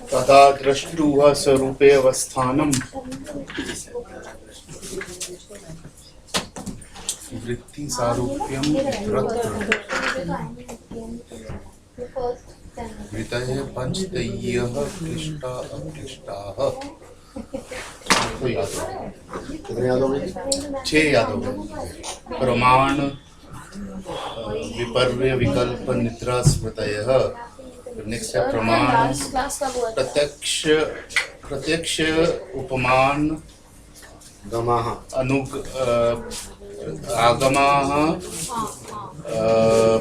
तथा द्रष्टुः स्वरूपे अवस्थानम् वृत्ति सारूप्यं वृत्तयः पंचतयः क्लिष्टा अक्लिष्टाः। कितने याद हो गए? 6 याद हो गए। प्रमाण विपर्य विकल्प निद्रा स्मृतयः। नेक्स्ट है प्रमाण प्रत्यक्ष उपमान गमाः आगमाः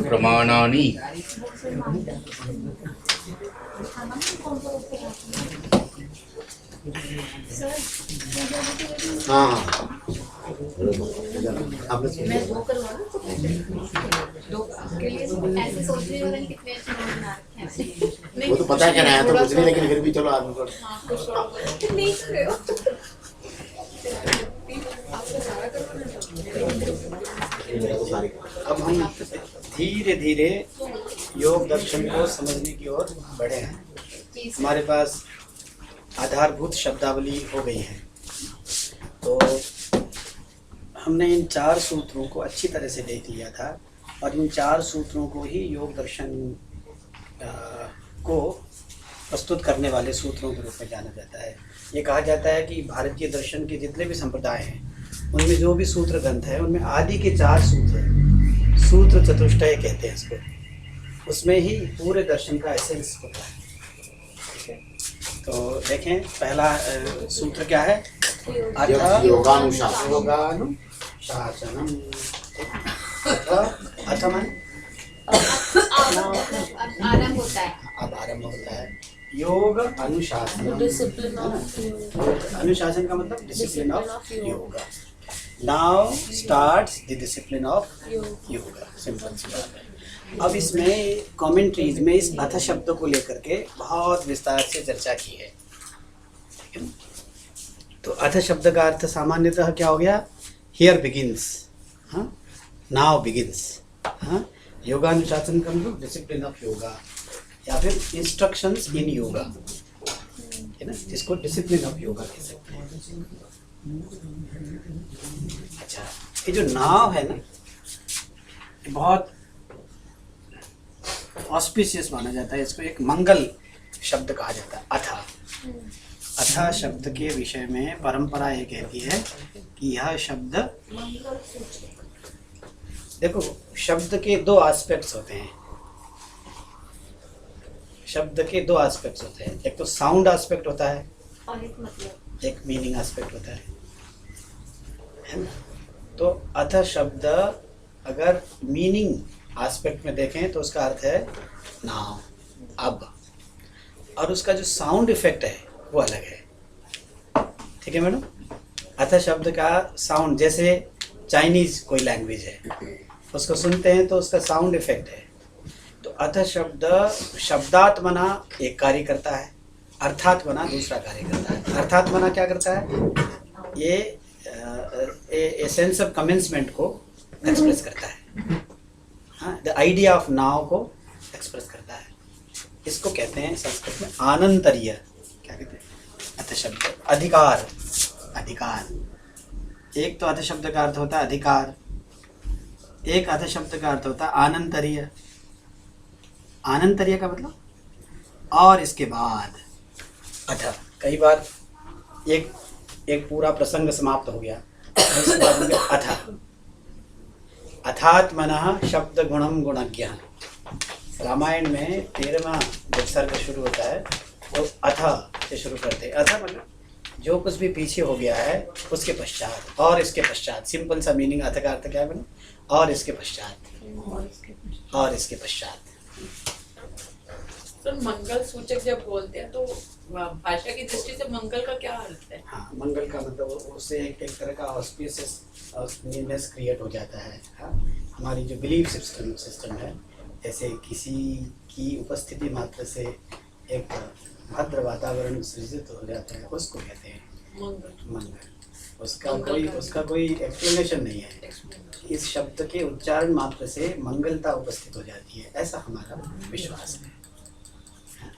प्रमाणानि। हाँ मैं दो करवा ऐसे सोच रही हूँ कितने अच्छे नोट बना रखे हैं। वो तो पता है क्या नया तो कुछ नहीं, लेकिन फिर भी चलो आदमी को नहीं रहे हो। अब हम धीरे धीरे योग दर्शन को समझने की ओर बढ़े हैं। हमारे पास आधारभूत शब्दावली हो गई है, तो हमने इन 4 सूत्रों को अच्छी तरह से देख लिया था और इन 4 सूत्रों को ही योग दर्शन को प्रस्तुत करने वाले सूत्रों के रूप में जाना जाता है। ये कहा जाता है कि भारतीय दर्शन के जितने भी संप्रदाय हैं उनमें जो भी सूत्र ग्रंथ है उनमें आदि के 4 सूत्र हैं, सूत्र चतुष्टय कहते हैं इसको, उसमें ही पूरे दर्शन का एसेंस होता है। ठीक है, तो देखें पहला सूत्र क्या है? योगानुशासनम। अथमन आरंभ होता है। अब आरंभ होता है योग अनुशासन। डिसिप्लिन ऑफ अनुशासन का मतलब discipline of yoga. Now starts the discipline of yoga. Simple सी बात है। अब इसमें कमेंट्रीज में इस अथ शब्द को लेकर के बहुत विस्तार से चर्चा की है। तो अथ शब्द का अर्थ सामान्यतः क्या हो गया? हियर बिगिंस, हाँ, नाउ बिगिंस। हाँ, योगानुशासन का मतलब डिसिप्लिन ऑफ योगा या फिर इंस्ट्रक्शंस इन योगा, है ना, जिसको डिसिप्लिन ऑफ योगा कह सकते हैं। अच्छा, ये जो नाव है ना, ये बहुत ऑस्पिशियस माना जाता है, इसको एक मंगल शब्द कहा जाता है। अथा शब्द के विषय में परंपरा ये कहती है कि यह शब्द, देखो शब्द के 2 एस्पेक्ट्स होते हैं। शब्द के 2 एस्पेक्ट्स होते हैं, एक तो साउंड एस्पेक्ट होता है और एक मतलब एक मीनिंग एस्पेक्ट होता है ना। तो अथ शब्द अगर मीनिंग एस्पेक्ट में देखें तो उसका अर्थ है नाउ, अब, और उसका जो साउंड इफेक्ट है वो अलग है। ठीक है मैडम? अथ शब्द का साउंड, जैसे चाइनीज कोई लैंग्वेज है, उसको सुनते हैं तो उसका साउंड इफेक्ट है। तो अथ शब्द शब्दात्मना एक कार्य करता है, अर्थात्मना दूसरा कार्य करता है। अर्थात्मना क्या करता है? ये सेंस ऑफ कमेंसमेंट को एक्सप्रेस करता है, हाँ, द आइडिया ऑफ नाउ को एक्सप्रेस करता है। इसको कहते हैं संस्कृत में आनंतर्य। क्या कहते हैं? अथ शब्द अधिकार। अधिकार, एक तो अथ शब्द का अर्थ होता है अधिकार, एक अथ शब्द का अर्थ होता है आनंतर्य। आनंतर्य का मतलब और इसके बाद अथ। कई बार एक पूरा प्रसंग समाप्त हो गया, इसके बाद हो गया अथ। अथात्मनः शब्द गुणम गुणज्ञ। रामायण में 13वां जब सर्ग शुरू होता है वो अथ से शुरू करते हैं। अथ मतलब जो कुछ भी पीछे हो गया है उसके पश्चात और इसके पश्चात। सिंपल सा मीनिंग अथ का अर्थ क्या है मैंने? और इसके पश्चात, और इसके पश्चात। तो मंगल सूचक जब बोलते हैं तो भाषा की दृष्टि से मंगल का क्या अर्थ है? हाँ, मंगल का मतलब उससे एक तरह का ऑस्पिशियसनेस क्रिएट हो जाता है। हाँ, हमारी जो बिलीफ सिस्टम है, जैसे किसी की उपस्थिति मात्र से एक भद्र वातावरण सृजित हो जाता है, उसको कहते हैं मंगल। उसका कोई एक्सप्लेनेशन नहीं है। इस शब्द के उच्चारण मात्र से मंगलता उपस्थित हो जाती है, ऐसा हमारा विश्वास है।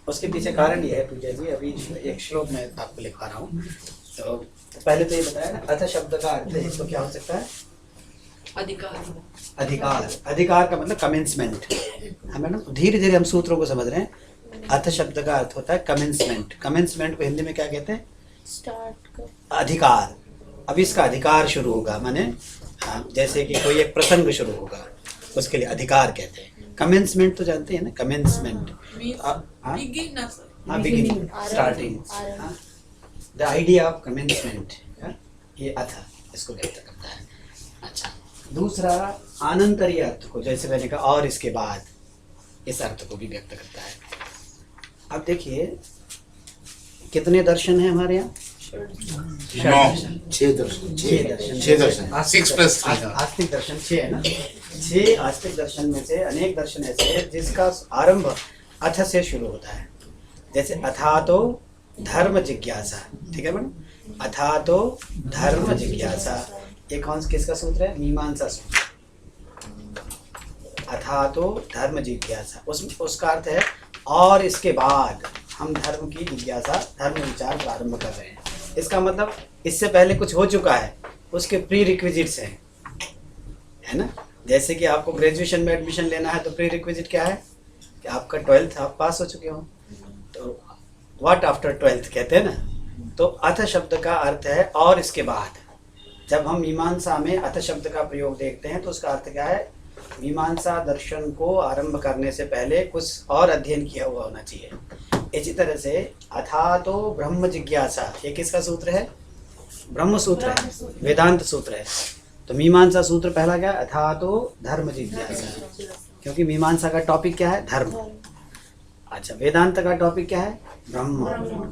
उसके पीछे कारण ये है पूजा जी, अभी एक श्लोक मैं आपको लिखवा रहा हूँ। तो पहले तो ये बताया ना, अथ शब्द का अर्थ है, इसको क्या हो सकता है? अधिकार। अधिकार का मतलब कमेंसमेंट है मैडम। धीरे धीरे हम सूत्रों को समझ रहे हैं। अथ शब्द का अर्थ होता है कमेंसमेंट। कमेंसमेंट को हिंदी में क्या कहते हैं? अधिकार। अब इसका अधिकार शुरू होगा, माने जैसे कि कोई एक प्रसंग शुरू होगा, उसके लिए अधिकार कहते हैं। कमेंसमेंट तो जानते हैं ना, commencement beginning, starting, the idea of commencement, ये अथ इसको व्यक्त करता है। अच्छा, दूसरा अनंतरीय अर्थ को, जैसे मैंने कहा और इसके बाद, इस अर्थ को भी व्यक्त करता है। अब देखिए कितने दर्शन हैं हमारे यहाँ? 6 दर्शन। आस्तिक दर्शन 6 है ना। 6 आस्तिक दर्शन में से अनेक दर्शन ऐसे हैं जिसका आरंभ अथ से शुरू होता है। जैसे अथा तो धर्म जिज्ञासा, ठीक है मैडम? अथा तो धर्म जिज्ञासा, ये किसका सूत्र है? मीमांसा सूत्र। अथा तो धर्म जिज्ञासा, उसका अर्थ है और इसके बाद हम धर्म की जिज्ञासा, धर्म विचार प्रारंभ कर रहे हैं। इसका मतलब इससे पहले कुछ हो चुका है, उसके प्री रिक्विजिट्स हैं, है ना? जैसे कि आपको ग्रेजुएशन में एडमिशन लेना है तो प्री रिक्विजिट क्या है कि आपका 12th आप पास हो चुके हो। तो व्हाट आफ्टर 12th कहते हैं ना। तो अथ शब्द का अर्थ है और इसके बाद। जब हम मीमांसा में अथ शब्द का प्रयोग देखते हैं तो उसका अर्थ क्या है? मीमांसा दर्शन को आरंभ करने से पहले कुछ और अध्ययन किया हुआ होना चाहिए। इसी तरह से अथा तो ब्रह्म जिज्ञासा, ये किसका सूत्र है? ब्रह्म सूत्र है, वेदांत सूत्र है। तो मीमांसा सूत्र पहला क्या? अथा तो धर्म जिज्ञासा, क्योंकि मीमांसा का टॉपिक क्या है? धर्म। अच्छा, वेदांत का टॉपिक क्या है? ब्रह्म।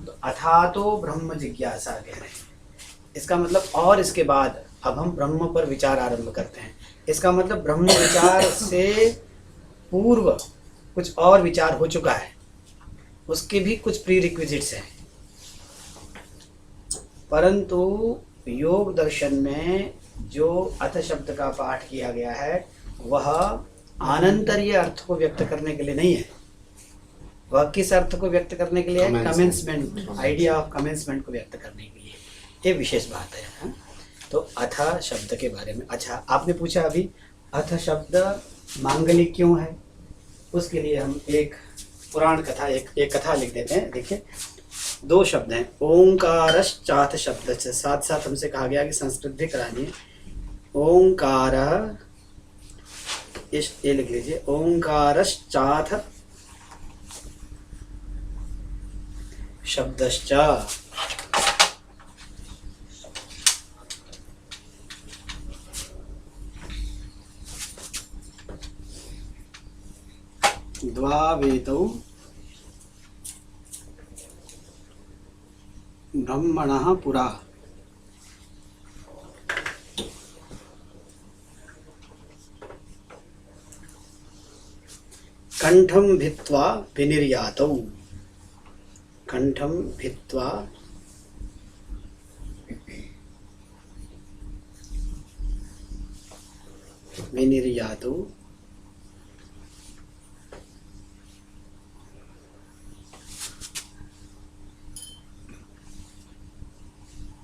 तो अथा तो ब्रह्म जिज्ञासा कह रहे हैं। इसका मतलब और इसके बाद अब हम ब्रह्म पर विचार आरंभ करते हैं। इसका मतलब ब्रह्म विचार से पूर्व कुछ और विचार हो चुका है, उसके भी कुछ प्री रिक्विजिट्स हैं। परंतु योग दर्शन में जो अथ शब्द का पाठ किया गया है वह अनंतरीय अर्थ को व्यक्त करने के लिए नहीं है। वह किस अर्थ को व्यक्त करने के लिए है? कमेंसमेंट, आइडिया ऑफ कमेंसमेंट को व्यक्त करने के लिए। ये विशेष बात है। हाँ? तो अथ शब्द के बारे में। अच्छा, आपने पूछा अभी अथ शब्द मांगलिक क्यों है? उसके लिए हम एक पुराण कथा, एक कथा लिख देते हैं। देखिए, 2 शब्द हैं, ओंकारश्चाथ शब्द से साथ साथ हमसे कहा गया कि संस्कृत भी करानी है। ओंकार, ये लिख लीजिए, ओंकारश्चाथ शब्दश्च द्वावेतौ ब्रह्मणः पुरा। कंठं भित्त्वा विनिर्यातौ, कंठं भित्त्वा विनिर्यातौ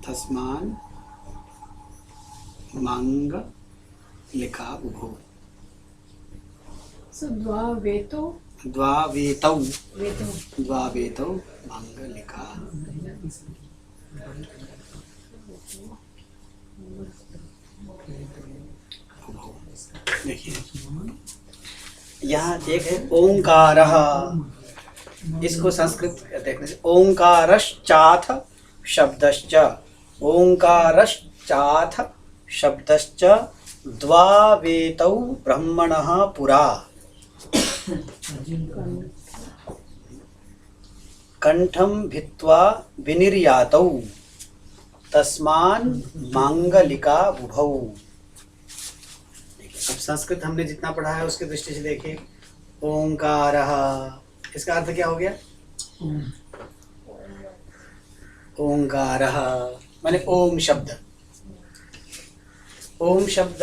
तस्मान् मांग लिखा उभो। द्वावेतौ मांग लिखा। देखिए यहाँ एक है ओंकारः, इसको संस्कृत देखने से ओंकारश्चाथ शब्दश्च, ओंकारश्चाथ शब्दश्च द्वावेतौ ब्रह्मणः पुरा। कंठम भित्वा विनिर्यातौ तस्मान मांगलिका बुभौ। अब संस्कृत हमने जितना पढ़ा है उसकी दृष्टि से देखिए, ओंकारः, इसका अर्थ क्या हो गया? ओंकारः माने ओम शब्द। ओम शब्द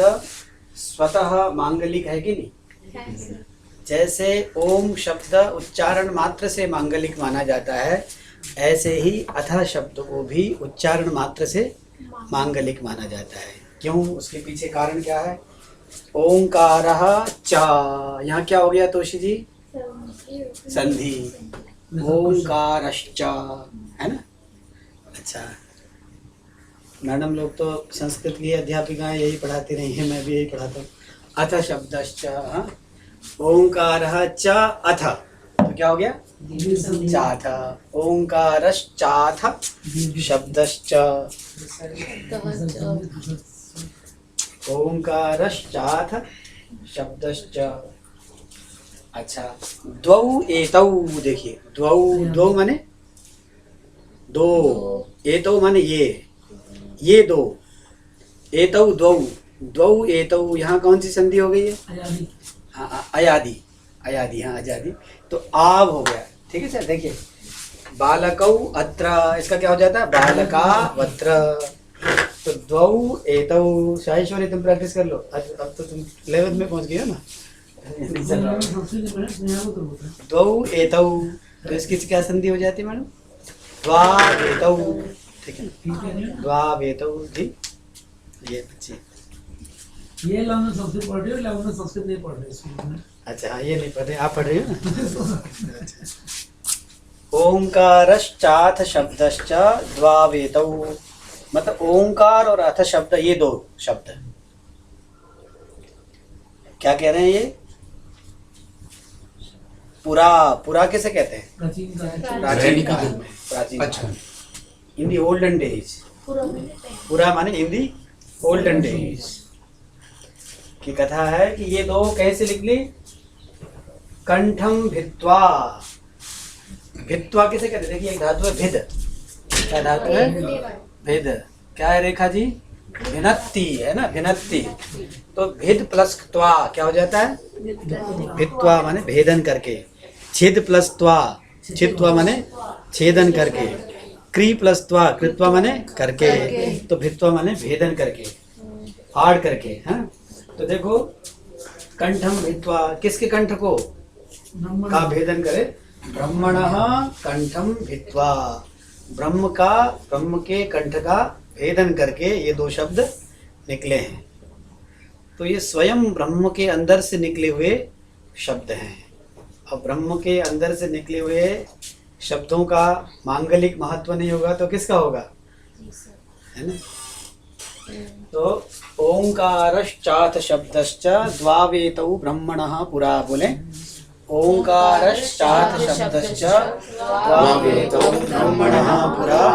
स्वतः मांगलिक है कि नहीं? जैसे ओम शब्द उच्चारण मात्र से मांगलिक माना जाता है, ऐसे ही अथ शब्द को भी उच्चारण मात्र से मांगलिक माना जाता है। क्यों? उसके पीछे कारण क्या है? ओंकारः च, यहाँ क्या हो गया तोषी जी? संधि। ओंकारश्च, है ना? अच्छा, मैडम लोग तो संस्कृत की अध्यापिकाएं यही पढ़ाती रही हैं, मैं भी यही पढ़ाता हूँ। अथ शब्दश्च, ओंकारः च अथ, तो क्या हो गया? चाथ। ओंकारश्चाथ शब्दश्च, ओंकारश्चाथ शब्दश्च। अच्छा, द्वौ एतौ, देखिए द्वौ, द्वौ माने दो, एतौ माने ये दो, एतौ द्वौ, द्वौ एतौ, यहाँ कौन सी संधि हो गई है? अयादि, अयादि, हाँ अयादि, तो आव हो गया। ठीक है सर, देखिए बालकौ अत्र, इसका क्या हो जाता है? बालका वत्र। तो द्वौ एतौ, शाहीश्वरी तुम प्रैक्टिस कर लो, अब तो तुम 11th में पहुंच गए हो ना। द्वौ एतौ, तो इसकी क्या संधि हो जाती है मैडम? द्वावेतौ। ठीक है, द्वावेतौ जी। ये बच्चे ये लाना संस्कृत पढ़ रहे हो, लाना संस्कृत नहीं पढ़ रहे स्कूल में। अच्छा, हाँ ये नहीं पढ़ रहे, आप पढ़ रहे हो ना? ओंकारश्चाथ शब्दश्च द्वावेतौ, मतलब ओंकार और अथ शब्द, ये दो शब्द क्या कह रहे हैं? ये पुरा, पुरा किसे कहते हैं? प्राचीन काल। प्राचीन काल में, प्राचीन काल, इन दी ओल्डन डेज। पुरा माने इन दी ओल्डन डेज की कथा है कि ये दो कैसे निकली? कंठम भित्वा, भित्वा किसे कहते हैं? देखिए एक धातु है भिद, क्या धातु है? भिद। क्या है रेखा जी? भिनत्ति, है ना, भिनत्ति। तो भिद प्लस त्वा क्या हो जाता है? भित्वा माने भेदन करके, छिद प्लस त्वा, छित्वा माने छेदन करके, क्री प्लस त्वा, कृत्वा माने करके, तो भित्वा माने भेदन करके, फाड़ करके। हाँ, तो देखो कंठम भित्वा, किसके कंठ को का भेदन करे? ब्रह्मणः कंठम भित्वा, ब्रह्म का, ब्रह्म के कंठ का भेदन करके ये दो शब्द निकले हैं। तो ये स्वयं ब्रह्म के अंदर से निकले हुए शब्द हैं। अब ब्रह्म के अंदर से निकले हुए शब्दों का मांगलिक महत्व नहीं होगा तो किसका होगा? है ना? तो ओंकारश्चाथ शब्दश्च द्वावेतौ ब्रह्मणः पुरा, बोले ओंकारश्चाथ शब्दश्च द्वावेतौ ब्रह्मणः पुरा,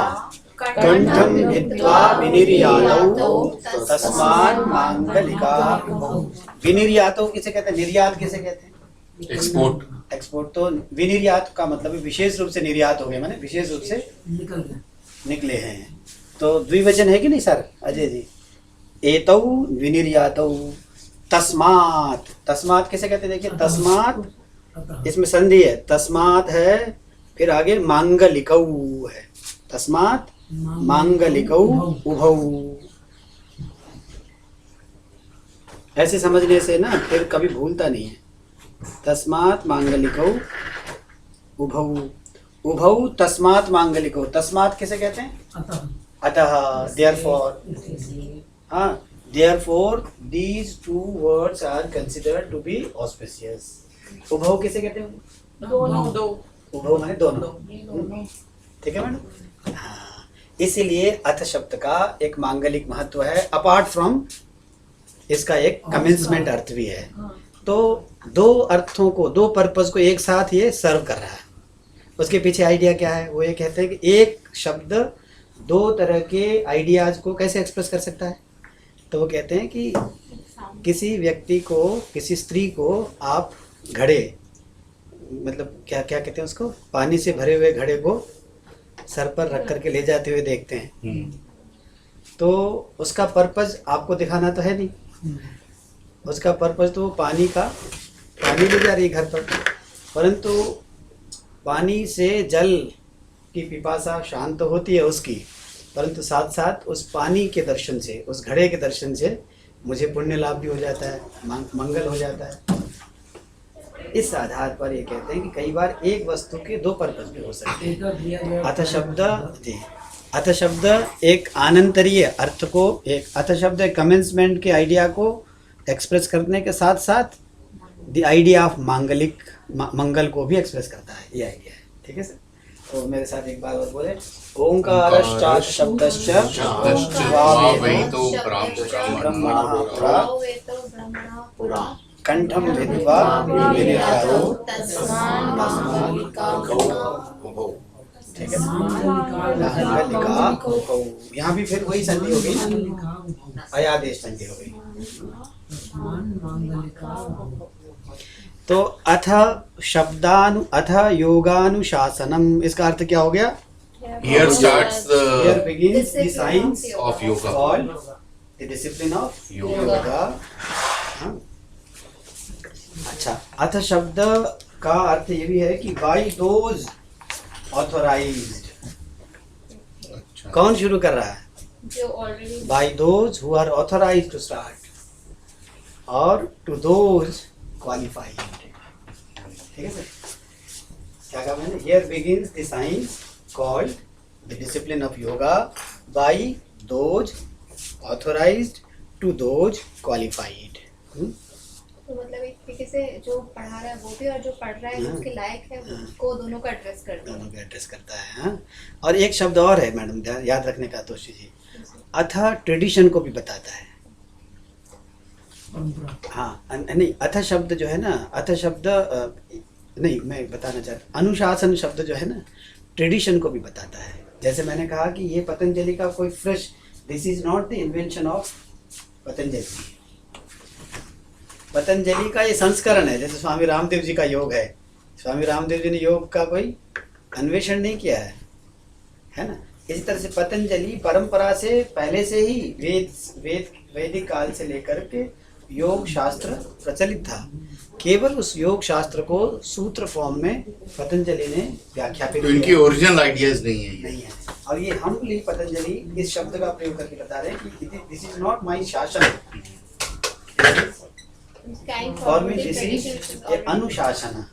कंठम भित्वा विनिर्यातौ तस्मात् मांगलिका। विनिर्यातौ किसे कहते हैं? निर्यात किसे कहते हैं? एक्सपोर्ट। एक्सपोर्ट। तो विनिर्यात का मतलब विशेष रूप से निर्यात हो गए, माने विशेष रूप से निकले हैं। तो द्विवचन है कि नहीं सर अजय जी? एतौ विनिर्यातौ तस्मात्, तस्मात् किसे कहते हैं? देखिए तस्मात्, इसमें संधि है, तस्मात् है, फिर आगे मांगलिकौ है, तस्मात् मांगलिकौ उभौ। ऐसे समझने से ना फिर कभी भूलता नहीं है। तस्मात् मांगलिकौ उभौ, उभौ तस्मात् मांगलिकौ, तस्मात् किसे कहते हैं? अतः, देयरफॉर। हाँ, therefore these two words are considered to be auspicious। उभौ किसे कहते हैं? दोनों। उभौ माने दोनों। ठीक है मैडम? हाँ, इसीलिए अथ शब्द का एक मांगलिक महत्व है, अपार्ट फ्रॉम इसका एक कमेंसमेंट अर्थ भी है। तो दो अर्थों को, दो पर्पस को एक साथ ये सर्व कर रहा है। उसके पीछे आइडिया क्या है? वो ये कहते हैं कि एक शब्द दो तरह के आइडियाज को कैसे एक्सप्रेस कर सकता है। तो वो कहते हैं कि किसी व्यक्ति को, किसी स्त्री को आप घड़े मतलब क्या क्या कहते हैं उसको, पानी से भरे हुए घड़े को सर पर रख करके ले जाते हुए देखते हैं, तो उसका पर्पज आपको दिखाना तो है नहीं, उसका पर्पज तो पानी ले जा रही है घर पर, परंतु पानी से जल की पिपासा शांत तो होती है उसकी, परंतु साथ साथ उस पानी के दर्शन से, उस घड़े के दर्शन से मुझे पुण्य लाभ भी हो जाता है, मंगल हो जाता है। इस आधार पर ये कहते हैं कि कई बार एक वस्तु के दो पर्पज भी हो सकते हैं। अथ शब्द एक आनंतरीय अर्थ को, एक अथ शब्द एक कमेंसमेंट के आइडिया को एक्सप्रेस करने के साथ साथ द आइडिया ऑफ मंगल को भी एक्सप्रेस करता है, ये आइडिया है। ठीक है सर, तो मेरे साथ एक बार और बोले, ओंकारश्चात् शब्दश्च पुरा कंठम विद्वा विनिर्यातो, ठीक है, यहाँ भी फिर वही संधि हो गई, अयादेश संधि हो गई। तो अथ योगानुशासनम, इसका अर्थ क्या हो गया? Here starts Here the begins the science of yoga. called the discipline of yoga. हाँ। अच्छा, अथ शब्द का अर्थ ये भी है कि by those authorized, कौन शुरू कर रहा है? जो already By those who are authorized to start or to those qualified. ठीक है सर, क्या कहा मैंने? Here begins the science called the discipline of yoga by those authorized to those qualified. तो मतलब एक तरीके से जो पढ़ा रहा है वो भी और जो पढ़ रहा है उसके लायक है उसको दोनों का एड्रेस करता है, दोनों को एड्रेस करता है। हाँ, और एक शब्द और है मैडम याद रखने का तोषी जी, अथ ट्रेडिशन को भी बताता है। हाँ, नहीं, अथ शब्द जो है ना, अथ शब्द नहीं, मैं बताना चाहता, अनुशासन शब्द जो है ना, ट्रेडिशन को भी बताता है। जैसे मैंने कहा कि ये पतंजलि का कोई fresh, this is not the invention of Patanjali, Patanjali का ये संस्करण है। जैसे स्वामी रामदेव जी का योग है, स्वामी रामदेव जी ने योग का कोई अन्वेषण नहीं किया है ना। इसी तरह से पतंजलि परंपरा से पहले से ही वैदिक काल से लेकर के योग शास्त्र प्रचलित था, केवल उस योग शास्त्र को सूत्र फॉर्म में पतंजलि ने व्याख्यापित किया। इनकी ओरिजिनल आइडियाज नहीं है। और ये हम्बली पतंजलि इस शब्द का प्रयोग करके बता रहे हैं कि दिस इज नॉट माय शासन, और में दिस इज अनुशासन।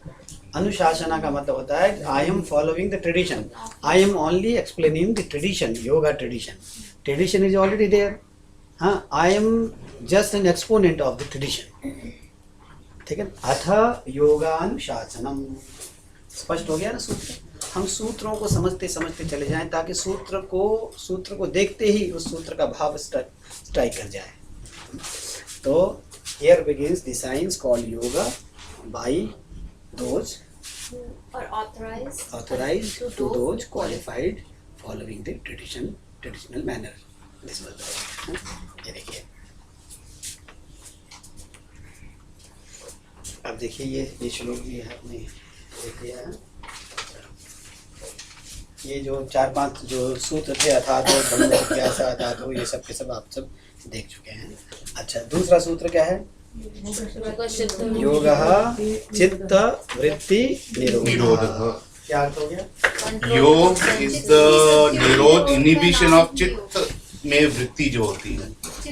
अनुशासना का मतलब होता है I am following the tradition, I am only explaining the tradition, yoga tradition, tradition is already there. हाँ, I am just an exponent of the tradition. ठीक है, अथ योगानुशासनम, स्पष्ट हो गया ना सूत्र। हम सूत्रों को समझते समझते चले जाएं ताकि सूत्र को देखते ही उस सूत्र का भाव स्ट्राइक कर जाए। तो here begins the science called yoga by those और authorized to those qualified following the traditional manner. This was the, ये देखिए, अब देखिए ये श्लोक भी है, आपने देख लिया है। ये जो 4-5 जो सूत्र थे, अथातो ब्रह्म जिज्ञासा, अथातो, ये सब के सब आप सब देख चुके हैं। अच्छा, दूसरा सूत्र क्या है? योगः चित्त वृत्ति निरोधः। क्या अर्थ हो गया? योग इज द निरोध, इनहिबिशन ऑफ चित्त में वृत्ति जो होती है।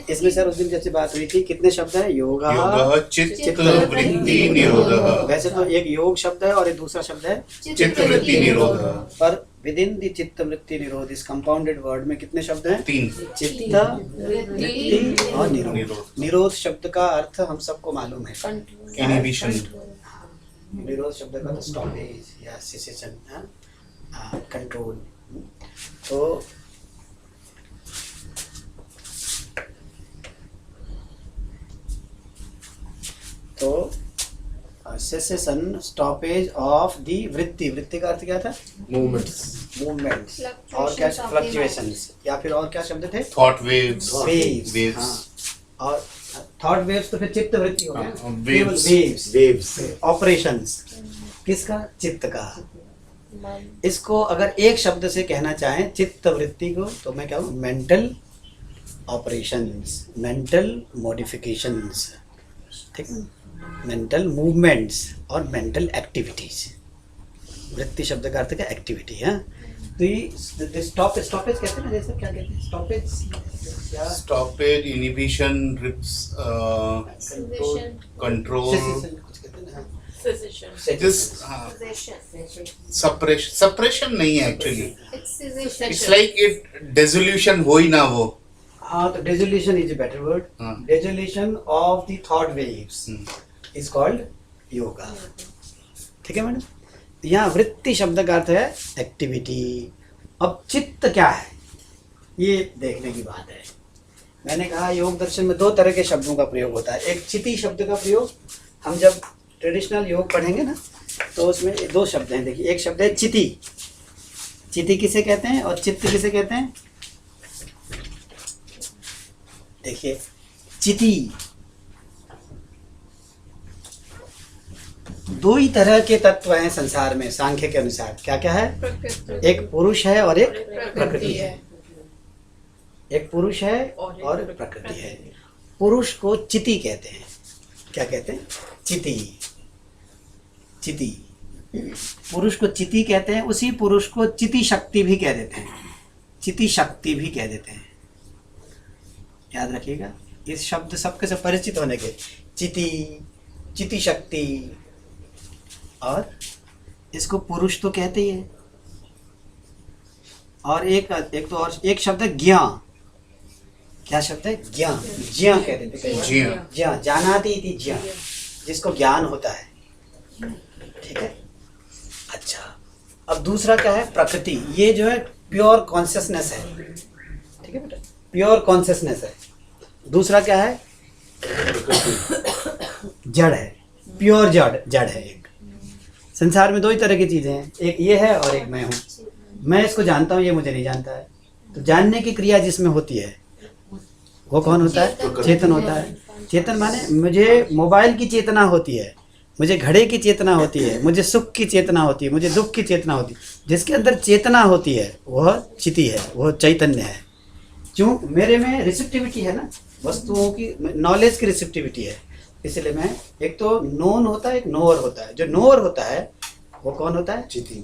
इसमें सर उस दिन जैसे बात हुई थी, कितने शब्द हैं? योगः चित्त वृत्ति निरोधः। वैसे तो एक योग शब्द है और एक दूसरा शब्द है चित्त वृत्ति निरोधः, पर विद इन द चित्त वृत्ति निरोध, इस कंपाउंडेड वर्ड में कितने शब्द हैं? 3, चित्त वृत्ति और निरोध। निरोध शब्द का अर्थ हम सबको मालूम है, इनहिबिशन। निरोध शब्द का तो स्टॉपेज या सेसेशन, कंट्रोल। तो सेसेशन, स्टॉपेज ऑफ दी वृत्ति। वृत्ति का अर्थ क्या था? मूवमेंट्स और क्या? फ्लक्चुएशंस, या फिर और क्या शब्द थे? थॉट वेव्स, और थॉट वेव्स तो फिर चित्त वृत्ति हो गया। वेव्स, ऑपरेशंस, किसका? चित्त का। इसको अगर एक शब्द से कहना चाहें चित्त वृत्ति को, तो मैं क्या हूँ? मेंटल ऑपरेशंस, मेंटल मॉडिफिकेशंस, ठीक है, मेंटल मूवमेंट्स और मेंटल एक्टिविटीज। वृत्ति शब्द का अर्थ क्या? एक्टिविटी है। तो ये स्टॉपेज कहते हैं ना, जैसे क्या कहते हैं? स्टॉपेज, स्टॉपेज, इनिबिशन, कंट्रोल, कुछ कहते हैं ना। सप्रेशन नहीं है actually, it's like it dissolution हो ही ना वो। हाँ, तो dissolution is a better word. Dissolution of the thought waves is called yoga. ठीक है मैडम। यहाँ वृत्ति शब्द का अर्थ है एक्टिविटी। अब चित्त क्या है, ये देखने की बात है। मैंने कहा योग दर्शन में दो तरह के शब्दों का प्रयोग होता है। एक चिति शब्द का प्रयोग, हम जब ट्रेडिशनल योग पढ़ेंगे ना तो उसमें दो शब्द हैं। देखिए, एक शब्द है चिति। चिति किसे कहते हैं और चित्त किसे कहते हैं? देखिए, चिति दो ही तरह के तत्व हैं संसार में सांख्य के अनुसार। क्या क्या है? एक पुरुष है और एक प्रकृति है। एक पुरुष है और प्रकृति है। पुरुष को चिति कहते हैं। क्या कहते हैं? चिति। चिति, पुरुष को चिति कहते हैं। उसी पुरुष को चिति शक्ति भी कह देते हैं। चिति शक्ति भी कह देते हैं। याद रखिएगा, इस शब्द सबके से परिचित होने के। चिति, चिति शक्ति, और इसको पुरुष तो कहते ही है। और एक शब्द है ज्ञा। क्या शब्द है? ज्ञा। ज्ञा कह देते हैं। ज्ञा, जानाति इति ज्ञा, जिसको ज्ञान होता है। ठीक है। अच्छा, अब दूसरा क्या है? प्रकृति। ये जो है प्योर कॉन्शियसनेस है। ठीक है बेटा, प्योर कॉन्शियसनेस है। दूसरा क्या है? जड़ है, प्योर जड़ है। एक संसार में दो ही तरह की चीजें हैं, एक ये है और एक मैं हूँ। मैं इसको जानता हूँ, ये मुझे नहीं जानता है। तो जानने की क्रिया जिसमें होती है वो कौन होता है? चेतन होता है। चेतन माने मुझे मोबाइल की चेतना होती है, मुझे घड़े की चेतना होती है, मुझे सुख की चेतना होती है, मुझे दुख की चेतना होती है। जिसके अंदर चेतना होती है वह चिति है, वह चैतन्य है। क्यों? मेरे में रिसेप्टिविटी है ना, वस्तुओं की, नॉलेज की रिसेप्टिविटी है। इसलिए मैं, एक तो नोन होता है, एक नोअर होता है। जो नोअर होता है वो कौन होता है? चिति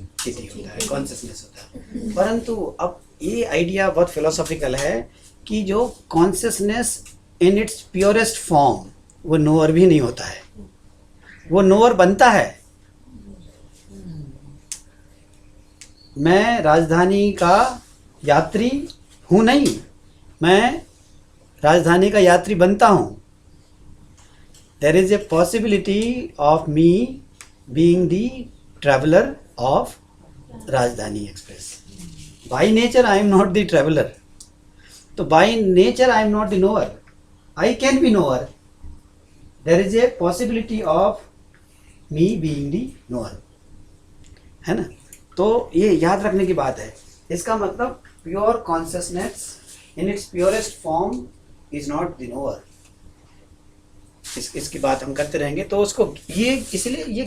होता है, कॉन्शियसनेस होता है। परंतु अब ये आइडिया बहुत फिलोसॉफिकल है कि जो consciousness in its purest form, वो नोअर भी नहीं होता है, वो नोअर बनता है। मैं राजधानी का यात्री हूँ नहीं, मैं राजधानी का यात्री बनता हूँ। There is a possibility of me being the traveler of Rajdhani Express. By nature, I am not the traveler. So by nature, I am not the knower. I can be knower. There is a possibility of me being the knower. है ना? तो ये याद रखने की बात है। इसका मतलब pure consciousness in its purest form is not the knower. इसकी बात हम करते रहेंगे तो उसको ये, इसलिए ये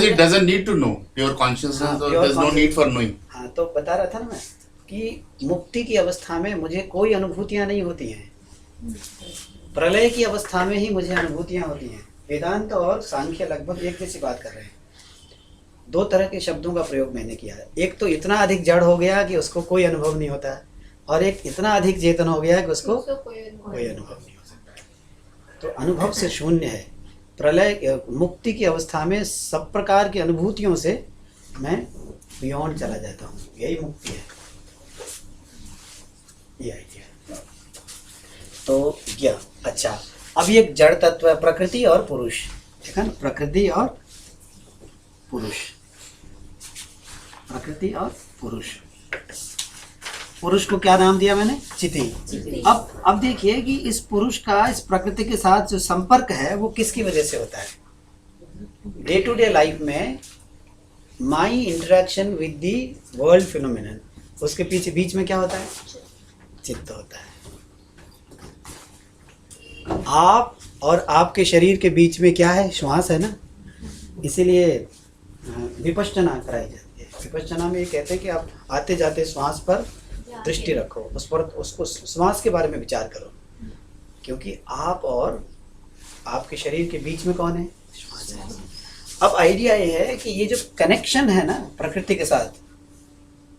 it doesn't need to know pure consciousness, or there's no need for knowing. हाँ, तो बता रहा था ना मैं कि मुक्ति की अवस्था में मुझे कोई अनुभूतियां नहीं होती हैं, प्रलय की अवस्था में ही मुझे अनुभूतियां होती हैं। वेदांत और सांख्य लगभग एक जैसी बात कर रहे हैं। दो तरह के शब्दों का प्रयोग मैंने किया है। एक तो इतना अधिक जड़ हो गया कि उसको कोई अनुभव नहीं होता है, और एक इतना अधिक चेतन हो गया कि उसको कोई अनुभव नहीं हो सकता। तो अनुभव से शून्य है। प्रलय, मुक्ति की अवस्था में सब प्रकार की अनुभूतियों से मैं बियॉन्ड चला जाता हूँ। यही मुक्ति है, ये आइडिया। तो ज्ञान। अच्छा, अब ये जड़ तत्व है प्रकृति और पुरुष। ठीक है ना? प्रकृति और पुरुष, प्रकृति और पुरुष। पुरुष को क्या नाम दिया मैंने? चिति। अब देखिए कि इस पुरुष का इस प्रकृति के साथ जो संपर्क है वो किसकी वजह से होता है? डे टू डे लाइफ में my interaction with the world phenomenon, उसके पीछे बीच में क्या होता है? चित्त होता है। आप और आपके शरीर के बीच में क्या है? श्वास है ना। इसीलिए विपश्चना कराई जाती है। विपश्चना में ये कहते हैं कि आप आते जाते श्वास पर दृष्टि रखो, उस पर उसको श्वास के बारे में विचार करो, क्योंकि आप और आपके शरीर के बीच में कौन है? श्वास है। अब आइडिया ये है कि ये जो कनेक्शन है ना प्रकृति के साथ,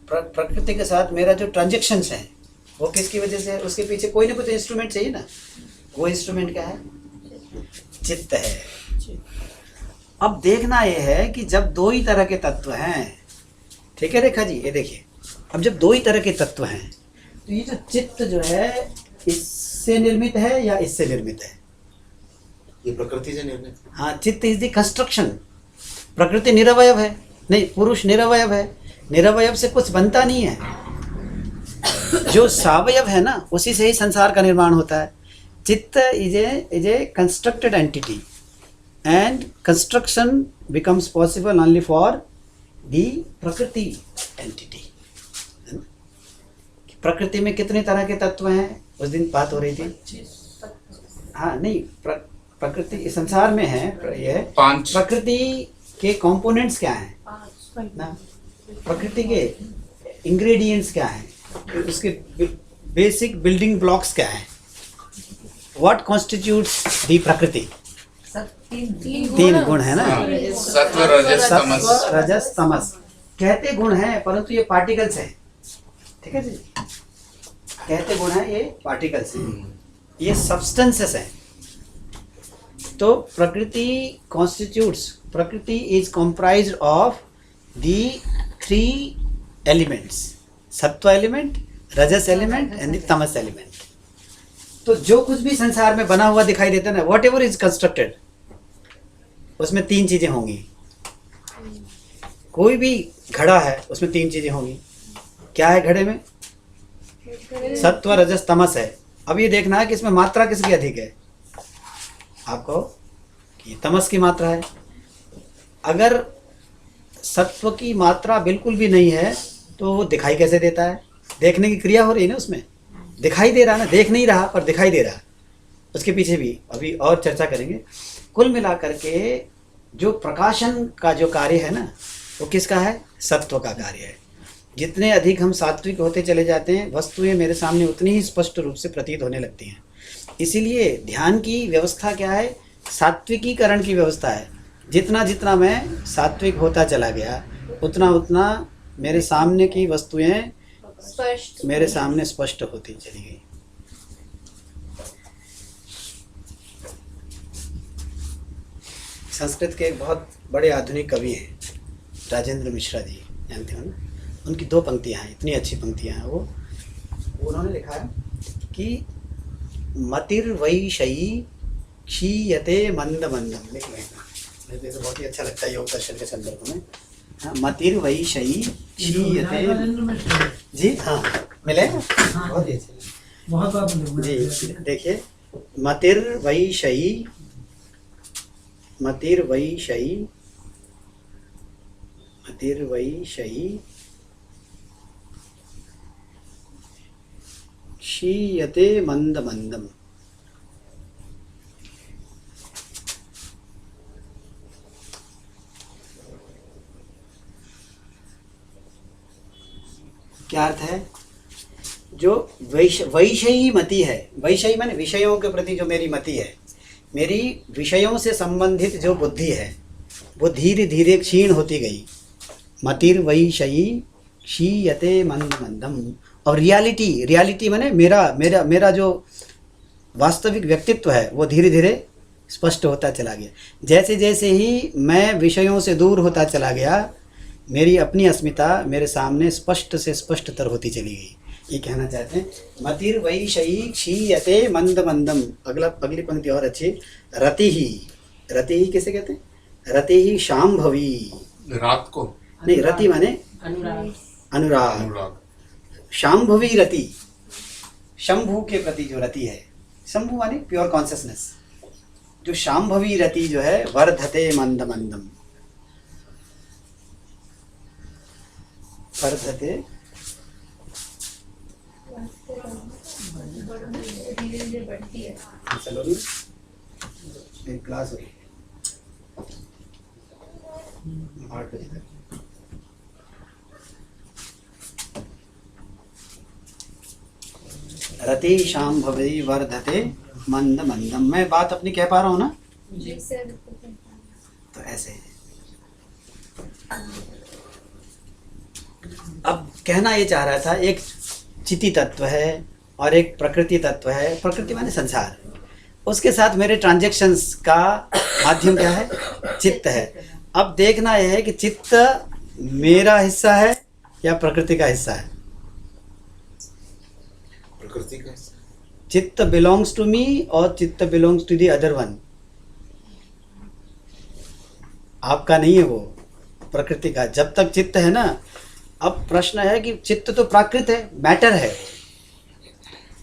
प्रकृति के साथ मेरा जो ट्रांजेक्शन्स हैं वो किसकी वजह से है? उसके पीछे कोई ना कोई तो इंस्ट्रूमेंट चाहिए ना। वो इंस्ट्रूमेंट क्या है? चित्त है। अब देखना ये है कि जब दो ही तरह के तत्व हैं, ठीक है रेखा जी, ये देखिए, अब जब दो ही तरह के तत्व हैं तो ये जो चित्त जो है इससे निर्मित है या इससे निर्मित है? ये प्रकृति से निर्मित। हाँ, चित्त इज द कंस्ट्रक्शन। प्रकृति निरवयव है, नहीं, पुरुष निरवयव है, निरवयव से कुछ बनता नहीं है। जो सावयव है ना उसी से ही संसार का निर्माण होता है। चित्त is a constructed entity and construction becomes possible only for the प्रकृति एंटिटी। प्रकृति में कितने तरह के तत्व हैं? उस दिन बात हो रही थी। हाँ, नहीं, प्रकृति संसार में है ये 5। प्रकृति के कंपोनेंट्स क्या हैं ना, प्रकृति के इंग्रेडिएंट्स क्या हैं, उसके बेसिक बिल्डिंग ब्लॉक्स क्या हैं, व्हाट कॉन्स्टिट्यूट्स दी प्रकृति? तीन गुण है ना, सत्व रजस तमस। सत्व रजस तमस कहते गुण हैं, परंतु ये पार्टिकल्स हैं। ठीक है जी, कहते गुण हैं, ये पार्टिकल्स हैं, ये सब्सटेंसेस हैं। तो प्रकृति कॉन्स्टिट्यूट्स, प्रकृति is comprised of the 3 elements, सत्व एलिमेंट, रजस element and the Tamas element. तो जो कुछ भी संसार में बना हुआ दिखाई देता है ना, वॉट एवर इज कंस्ट्रक्टेड, उसमें 3 चीजें होंगी। कोई भी घड़ा है उसमें 3 चीजें होंगी। क्या है घड़े में? सत्व रजस तमस है। अब ये देखना है कि इसमें मात्रा किसकी अधिक है। आपको कि तमस की मात्रा है। अगर सत्व की मात्रा बिल्कुल भी नहीं है तो वो दिखाई कैसे देता है? देखने की क्रिया हो रही है ना, उसमें दिखाई दे रहा है ना, देख नहीं रहा पर दिखाई दे रहा है। उसके पीछे भी अभी और चर्चा करेंगे। कुल मिलाकर के जो प्रकाशन का जो कार्य है ना, वो किसका है? सत्व का कार्य है। जितने अधिक हम सात्विक होते चले जाते हैं, वस्तुएं मेरे सामने उतनी ही स्पष्ट रूप से प्रतीत होने लगती हैं। इसीलिए ध्यान की व्यवस्था क्या है? सात्विकीकरण की व्यवस्था है। जितना जितना मैं सात्विक होता चला गया, उतना उतना मेरे सामने की वस्तुएं मेरे सामने स्पष्ट होती चली गई। संस्कृत के एक बहुत बड़े आधुनिक कवि हैं, राजेंद्र मिश्रा जी, जानते हो ना? उनकी 2 पंक्तियां हैं, इतनी अच्छी पंक्तियां हैं। वो उन्होंने लिखा है कि मतिर्वैषयी क्षीयते मंद मंदम। लिख लेना, मुझे तो बहुत ही अच्छा लगता है योग दर्शन के संदर्भ में। हाँ, मतिर्वैषयी क्षीयते। जी हाँ, मिले बहुत ही अच्छे, बहुत बार मिले जी। देखिए, मतिर्वैषयी, मतिर्वैषयी, मतिर्वैषयी क्षीयते मंद मंदम। क्या अर्थ है? जो वैषयी मति है, वैषयी माने विषयों के प्रति जो मेरी मति है, मेरी विषयों से संबंधित जो बुद्धि है, वो धीरे धीरे क्षीण होती गई। मतिर्वैषयी क्षीयते मंद मंदम। और रियलिटी माने मेरा जो वास्तविक व्यक्तित्व है वो धीरे धीरे स्पष्ट होता चला गया। जैसे जैसे ही मैं विषयों से दूर होता चला गया, मेरी अपनी अस्मिता मेरे सामने स्पष्ट से स्पष्टतर होती चली गई। ये कहना चाहते हैं, मतिर्वैषयी क्षीयते मंद मंदम। अगली पंक्ति और अच्छी, रति ही किसे कहते हैं? रति ही शांभवी। रात को नहीं, रति माने अनुराग। शांभवी रति, शंभु के प्रति जो रति है, शंभु माने प्योर कॉन्शियसनेस। जो शांभवी रति जो है, वर्धते मंद मंदम, वर्धते धीरे-धीरे बढ़ती है। चलो भी एक क्लास हो रही है। 8 बजे तक। रति शाम भवति वर्धते मंद मंदम। मैं बात अपनी कह पा रहा हूँ ना? जी सर। तो ऐसे अब कहना ये चाह रहा था, एक चिति तत्व है और एक प्रकृति तत्व है। प्रकृति माने संसार, उसके साथ मेरे ट्रांजैक्शंस का माध्यम क्या है? चित्त है। अब देखना यह है कि चित्त मेरा हिस्सा है या प्रकृति का हिस्सा है? प्रकृति का चित्त बिलोंग्स टू मी और चित्त belongs to the other one. आपका नहीं है वो, प्रकृति का। जब तक चित्त है ना, अब प्रश्न है कि चित्त तो प्राकृत है, मैटर है,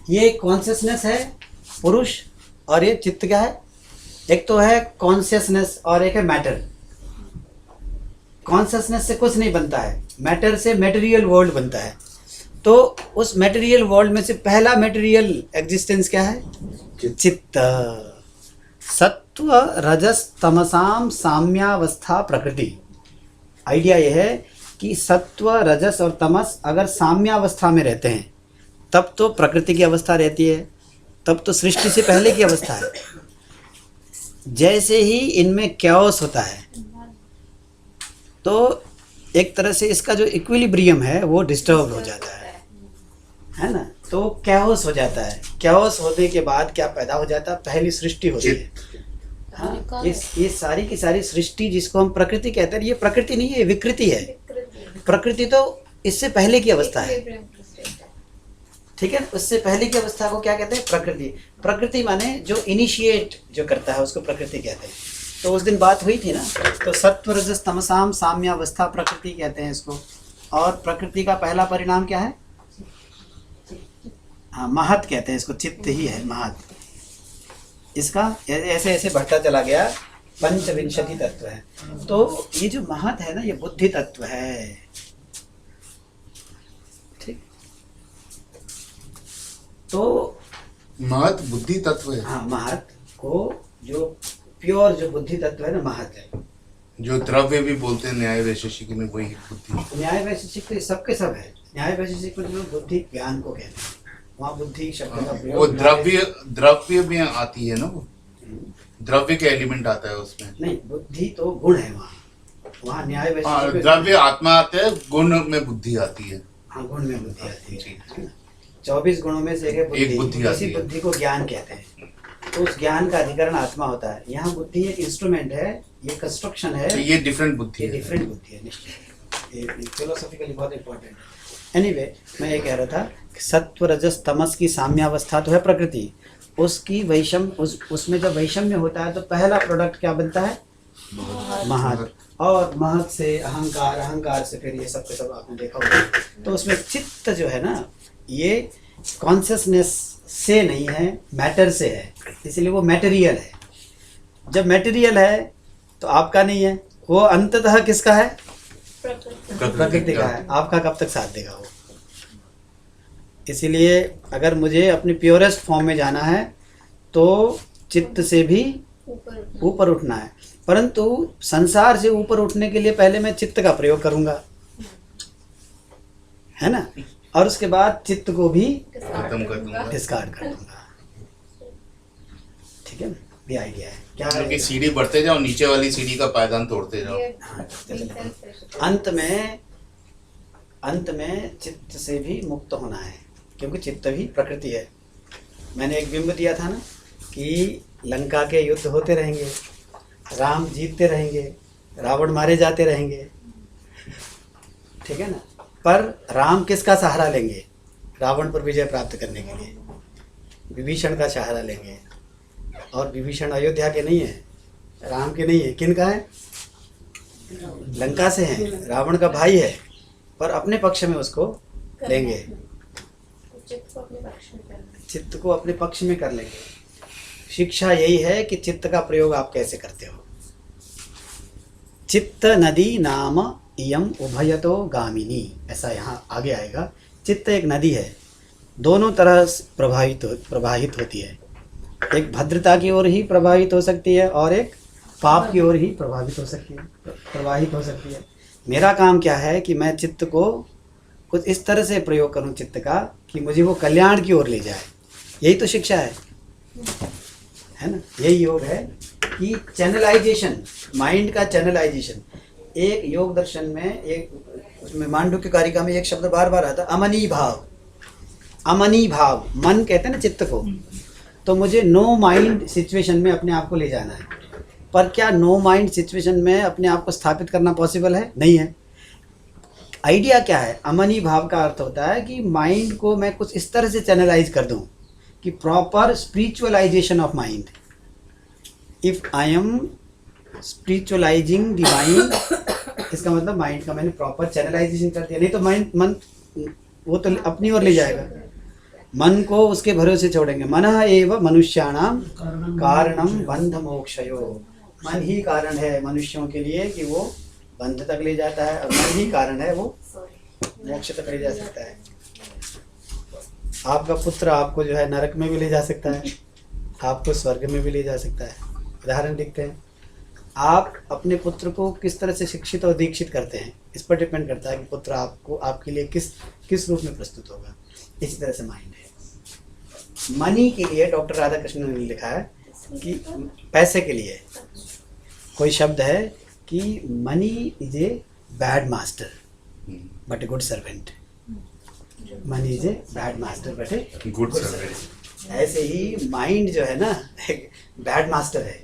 ये कॉन्शियसनेस है पुरुष, और ये चित्त क्या है? एक तो है कॉन्शियसनेस और एक है मैटर। कॉन्शियसनेस से कुछ नहीं बनता है, मैटर से मटेरियल वर्ल्ड बनता है। तो उस मटेरियल वर्ल्ड में से पहला मटेरियल एग्जिस्टेंस क्या है? चित्त। सत्व रजस तमसाम साम्यावस्था प्रकृति। आइडिया यह है कि सत्व रजस और तमस अगर साम्यावस्था में रहते हैं तब तो प्रकृति की अवस्था रहती है, तब तो सृष्टि से पहले की अवस्था है। जैसे ही इनमें कैओस होता है तो एक तरह से इसका जो इक्विलिब्रियम है वो डिस्टर्ब हो जाता है ना? तो कैओस हो जाता है। कैओस होने के बाद क्या पैदा हो जाता है? पहली सृष्टि होती है। हाँ, ये सारी की सारी सृष्टि जिसको हम प्रकृति कहते हैं, ये प्रकृति नहीं है, विकृति है। प्रकृति तो इससे पहले की अवस्था है, ठीक है? उससे पहले की अवस्था को क्या कहते हैं? प्रकृति। प्रकृति माने जो इनिशिएट जो करता है उसको प्रकृति कहते हैं। तो उस दिन बात हुई थी ना, तो सत्व रजस तमसाम साम्यावस्था प्रकृति कहते हैं इसको। और प्रकृति का पहला परिणाम क्या है? हाँ, महत कहते हैं इसको, चित्त ही है महत। इसका ऐसे ऐसे बढ़ता चला गया, पंचविंशति तत्व है। तो ये जो महत है ना, ये बुद्धि तत्व है, ठीक? तो महत बुद्धि तत्व है। हाँ, महत को जो प्योर जो बुद्धि तत्व है ना, महत है। जो द्रव्य भी बोलते हैं न्याय वैशेषिक में, वही बुद्धि। न्याय वैशेषिक तो सबके सब है। न्याय वैशेषिक में जो बुद्धि ज्ञान को कहते हैं, वहाँ बुद्धि शब्द का प्रयोग। वो द्रव्य में आती है ना, वो द्रव्य के एलिमेंट आता है उसमें। नहीं, बुद्धि तो गुण है वहाँ न्याय वैशेषिक। द्रव्य आत्मा आते हैं, गुण में बुद्धि आती है। हाँ, गुण में बुद्धि आती है। 24 गुणों में से एक बुद्धि आती है। बुद्धि को ज्ञान कहते हैं। तो उस ज्ञान का अधिकरण आत्मा होता है। यहाँ बुद्धि एक इंस्ट्रूमेंट है, ये कंस्ट्रक्शन है। तो ये डिफरेंट बुद्धि है। डिफरेंट बुद्धि है, निश्चित। ये फिलोसॉफिकली बहुत इंपॉर्टेंट है। एनीवे, मैं ये कह रहा था कि सत्व रजस तमस की साम्यावस्था तो है प्रकृति, उसकी वैषम्य, उसमें जब वैषम्य होता है तो पहला प्रोडक्ट क्या बनता है? महत। और महत से अहंकार, अहंकार से फिर ये सब के सब आपने देखा होगा। तो उसमें चित्त जो है ना, ये कॉन्शियसनेस से नहीं है, मैटर से है, इसलिए वो मटेरियल है। जब मटेरियल है तो आपका नहीं है, वो अंततः किसका है? प्रकृति का है। आपका कब तक साथ देगा वो? इसीलिए अगर मुझे अपनी प्योरेस्ट फॉर्म में जाना है तो चित्त से भी ऊपर उठना है, परंतु संसार से ऊपर उठने के लिए पहले मैं चित्त का प्रयोग करूंगा, है ना? और उसके बाद चित्त को भी खत्म कर दूंगा, डिस्कार्ड कर दूंगा। ठीक है ना? ये आइडिया है क्या? क्योंकि सीढ़ी बढ़ते जाओ, नीचे वाली सीढ़ी का पायदान तोड़ते जाओ। अंत में चित्त से भी मुक्त होना है, क्योंकि चित्त भी प्रकृति है। मैंने एक बिंब दिया था ना कि लंका के युद्ध होते रहेंगे, राम जीतते रहेंगे, रावण मारे जाते रहेंगे, ठीक है ना? पर राम किसका सहारा लेंगे रावण पर विजय प्राप्त करने के लिए? विभीषण का सहारा लेंगे। और विभीषण अयोध्या के नहीं है, राम के नहीं है, किन का है? लंका से है, रावण का भाई है, पर अपने पक्ष में उसको लेंगे, चित्त को अपने पक्ष में कर लेंगे। शिक्षा यही है कि चित्त का प्रयोग आप कैसे करते हो। चित्त नदी नाम इयम उभयतो गामिनी, ऐसा यहाँ आगे आएगा। चित्त एक नदी है, दोनों तरह प्रवाहित होती है। एक भद्रता की ओर ही प्रभावित हो सकती है और एक पाप की ओर ही प्रभावित हो सकती है, प्रवाहित हो सकती है। मेरा काम क्या है कि मैं चित्त को कुछ इस तरह से प्रयोग करूं चित्त का कि मुझे वो कल्याण की ओर ले जाए। यही तो शिक्षा है ना, यही योग है कि चैनलाइजेशन, माइंड का चैनलाइजेशन। एक योग दर्शन में, एक उसमें मांडुक्य कारिका में एक शब्द बार बार आता है, अमनी भाव। अमनी भाव, मन कहते हैं ना चित्त को। तो मुझे नो माइंड सिचुएशन में अपने आप को ले जाना है। पर क्या नो माइंड सिचुएशन में अपने आप को स्थापित करना पॉसिबल है? नहीं है। आइडिया क्या है? अमनी भाव का अर्थ होता है कि माइंड को मैं कुछ इस तरह से चैनलाइज कर दूं कि proper spiritualisation of mind. If I am spiritualising the mind, इसका मतलब माइंड का मैंने प्रॉपर चैनलाइजेशन कर दिया। नहीं तो माइंड, मन वो तो अपनी ओर ले जाएगा। मन को उसके भरोसे छोड़ेंगे। मनः एव मनुष्याणाम कारणम बंध मोक्षयो। मन ही कारण है मनुष्यों के लिए कि वो बंध तक ले जाता है, और मन ही कारण है वो मोक्ष तक ले जा सकता है। आपका पुत्र आपको जो है नरक में भी ले जा सकता है, आपको स्वर्ग में भी ले जा सकता है। उदाहरण देखते हैं, आप अपने पुत्र को किस तरह से शिक्षित और दीक्षित करते हैं, इस पर डिपेंड करता है कि पुत्र आपको, आपके लिए किस रूप में प्रस्तुत होगा। इसी तरह से माइंड है। मनी के लिए डॉक्टर राधाकृष्णन ने लिखा है कि पैसे के लिए कोई शब्द है कि money is a bad master but a good servant. Money is a bad master but a good servant. ऐसे ही माइंड जो है ना, एक बैड मास्टर है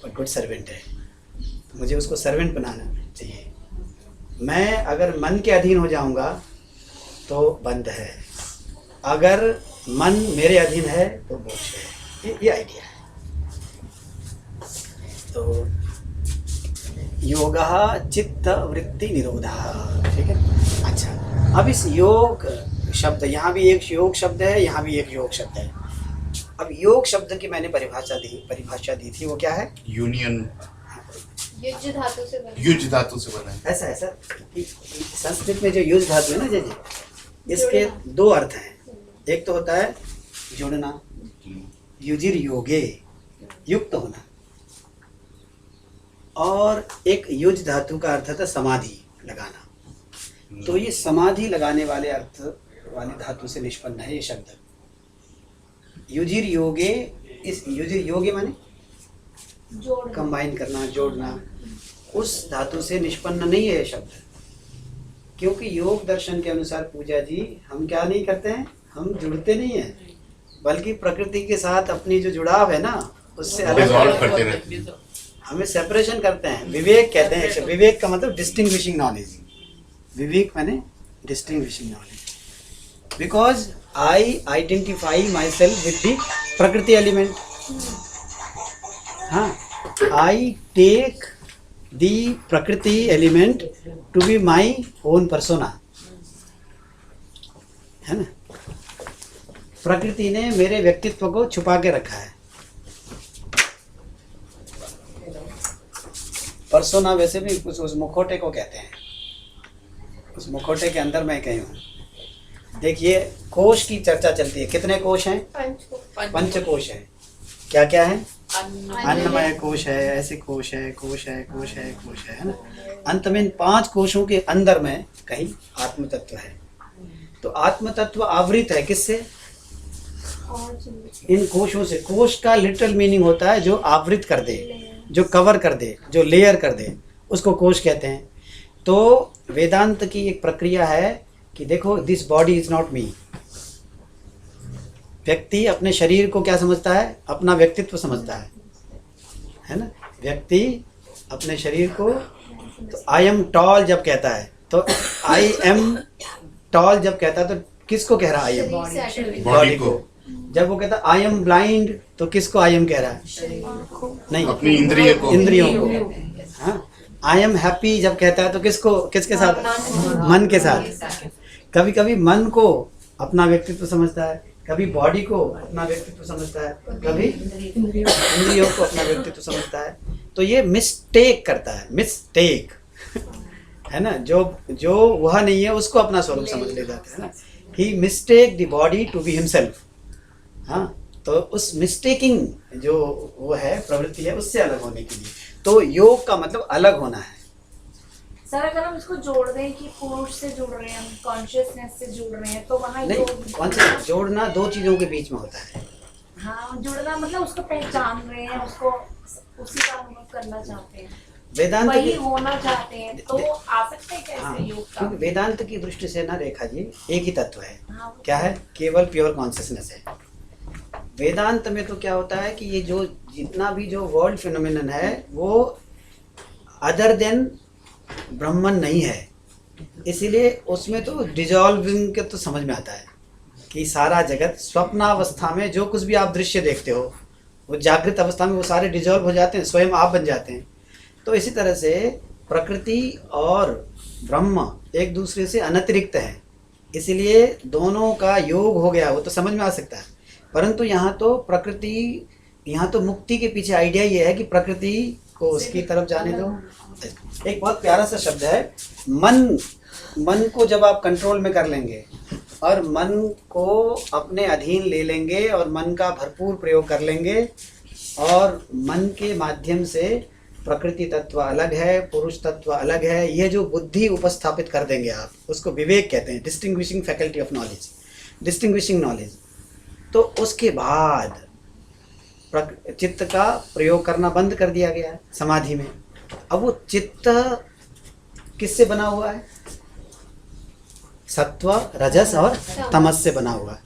बट गुड सर्वेंट है। मुझे उसको सर्वेंट बनाना चाहिए। मैं अगर मन के अधीन हो जाऊंगा तो बंध है, अगर मन मेरे अधीन है तो मोक्ष है। ये आइडिया है। तो योगः चित्त वृत्ति निरोधः, ठीक है। अच्छा, अब इस योग शब्द, यहाँ भी एक योग शब्द है, यहाँ भी एक योग शब्द है। अब योग शब्द की मैंने परिभाषा दी थी, वो क्या है? यूनियन, युज धातु से बना। युज धातु से बना है। ऐसा कि संस्कृत में जो युज धातु है ना जी, इसके दो अर्थ हैं। एक तो होता है जोड़ना, युजिर योगे, युक्त होना, और एक युज धातु का अर्थ था समाधि लगाना। तो ये समाधि लगाने वाले अर्थ वाली धातु से निष्पन्न है ये शब्द। युजिर योगे, इस युजिर योगे माने कंबाइन करना, जोड़ना, उस धातु से निष्पन्न नहीं है ये शब्द। क्योंकि योग दर्शन के अनुसार पूजा जी, हम क्या नहीं करते हैं, हम जुड़ते नहीं हैं, बल्कि प्रकृति के साथ अपनी जो जुड़ाव है ना, उससे अलग करते रहते हैं। हमें सेपरेशन करते हैं। विवेक कहते हैं। विवेक का मतलब डिस्टिंग्विशिंग नॉलेज। विवेक माने distinguishing knowledge. Because I identify myself with the prakriti element. हाँ, I take the prakriti element to be my own persona, है ना। प्रकृति ने मेरे व्यक्तित्व को छुपा के रखा है। पर्सोना वैसे भी उस मुखौटे को कहते हैं। उस मुखौटे के अंदर मैं कहीं हूँ। देखिए, कोश की चर्चा चलती है। कितने कोश हैं? पंच कोश हैं। क्या क्या है? अन्नमय कोश है, ऐसे कोश है, कोश है, कोश है, कोश है ना। अंत में इन 5 कोशों के अंदर में कहीं आत्म तत्व है। तो आत्म तत्व आवृत है किससे? इन कोशों से। कोश का लिटरल मीनिंग होता है जो आवृत कर दे, जो कवर कर दे, जो लेयर कर दे, उसको कोश कहते हैं। तो वेदांत की एक प्रक्रिया है कि देखो, this body is not me. व्यक्ति अपने शरीर को क्या समझता है? अपना व्यक्तित्व समझता है ना। व्यक्ति अपने शरीर को, तो आई एम टॉल जब कहता है, तो आई एम टॉल जब कहता है, तो किसको कह रहा है? आई एम बॉडी को। जब वो कहता आई एम ब्लाइंड, तो किसको आई एम कह रहा है? नहीं, अपनी इंद्रियों को। हाँ, आई एम हैप्पी जब कहता है, तो किसको, किसके साथ? मन के साथ। कभी कभी मन को अपना व्यक्तित्व समझता है, कभी बॉडी को अपना व्यक्तित्व समझता है, कभी इंद्रियों को अपना व्यक्तित्व समझता है। तो ये मिस्टेक करता है, मिस्टेक है ना। जो वह नहीं है उसको अपना स्वरूप समझ ले जाता है ना। He mistake the body to be himself. हाँ, तो उस मिस्टेकिंग जो वो है प्रवृत्ति है, उससे अलग होने के लिए तो योग का मतलब अलग होना है। सर अगर हम इसको जोड़ दें कि पुरुष से जुड़ रहे हैं, हम कॉन्शियसनेस से जुड़ रहे हैं, तो वहाँ नहीं, कौन से जोड़ना दो चीजों के बीच में होता है। हाँ, जुड़ना मतलब उसको पहचान रहे हैं, उसको उसी का अनुभव करना चाहते हैं, वेदांत वही की, होना चाहते हैं, तो आ सकते हैं कैसे हाँ, योग का? क्योंकि वेदांत की दृष्टि से ना रेखा जी एक ही तत्व है। हाँ, क्या है? केवल प्योर कॉन्शियसनेस है। वेदांत में तो क्या होता है कि ये जो जितना भी जो वर्ल्ड फिनोमिनन है वो अदर देन ब्रह्मन नहीं है, इसीलिए उसमें तो डिजॉल्विंग के तो समझ में आता है कि सारा जगत स्वप्नावस्था में जो कुछ भी आप दृश्य देखते हो वो जागृत अवस्था में वो सारे डिजॉल्व हो जाते हैं, स्वयं आप बन जाते हैं। तो इसी तरह से प्रकृति और ब्रह्म एक दूसरे से अनतिरिक्त हैं, इसलिए दोनों का योग हो गया, वो तो समझ में आ सकता है। परंतु यहाँ तो प्रकृति, यहाँ तो मुक्ति के पीछे आइडिया ये है कि प्रकृति को उसकी तरफ जाने दो। एक बहुत प्यारा सा शब्द है मन। मन को जब आप कंट्रोल में कर लेंगे और मन को अपने अधीन ले लेंगे और मन का भरपूर प्रयोग कर लेंगे और मन के माध्यम से प्रकृति तत्व अलग है, पुरुष तत्व अलग है, ये जो बुद्धि उपस्थापित कर देंगे आप, उसको विवेक कहते हैं, distinguishing faculty of knowledge, distinguishing knowledge. तो उसके बाद चित्त का प्रयोग करना बंद कर दिया गया है समाधि में। अब वो चित्त किससे बना हुआ है? सत्व, रजस और तमस से बना हुआ है।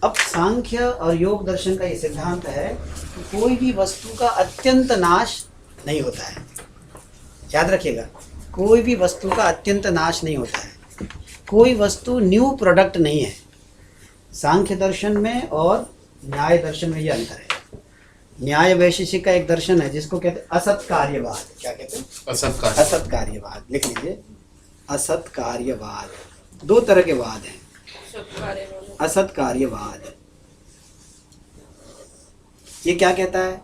अब सांख्य और योग दर्शन का ये सिद्धांत है कि कोई भी वस्तु का अत्यंत नाश नहीं होता है। याद रखिएगा, कोई भी वस्तु का अत्यंत नाश नहीं होता है। कोई वस्तु न्यू प्रोडक्ट नहीं है। सांख्य दर्शन में और न्याय दर्शन में ये अंतर है। न्याय वैशेषिक का एक दर्शन है जिसको कहते हैं असत कार्यवाद। क्या कहते हैं? असत कार्यवाद। लिख लीजिए, असत कार्यवाद। दो तरह के वाद हैं। असत कार्यवाद ये क्या कहता है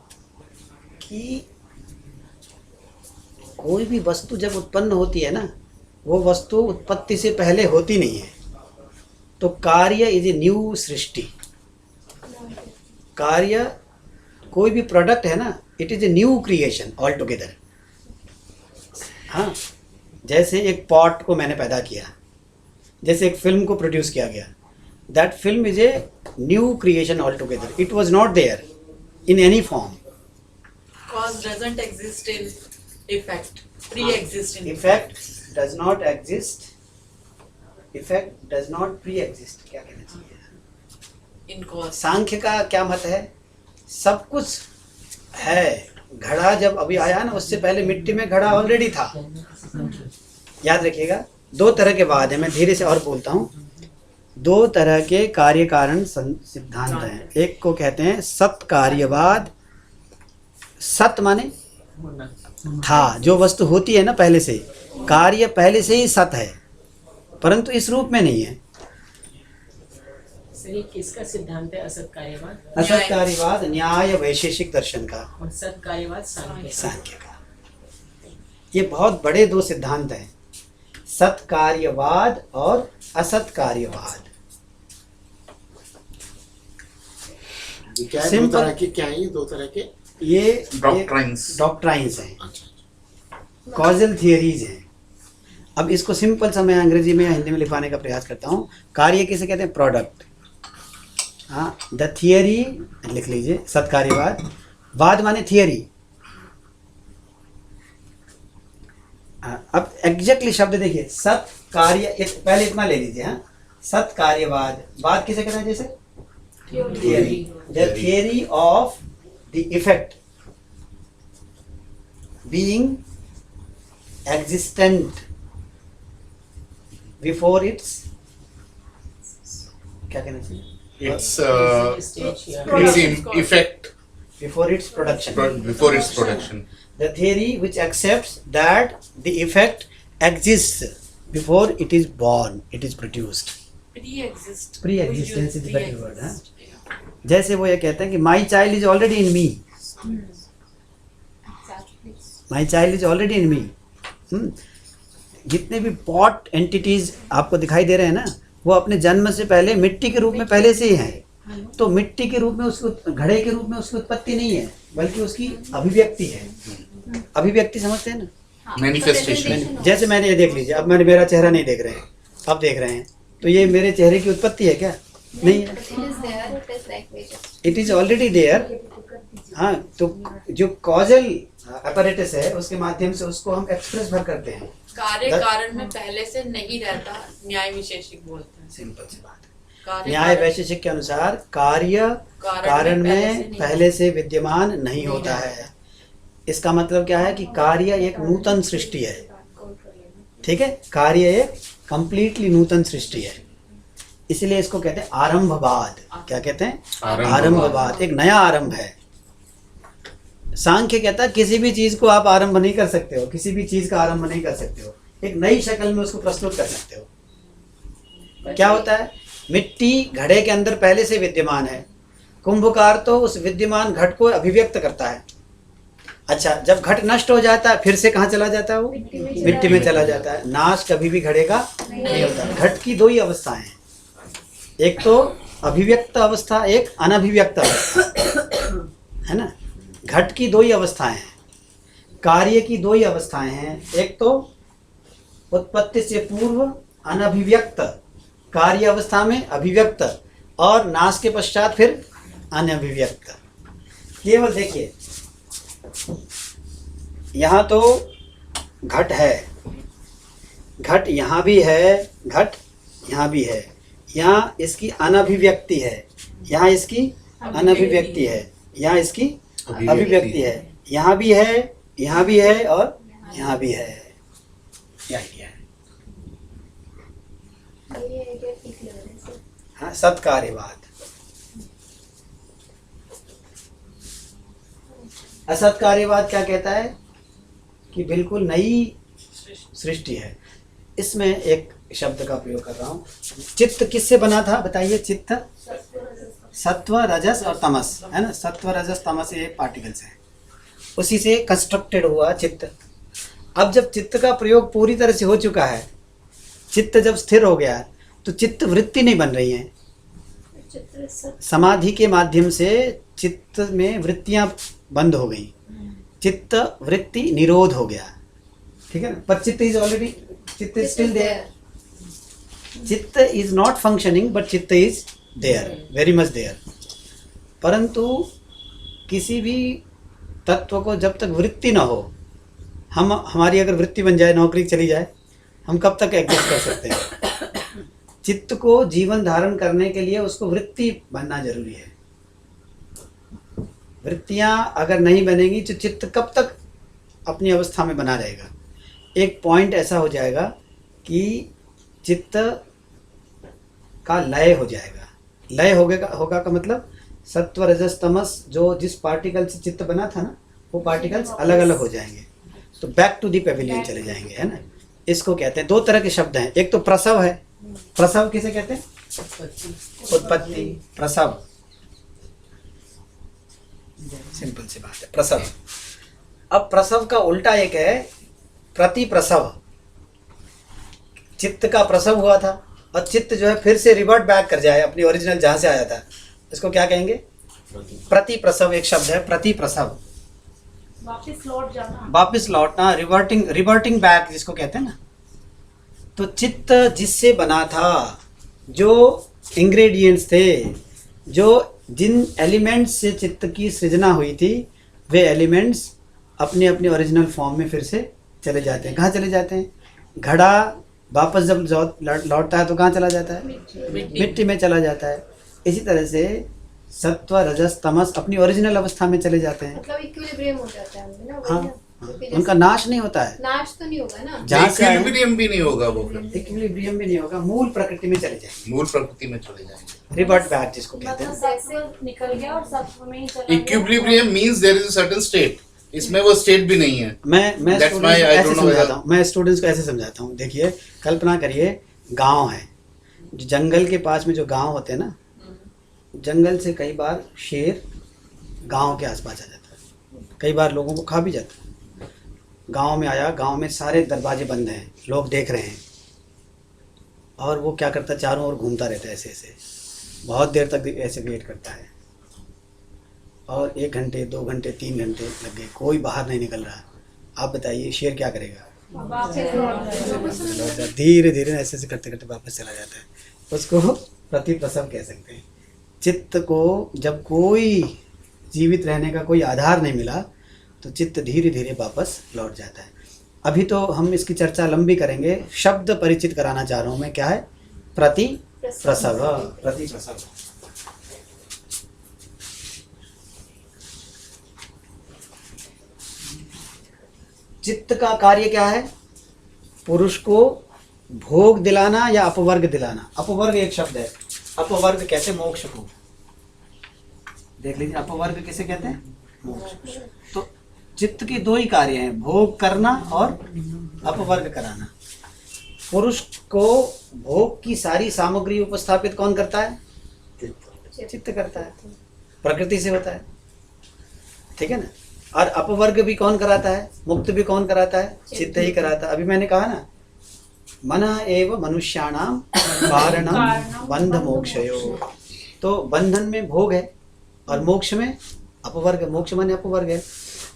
कि कोई भी वस्तु जब उत्पन्न होती है ना, वो वस्तु उत्पत्ति से पहले होती नहीं है। तो कार्य इज ए न्यू सृष्टि। कार्य, कोई भी प्रोडक्ट है ना, it is a new creation all together. हाँ, जैसे एक पॉट को मैंने पैदा किया, जैसे एक फिल्म को प्रोड्यूस किया गया, that film is a new creation all together. It was not there in any form. Cause doesn't exist in effect. Pre-exist in Effect does not exist. Effect does not pre-exist. क्या कहना चाहिए? in cause. सांख्य का क्या मत है? सब कुछ है। घड़ा जब अभी आया ना, उससे पहले मिट्टी में घड़ा ऑलरेडी था। याद रखिएगा, दो तरह के वाद है। मैं धीरे से और बोलता हूँ। दो तरह के कार्य कारण सिद्धांत हैं। एक को कहते हैं सत कार्यवाद। सत माने था, जो वस्तु होती है ना पहले से, कार्य पहले से ही सत है, परंतु इस रूप में नहीं है। सर, ये किसका सिद्धांत है? असत कार्यवाद। असत कार्यवाद न्याय वैशेषिक दर्शन का, और सत कार्यवाद सांख्य का। ये बहुत बड़े दो सिद्धांत हैं, सत कार्यवाद और असत कार्यवाद। क्या है? दो तरह के क्या है? ये दो तरह के ये डॉक्ट्राइन्स हैं, कॉजल थियरीज हैं। अब इसको सिंपल सा मैं अंग्रेजी में या हिंदी में लिखवाने का प्रयास करता हूँ। कार्य किसे कहते हैं? प्रोडक्ट। हाँ, द थियरी लिख लीजिए, सत्कार्यवाद। वाद माने थियरी। अब एग्जैक्टली शब्द देखिए, सत कार्य, पहले इतना ले लीजिए। हाँ, सत कार्यवाद। वाद किसे कहते हैं? जैसे theory, the theory of the effect being existent before its, क्या कहना चाहिए? It's in effect Before its production. before its production. The theory which accepts that the effect exists before it is born, it is produced. pre-exist. Pre-existence is the better word, हाँ? जैसे वो ये कहते हैं कि my child is already in me, my child is already in me. जितने भी pot entities आपको दिखाई दे रहे हैं ना, वो अपने जन्म से पहले मिट्टी के रूप में पहले से ही हैं। तो मिट्टी के रूप में उसको, घड़े के रूप में उसकी उत्पत्ति नहीं है, बल्कि उसकी अभिव्यक्ति है। अभिव्यक्ति समझते हैं ना, हाँ, Manifestation. representation हो। जैसे मैंने ये देख लीजिए, अब मैंने मेरा चेहरा नहीं देख रहे हैं, अब देख रहे हैं, तो ये मेरे चेहरे की उत्पत्ति है क्या? नहीं है, It is there, it is like we just- it is already there. हाँ, तो जो कॉजल अपैरेटस है उसके माध्यम से उसको हम एक्सप्रेस भर करते हैं। कार्य that- कारण में पहले से नहीं रहता, न्याय विशेषिक बोलते हैं। सिंपल सी बात है। कार्य न्याय कारण- वैशेषिक के अनुसार कार्य कारण में पहले से विद्यमान नहीं होता है। इसका मतलब क्या है कि कार्य एक नूतन सृष्टि है, ठीक है, कार्य एक कंप्लीटली नूतन सृष्टि है, इसलिए इसको कहते हैं आरंभवाद। क्या कहते हैं? आरंभवाद, एक नया आरंभ है। सांख्य कहता है किसी भी चीज को आप आरंभ नहीं कर सकते हो, किसी भी चीज का आरंभ नहीं कर सकते हो, एक नई शक्ल में उसको प्रस्तुत कर सकते हो। क्या होता है? मिट्टी घड़े के अंदर पहले से विद्यमान है, कुंभकार तो उस विद्यमान घट को अभिव्यक्त करता है। अच्छा, जब घट नष्ट हो जाता है फिर से कहाँ चला जाता है वो? मिट्टी में चला जाता है। नाश कभी भी घड़े का नहीं होता। घट की दो ही अवस्थाएं हैं, एक तो अभिव्यक्त अवस्था, एक अनभिव्यक्त अवस्था, है ना। घट की दो ही अवस्थाएं हैं, कार्य की दो ही अवस्थाएं हैं, एक तो उत्पत्ति से पूर्व अनभिव्यक्त कार्य अवस्था में अभिव्यक्त, और नाश के पश्चात फिर अनभिव्यक्त। केवल देखिए, यहाँ तो घट है, घट यहाँ भी है, घट यहाँ भी है, यहाँ इसकी अनभिव्यक्ति है, यहाँ इसकी अनभिव्यक्ति है, यहाँ इसकी अभिव्यक्ति है, यहाँ भी है, यहाँ भी है और यहाँ भी है। क्या आइडिया है? ये आइडिया ठीक लग रहा है सर। हाँ, सत्कार्यवाद। असत्कार्यवाद क्या कहता है कि बिल्कुल नई सृष्टि है। इसमें एक शब्द का प्रयोग कर रहा हूँ। चित्त किससे बना था बताइए? चित्त सत्व, रजस और तमस, है ना। सत्व, रजस, तमस ये पार्टिकल्स हैं, उसी से कंस्ट्रक्टेड हुआ चित्त। अब जब चित्त का प्रयोग पूरी तरह से हो चुका है, चित्त जब स्थिर हो गया, तो चित्त वृत्ति नहीं बन रही है। चित्र सब समाधि के माध्यम से चित्त में वृत्तियां बंद हो गई, चित्त वृत्ति निरोध हो गया, ठीक है ना। पर चित्त इज ऑलरेडी, चित्त इज स्टिल देयर। चित्त इज नॉट फंक्शनिंग बट चित्त is there, very much there. परंतु किसी भी तत्व को जब तक वृत्ति ना हो, हमारी अगर वृत्ति बन जाए, नौकरी चली जाए, हम कब तक एडजस्ट कर सकते हैं? चित्त को जीवन धारण करने के लिए उसको वृत्ति बनना जरूरी है। वृत्तियां अगर नहीं बनेंगी तो चित्त कब तक अपनी अवस्था में बना रहेगा? एक पॉइंट ऐसा हो जाएगा कि चित्त का लय हो जाएगा। लय होगा का मतलब सत्व, रजस, तमस जो जिस पार्टिकल से चित्त बना था ना, वो पार्टिकल्स अलग अलग हो जाएंगे, तो बैक टू दी पेविलियन चले जाएंगे, है ना। इसको कहते हैं, दो तरह के शब्द हैं। एक तो प्रसव है। प्रसव किसे कहते हैं? उत्पत्ति, प्रसव, सिंपल सी बात है, प्रसव। अब प्रसव का उल्टा एक है प्रतिप्रसव। चित्त का प्रसव हुआ था और चित्त जो है फिर से रिवर्ट बैक कर जाए अपनी ओरिजिनल जहां से आया था, इसको क्या कहेंगे? प्रतिप्रसव एक शब्द है, प्रतिप्रसव, वापस लौट जाना। वापस लौटना, रिवर्टिंग बैक जिसको कहते हैं ना। तो चित्त जिससे बना था, जो इंग्रेडिएंट्स थे, जो जिन एलिमेंट्स से चित्त की सृजना हुई थी, वे एलिमेंट्स अपने अपने ओरिजिनल फॉर्म में फिर से चले जाते हैं। कहाँ चले जाते हैं? घड़ा वापस जब लौटता है तो कहाँ चला जाता है? मिट्टी में चला जाता है। इसी तरह से सत्व, रजस, तमस अपनी ओरिजिनल अवस्था में चले जाते हैं। मतलब इक्विलिब्रियम हो जाता है उनमें ना, वही हाँ, ना। हाँ, क्योंकि जैसे- उनका नाश नहीं होता है। नाश तो नहीं होगा ना। जहाँ से आए हैं, इक्विलिब्रियम भी नहीं होगा वो, फिर इक्विलिब्रियम भी नहीं होगा, मूल प्रकृति में चले जाएंगे, मूल प्रकृति में चले जाएंगे। रिवर्ट बैक जिसको कहते हैं। सत्व निकल गया और सत्व में ही चला गया। Equilibrium means there is a certain state, इसमें वो स्टेट भी नहीं है। मैं That's स्टूडेंट्स why को I ऐसे don't know समझाता हूँ, मैं स्टूडेंट्स को ऐसे समझाता हूँ। देखिए, कल्पना करिए गांव है, जो जंगल के पास में जो गांव होते हैं ना, जंगल से कई बार शेर गांव के आसपास आ जाता है, कई बार लोगों को खा भी जाता है। गांव में आया, गांव में सारे दरवाजे बंद हैं, लोग देख रहे हैं, और वो क्या करता है, चारों ओर घूमता रहता है, ऐसे ऐसे बहुत देर तक ऐसे वेट करता है, और 1 घंटे 2 घंटे 3 घंटे लग गए, कोई बाहर नहीं निकल रहा। आप बताइए शेर क्या करेगा? धीरे धीरे ऐसे ऐसे करते करते वापस चला जाता है, उसको प्रतिप्रसव कह सकते हैं। चित्त को जब कोई जीवित रहने का कोई आधार नहीं मिला तो चित्त धीरे धीरे वापस लौट जाता है। अभी तो हम इसकी चर्चा लंबी करेंगे, शब्द परिचित कराना चाह रहा हूँ मैं। क्या है? प्रतिप्रसव। प्रतिप्रसव चित्त का कार्य क्या है? पुरुष को भोग दिलाना या अपवर्ग दिलाना। अपवर्ग एक शब्द है, अपवर्ग कहते हैं मोक्ष को। देख लीजिए, अपवर्ग किसे कहते हैं? मोक्ष। तो चित्त के दो ही कार्य हैं, भोग करना और अपवर्ग कराना। पुरुष को भोग की सारी सामग्री उपस्थापित कौन करता है? चित्त करता है, प्रकृति से होता है, ठीक है ना। और अपवर्ग भी कौन कराता है? मुक्त भी कौन कराता है? चित्त ही कराता है। अभी मैंने कहा ना, मनः एव मनुष्याणाम कारणम बंध मोक्षयो। तो बंधन में भोग है और मोक्ष में अपवर्ग। मोक्ष माने अपवर्ग है।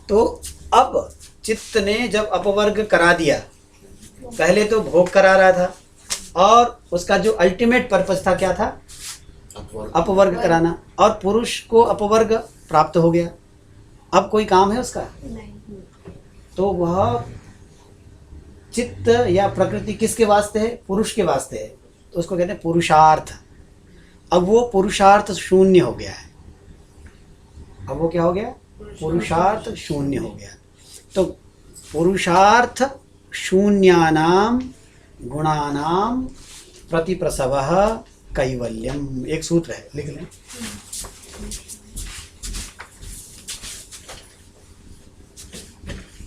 तो अब चित्त ने जब अपवर्ग करा दिया, पहले तो भोग करा रहा था और उसका जो अल्टीमेट पर्पस था क्या था? अपवर्ग कराना। और पुरुष को अपवर्ग प्राप्त हो गया, अब कोई काम है उसका? नहीं। तो वह चित्त या प्रकृति किसके वास्ते है? पुरुष के वास्ते है। तो उसको कहते हैं पुरुषार्थ। अब वो पुरुषार्थ शून्य हो गया है। अब वो क्या हो गया? पुरुषार्थ शून्य हो गया। तो पुरुषार्थ शून्यानाम गुणानाम प्रतिप्रसवः कैवल्यम। एक सूत्र है, लिख लें।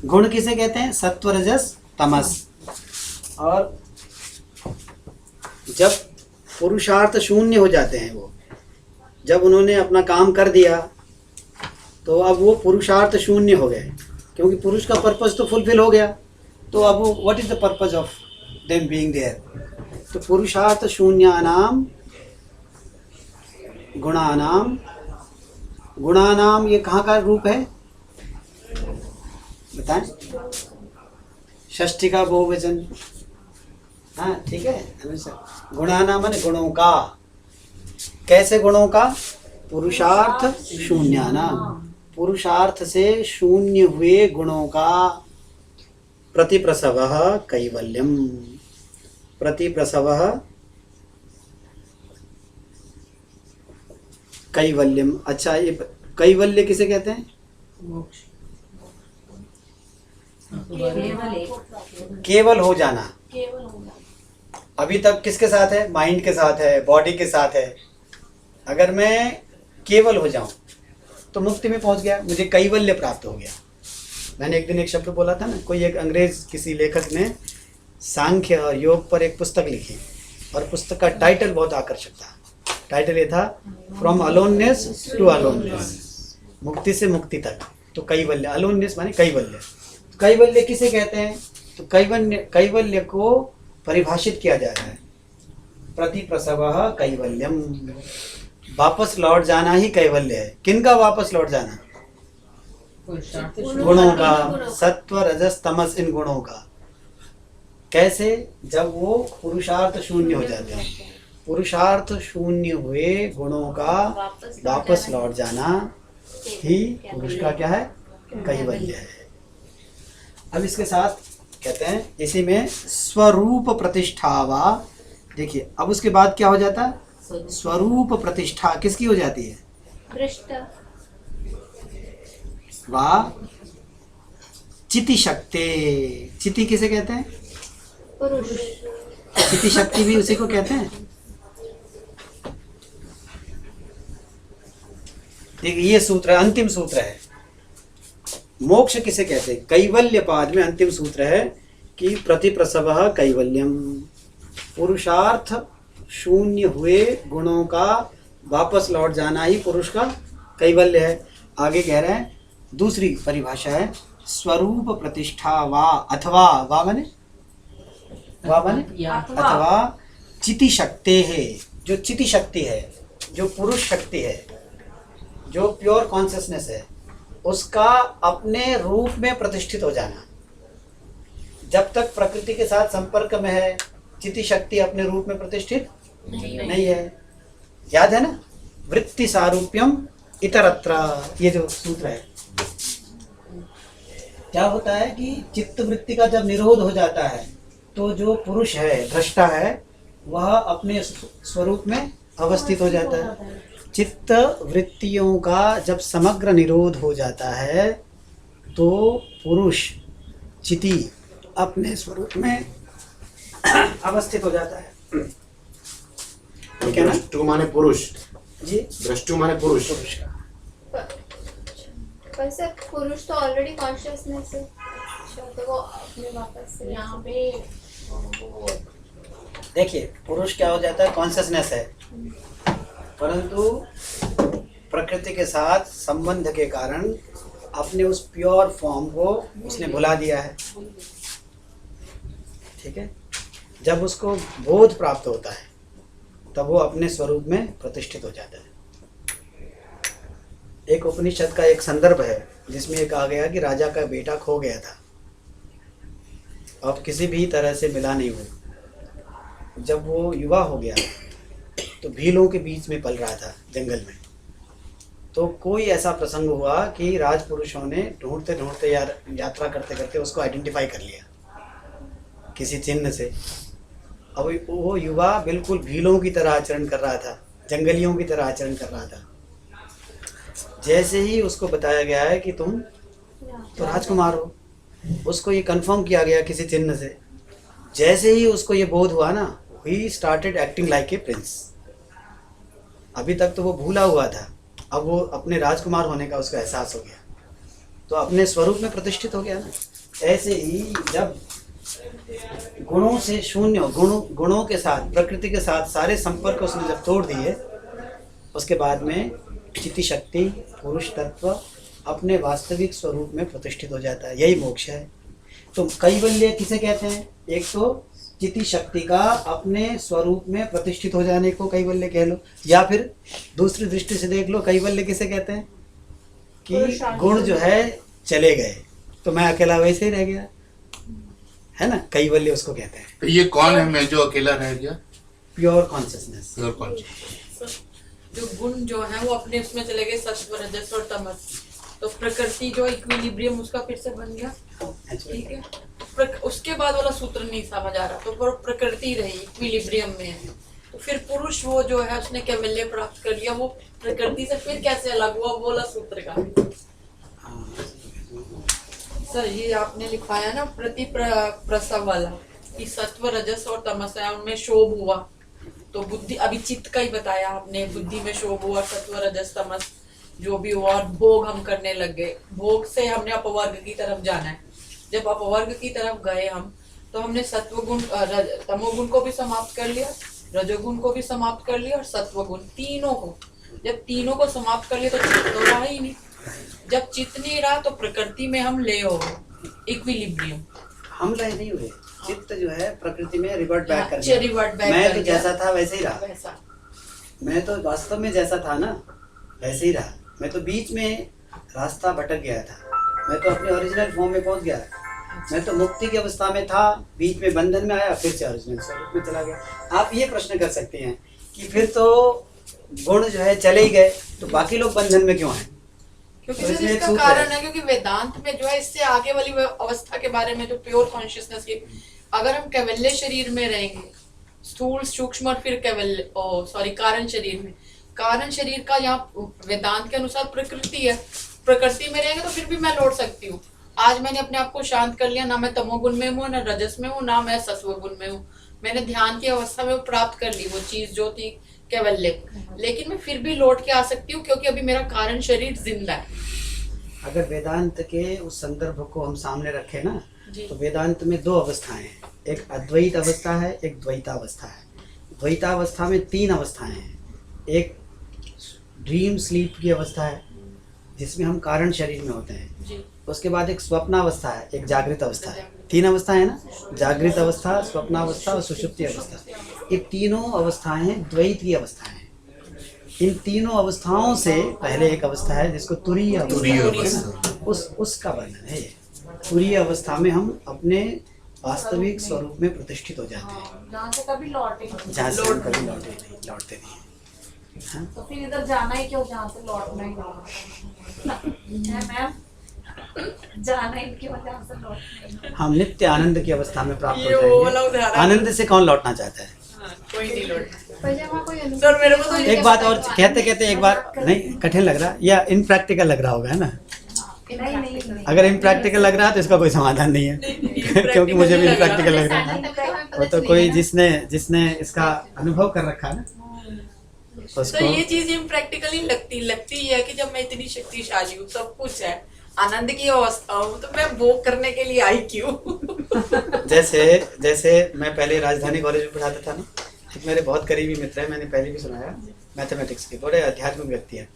गुण किसे कहते हैं? सत्व रजस तमस। और जब पुरुषार्थ शून्य हो जाते हैं, वो जब उन्होंने अपना काम कर दिया तो अब वो पुरुषार्थ शून्य हो गए, क्योंकि पुरुष का पर्पस तो फुलफिल हो गया। तो अब वो what is the purpose of them being there? तो पुरुषार्थ शून्यानाम गुणानाम। गुणानाम ये कहाँ का रूप है बताएं? षष्ठी का बहुवचन। हाँ ठीक है, हमेशा गुणानाम माने गुणों का। कैसे गुणों का? पुरुषार्थ शून्यानाम। पुरुषार्थ से शून्य हुए गुणों का प्रतिप्रसवः कैवल्यम। प्रतिप्रसवः कैवल्यम। अच्छा, ये कैवल्य किसे कहते हैं? केवल हो जाना। अभी तक किसके साथ है? माइंड के साथ है, बॉडी के साथ है। अगर मैं केवल हो जाऊं तो मुक्ति में पहुंच गया, मुझे कैवल्य प्राप्त हो गया। मैंने एक दिन एक शब्द बोला था ना, कोई एक अंग्रेज किसी लेखक ने सांख्य और योग पर एक पुस्तक लिखी और पुस्तक का टाइटल बहुत आकर्षक था। टाइटल ये था, फ्रॉम अलोननेस टू अलोननेस, मुक्ति से मुक्ति तक। तो कैवल्य, अलोननेस माने कैवल्य। कैवल्य किसे कहते हैं? तो कैवल्य को परिभाषित किया जा रहा है, प्रतिप्रसवः कैवल्यम। वापस लौट जाना ही कैवल्य है। किनका वापस लौट जाना? गुणों का, सत्व रजस तमस, इन गुणों का। कैसे? जब वो पुरुषार्थ शून्य हो जाते हैं। पुरुषार्थ शून्य हुए गुणों का वापस लौट जाना ही पुरुष का क्या है? कैवल्य है। अब इसके साथ कहते हैं, इसी में स्वरूप प्रतिष्ठा वा। देखिए अब उसके बाद क्या हो जाता है? स्वरूप प्रतिष्ठा किसकी हो जाती है? दृष्ट वा चिति शक्ति। चिति किसे कहते हैं? पुरुष। चिति शक्ति भी उसी को कहते हैं। देखिए ये सूत्र है, अंतिम सूत्र है। मोक्ष किसे कहते हैं? कैवल्य पाद में अंतिम सूत्र है कि प्रतिप्रसवः कैवल्यम। पुरुषार्थ शून्य हुए गुणों का वापस लौट जाना ही पुरुष का कैवल्य है। आगे कह रहे हैं, दूसरी परिभाषा है स्वरूप प्रतिष्ठा वा, अथवा वा माने अथवा चिति शक्ति है। जो चिति शक्ति है, जो पुरुष शक्ति है, जो प्योर कॉन्शियसनेस है, उसका अपने रूप में प्रतिष्ठित हो जाना। जब तक प्रकृति के साथ संपर्क में है चिति शक्ति अपने रूप में प्रतिष्ठित नहीं है। याद है ना, वृत्ति सारूप्यम इतरत्र, ये जो सूत्र है। क्या होता है कि चित्त वृत्ति का जब निरोध हो जाता है तो जो पुरुष है, दृष्टा है, वह अपने स्वरूप में अवस्थित हो जाता है। चित्त वृत्तियों का जब समग्र निरोध हो जाता है तो पुरुष चिति अपने स्वरूप में अवस्थित हो जाता है। ठीक है ना? दृष्टु माने पुरुष, जी, दृष्टु माने पुरुष। पुरुष का पर सर पुरुष तो ऑलरेडी कॉन्शियसनेस है, तो वो अपने वापस से यहाँ पे वो देखिए, पुरुष क्या हो जाता है, कॉन्शियसनेस है, परंतु प्रकृति के साथ संबंध के कारण अपने उस प्योर फॉर्म को उसने भुला दिया है। ठीक है, जब उसको बोध प्राप्त होता है तब वो अपने स्वरूप में प्रतिष्ठित हो जाता है। एक उपनिषद का एक संदर्भ है जिसमें ये कहा गया कि राजा का बेटा खो गया था, अब किसी भी तरह से मिला नहीं हुआ। जब वो युवा हो गया तो भीलों के बीच में पल रहा था जंगल में, तो कोई ऐसा प्रसंग हुआ कि राजपुरुषों ने ढूंढते ढूंढते यात्रा करते करते उसको आइडेंटिफाई कर लिया किसी चिन्ह से। अब वो युवा बिल्कुल भीलों की तरह आचरण कर रहा था, जंगलियों की तरह आचरण कर रहा था। जैसे ही उसको बताया गया है कि तुम तो राजकुमार हो, उसको ये कंफर्म किया गया किसी चिन्ह से। जैसे ही उसको ये बोध हुआ ना, he started acting like a Prince. अभी तक तो वो भूला हुआ था, अब वो अपने राजकुमार होने का उसको एहसास हो गया, तो अपने स्वरूप में प्रतिष्ठित हो गया ना। ऐसे ही जब गुणों से शून्य, गुणों के साथ, प्रकृति के साथ सारे संपर्क उसने जब तोड़ दिए, उसके बाद में चिति शक्ति, पुरुष तत्व अपने वास्तविक स्वरूप में प्रतिष्ठित हो जाता है। यही मोक्ष है। तो कैवल्य किसे कहते हैं? एक तो चिति शक्ति का अपने स्वरूप में प्रतिष्ठित हो जाने को कैवल्य कह लो, या फिर दूसरी दृष्टि से देख लो, कैवल्य किसे कहते हैं कि गुण जो है चले गए तो मैं अकेला वैसे ही रह गया, है ना, कैवल्य उसको कहते हैं। तो ये कौन है मैं जो अकेला रह गया? Pure consciousness. Pure consciousness. जो गुण जो है वो अपने उसमें चले गए, सत्व रजस और तमस, तो प्रकृति जो इक्विलिब्रियम उसका फिर से बन गया। ठीक है, उसके बाद वाला सूत्र नहीं समझ आ रहा, तो प्रकृति रही इक्विलिब्रियम में है, तो फिर पुरुष वो जो है उसने कैवल्य प्राप्त कर लिया, वो प्रकृति से फिर कैसे अलग हुआ, वो वाला सूत्र का। सर ये आपने लिखवाया ना प्रसव वाला कि सत्व रजस और तमस है, उनमें शोभ हुआ, तो बुद्धि, अभी चित्त का ही बताया आपने, बुद्धि में शोभ हुआ, सत्व रजस तमस जो भी हुआ, और भोग हम करने लग गए। भोग से हमने अपवर्ग की तरफ जाना है। जब अपवर्ग की तरफ गए हम, तो हमने सत्वगुण, तमोगुण को भी समाप्त कर लिया, रजोगुण को भी समाप्त कर लिया, और सत्वगुण, तीनों को। जब तीनों को समाप्त कर लिया तो चित्त तो रहा ही नहीं। जब चित्त नहीं रहा तो प्रकृति में हम ले हो इक्विलिब्रियम, हम लय नहीं हुए। चित्त जो है प्रकृति में रिवर्ट बैक कर गया। रिवर्ट बैक मैं कर तो गया। जैसा था वैसे ही रहा, वैसा। मैं तो वास्तव में जैसा था ना वैसे ही रहा। मैं तो बीच में रास्ता भटक गया था, मैं तो अपने ओरिजिनल फॉर्म में पहुंच गया। मैं तो मुक्ति की अवस्था में था, बीच में बंधन में आया, फिर से ओरिजिनल स्वरूप में चला गया। आप ये प्रश्न कर सकते हैं कि फिर तो गुण जो है चले ही गए, तो बाकी लोग बंधन में क्यों हैं? क्योंकि तो सर इसमें एक इसका सूत्र कारण है। है, क्योंकि वेदांत में जो है इससे आगे वाली अवस्था के बारे में, जो प्योर कॉन्शियसनेस की, अगर हम कैवल्य शरीर में रहेंगे, स्थूल सूक्ष्म और फिर कैवल्य कारण शरीर में, कारण शरीर का यहाँ वेदांत के अनुसार प्रकृति है, प्रकृति में रहेंगे तो फिर भी मैं लौट सकती हूँ। आज मैंने अपने आप को शांत कर लिया, ना मैं तमोगुण में हूँ, ना रजस में हूँ, ना मैं सत्वगुण में हूँ। मैंने ध्यान की अवस्था में प्राप्त कर ली वो चीज जो थी कैवल्य, लेकिन मैं फिर भी लौट के आ सकती हूँ क्योंकि अभी मेरा कारण शरीर जिंदा है। अगर वेदांत के उस संदर्भ को हम सामने रखें ना, तो वेदांत में दो अवस्थाएं हैं, एक अद्वैत अवस्था है, एक द्वैतावस्था है। द्वैतावस्था में तीन अवस्थाएं हैं। एक ड्रीम स्लीप की अवस्था है जिसमें हम कारण शरीर में होते हैं जी। उसके बाद एक स्वप्नावस्था है, एक जागृत अवस्था है। तीन अवस्था है ना, जागृत अवस्था, स्वप्नावस्था और सुषुप्ति अवस्था। ये तीनों अवस्थाएं द्वैत की अवस्थाएं हैं। इन तीनों अवस्थाओं से पहले एक अवस्था है जिसको तुरीय अवस्था, उसका वर्णन है। ये तुरीय अवस्था में हम अपने वास्तविक स्वरूप में प्रतिष्ठित हो जाते हैं, जहाँ से कभी लौटे जहाँ से हम कभी लौटते नहीं। हाँ? तो फिर इधर जाना ही क्यों जहाँ से लौटना ही है मैम, जाना ही क्यों जहाँ से लौटना ही। हम नित्य आनंद की अवस्था में प्राप्त ये हो वो वाला जाएंगे। उदाहरण। आनंद से कौन लौटना चाहता है? हाँ, कोई नहीं लौटता। पर जब वहाँ कोई अनुभव सर मेरे को तो एक बात और कहते कहते एक बार नहीं कठिन लग रहा या इनप्रैक्टिकल लग रहा होगा, है ना? नहीं अगर इनप्रैक्टिकल लग रहा है तो इसका कोई समाधान नहीं है क्योंकि मुझे भी इनप्रैक्टिकल लग रहा है। वो तो कोई जिसने इसका अनुभव कर रखा है ना तो उसको। ये चीज इम्प्रैक्टिकली लगती है कि जब मैं इतनी शक्तिशाली हूँ, सब कुछ है, आनंद की अवस्था हूँ, तो मैं वो करने के लिए आई क्यों? जैसे मैं पहले राजधानी कॉलेज में पढ़ाता था ना, एक मेरे बहुत करीबी मित्र है, मैंने पहले भी सुनाया, मैथमेटिक्स के बड़े आध्यात्मिक व्यक्ति हैं।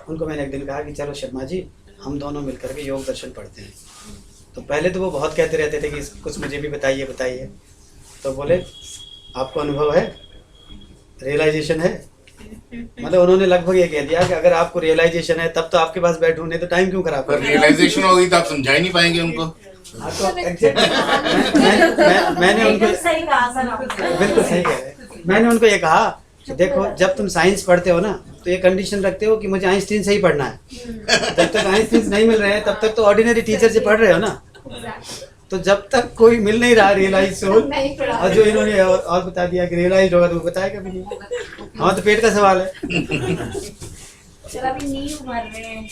उनको मैंने एक दिन कहा कि चलो शर्मा जी हम दोनों मिलकर के योग दर्शन पढ़ते हैं। तो पहले तो वो बहुत कहते रहते थे कि कुछ मुझे भी बताइए। तो बोले आपको अनुभव है, रियलाइजेशन है? मतलब उन्होंने लगभग ये कह दिया कि अगर आपको रियलाइजेशन है तब तो आपके पास बैठूं, नहीं तो टाइम क्यों खराब पर कर। रियलाइजेशन होगी तो आप समझा ही नहीं पाएंगे उनको। हाँ, तो मैंने उनको सही कहा सर आपने। बिल्कुल सही कह रहे। मैंने उनको ये कहा कि देखो जब तुम साइंस पढ़ते हो ना तो ये कंडीशन रखते हो कि मुझे आइंस्टीन से ही पढ़ना है। जब तक आइंस्टीन नहीं मिल रहे हैं तब तक तो ऑर्डिनरी टीचर से पढ़ रहे हो ना। तो जब तक कोई मिल नहीं रहा रियलाइज सोल, और जो इन्होंने और बता दिया कि रियलाइज होगा तो वो बताएगा भी नहीं। हाँ तो पेट का सवाल है। चल अभी नींव भर रहे हैं।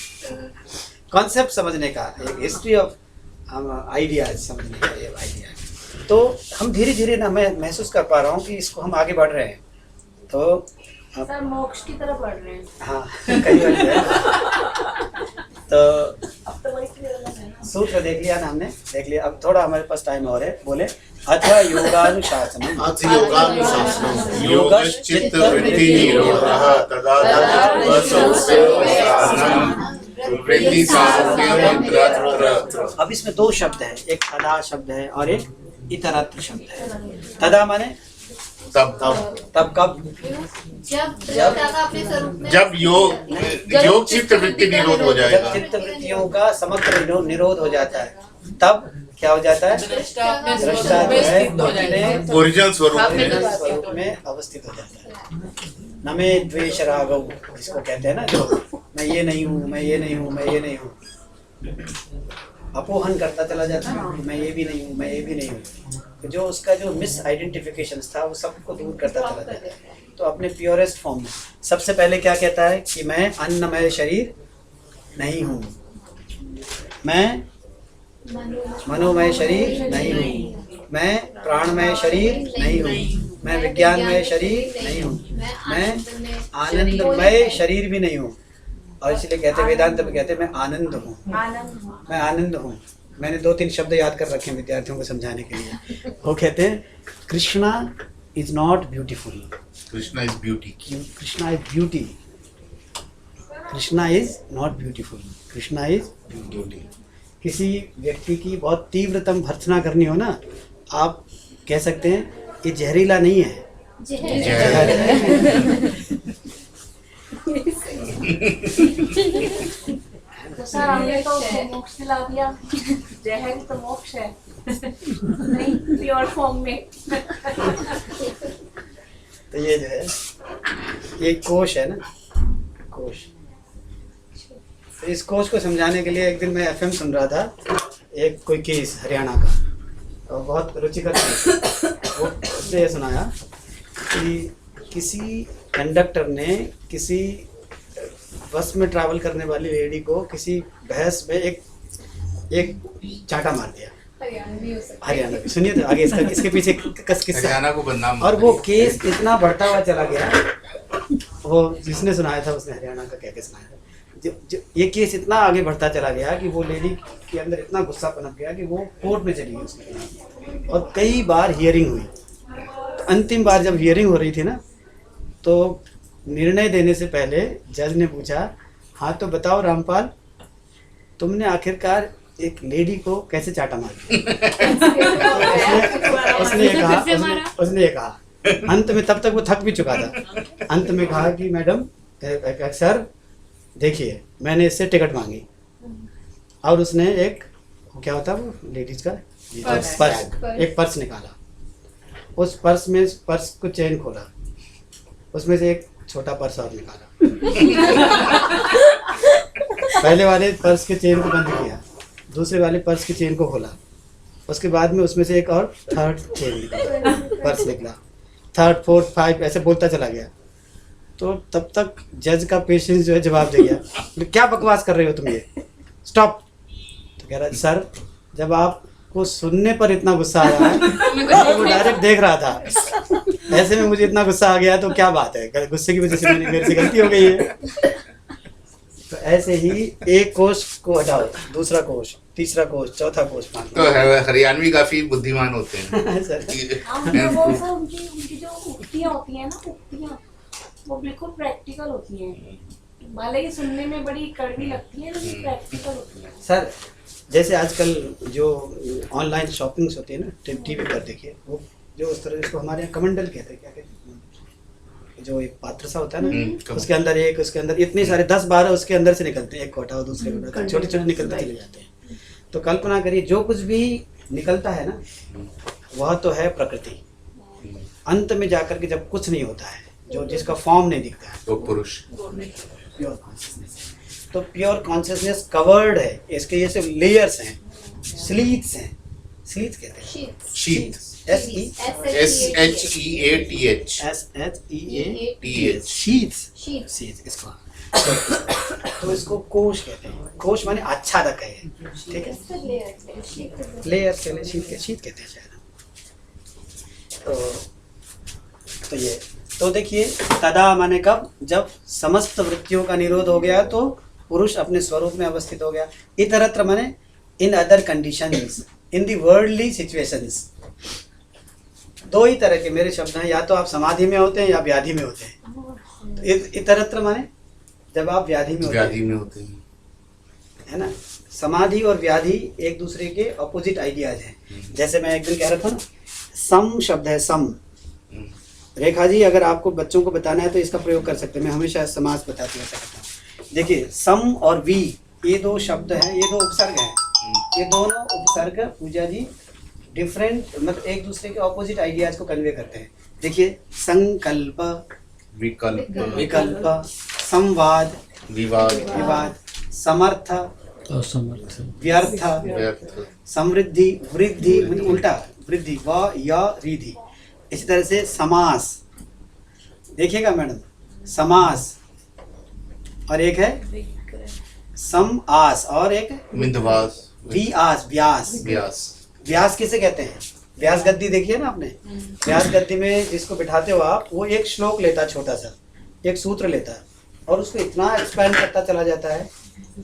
कॉन्सेप्ट समझने का, एक हिस्ट्री ऑफ आइडियाज समझने का ये आइडिया। तो हम धीरे धीरे ना मैं महसूस कर पा रहा हूँ कि इसको हम आगे बढ़ रहे हैं। तो सर मोक्ष की तरफ बढ़ रहे हैं। हाँ कई बार है। तो अब तो वही क्लियर है ना। सूत्र देख लिया ना हमने, देख लिया। अब थोड़ा हमारे पास टाइम और है। बोले अथ योगानुशासनम अथ योगानुशासनम योगश्चित्त वृत्ति निरोधः तदा वृत्ति साधुर्यमन्त्रत्र। अब इसमें दो शब्द है, एक तदा शब्द है और एक इतरत्र शब्द है। तदा माने तब कब? जब योग चित्त वृत्ति निरोध हो जब जाएगा। चित्त वृत्तियों का समग्र निरोध हो जाता है तब क्या हो जाता है? दृष्टा अपने दृष्टा स्वरूप जो में है स्थित हो जाएगा। ओरिजिनल स्वरूप अपने में। स्वरूप में अवस्थित हो जाता है। न में द्वेष रागव जिसको कहते हैं ना, जो मैं ये नहीं हूँ, मैं ये नहीं हूँ, मैं ये नहीं हूँ, अपोहन करता चला जाता है। मैं ये भी नहीं हूँ, मैं ये भी नहीं हूँ। तो जो उसका जो मिस आइडेंटिफिकेशन था वो सबको दूर करता चला जाता है। तो अपने प्योरेस्ट फॉर्म में सबसे पहले क्या कहता है कि मैं अन्नमय शरीर नहीं हूँ, मैं मनोमय शरीर नहीं हूँ, मैं प्राणमय शरीर नहीं हूँ, मैं विज्ञानमय शरीर नहीं हूँ, मैं आनंदमय शरीर भी नहीं हूँ। और इसलिए कहते वेदांत में कहते मैं आनंद हूँ, मैं आनंद हूँ। मैंने 2-3 शब्द याद कर रखे हैं विद्यार्थियों को समझाने के लिए। वो कहते हैं Krishna is not beautiful, Krishna is beauty. Krishna is beauty, Krishna is not beautiful, Krishna is beauty. किसी व्यक्ति की बहुत तीव्रतम भर्त्सना करनी हो ना, आप कह सकते हैं ये जहरीला नहीं है, तो सर हमने तो मोक्ष दिला दिया। जहर ही तो मोक्ष है। नहीं प्योर फॉर्म में। तो ये जो है ये कोश है ना, कोश। तो इस कोश को समझाने के लिए एक दिन मैं एफएम सुन रहा था, एक कोई केस हरियाणा का, और बहुत रुचिकर केस। वो उसने ये सुनाया कि किसी कंडक्टर ने किसी बस में ट्रैवल करने वाली लेडी को किसी भैंस में एक चाटा मार दिया। हरियाणा की सुनिए तो आगे इसके पीछे किस्सा। हरियाणा को बदनाम। और वो केस इतना बढ़ता हुआ चला गया, वो जिसने सुनाया था उसने हरियाणा का कह के सुनाया था। ये केस इतना आगे बढ़ता चला गया कि वो लेडी के अंदर इतना गुस्सा पनप गया कि वो कोर्ट में चली गई उसके, और कई बार हियरिंग हुई। तो अंतिम बार जब हियरिंग हो रही थी ना, तो निर्णय देने से पहले जज ने पूछा, हाँ तो बताओ रामपाल, तुमने आखिरकार एक लेडी को कैसे चाटा मार दिया? उसने ये कहा अंत में, तब तक वो थक भी चुका था, अंत में कहा कि मैडम सर देखिए मैंने इससे टिकट मांगी, और उसने एक क्या होता है वो लेडीज का पर्स, एक पर्स निकाला, उस पर्स में पर्स को चेन खोला, उसमें से एक छोटा पर्स और निकाला, पहले वाले पर्स के चेन को बंद किया, दूसरे वाले पर्स की चेन को खोला, उसके बाद में उसमें से एक और थर्ड चेन निकला, पर्स निकला, थर्ड फोर्थ फाइव ऐसे बोलता चला गया। तो तब तक जज का पेशेंस जो है जवाब दे गया, क्या बकवास कर रहे हो तुम, ये स्टॉप। तो कह रहा सर, जब आपको सुनने पर इतना गुस्सा आ रहा है तो वो डायरेक्ट देख रहा था, ऐसे में मुझे इतना गुस्सा आ गया तो क्या बात है, गुस्से की वजह से मेरे से गलती हो गई है। तो ऐसे ही एक कोश को हटाओ, दूसरा कोश, तीसरा कोश, चौथा कोश, तो हरियाणवी काफी बुद्धिमान होते हैं। सर उनकी जो उक्तियाँ होती हैं ना, उक्तियाँ वो बिल्कुल प्रैक्टिकल होती हैं, भले ही सुनने में बड़ी कड़वी लगती है लेकिन प्रैक्टिकल होती है। सर जैसे आजकल जो ऑनलाइन शॉपिंग्स होती है ना, टीवी पर देखिए, वो जो उस तरह, इसको हमारे यहाँ कमंडल कहते हैं, क्या कहते हैं, जो एक पात्र सा होता है ना, उसके अंदर एक, उसके अंदर इतने सारे 10-12 उसके अंदर से निकलते हैं, एक को हटाओ दूसरे को हटाओ, छोटे छोटे निकलते चले जाते हैं। तो कल्पना करिए, जो कुछ भी निकलता है ना, वह तो है प्रकृति, अंत में जाकर के जब कुछ नहीं होता है, जो जिसका फॉर्म नहीं दिखता है, तो पुरुष, प्योर कॉन्शियसनेस। तो प्योर कॉन्शियसनेस कवर्ड है, इसके ये सब लेयर्स हैं, स्लीट्स हैं, स्लीट्स कहते हैं, शीत, SHEATH, शीट्स इसको, तो इसको कोश कहते हैं। कोश माने आच्छादक है, ठीक है, लेयर्स के लिए शीट कहते हैं शायद। तो ये, तो देखिए, तदा माने कब, जब समस्त वृत्तियों का निरोध हो गया तो पुरुष अपने स्वरूप में अवस्थित हो गया। इतरत्र माने in other conditions, in the worldly situations. दो ही तरह के मेरे शब्द हैं, या तो आप समाधि में होते हैं या व्याधि में होते हैं। तो इतरत्र माने जब आप व्याधि में होते हैं, है ना। समाधि और व्याधि एक दूसरे के ऑपोजिट आइडियाज हैं। जैसे मैं एक दिन कह रहा था ना, सम शब्द है, सम। रेखा जी, अगर आपको बच्चों को बताना है तो इसका प्रयोग कर सकते हैं, मैं हमेशा समास बताती हूँ, ऐसा करता हूँ। देखिए, सम और वी, ये दो शब्द हैं, ये दो उपसर्ग हैं, ये दोनों उपसर्ग पूजा जी डिफरेंट, मतलब एक दूसरे के ऑपोजिट आइडियाज को कन्वे करते हैं। देखिए, संकल्प, विकल्प, संवाद, विवाद, समर्थ, असमर्थ, व्यर्थ, समृद्धि, वृद्धि, मतलब उल्टा, वृद्धि, व या रिद्धि। इसी तरह से समास, देखिएगा मैडम, समास, और एक है सम आस, और एक मिंदवास, विआस, व्यास। व्यास किसे कहते हैं? व्यास गद्दी देखिए ना आपने, व्यास गद्दी में जिसको बिठाते हो आप, वो एक श्लोक लेता है, छोटा सा एक सूत्र लेता है, और उसको इतना एक्सपेंड करता चला जाता है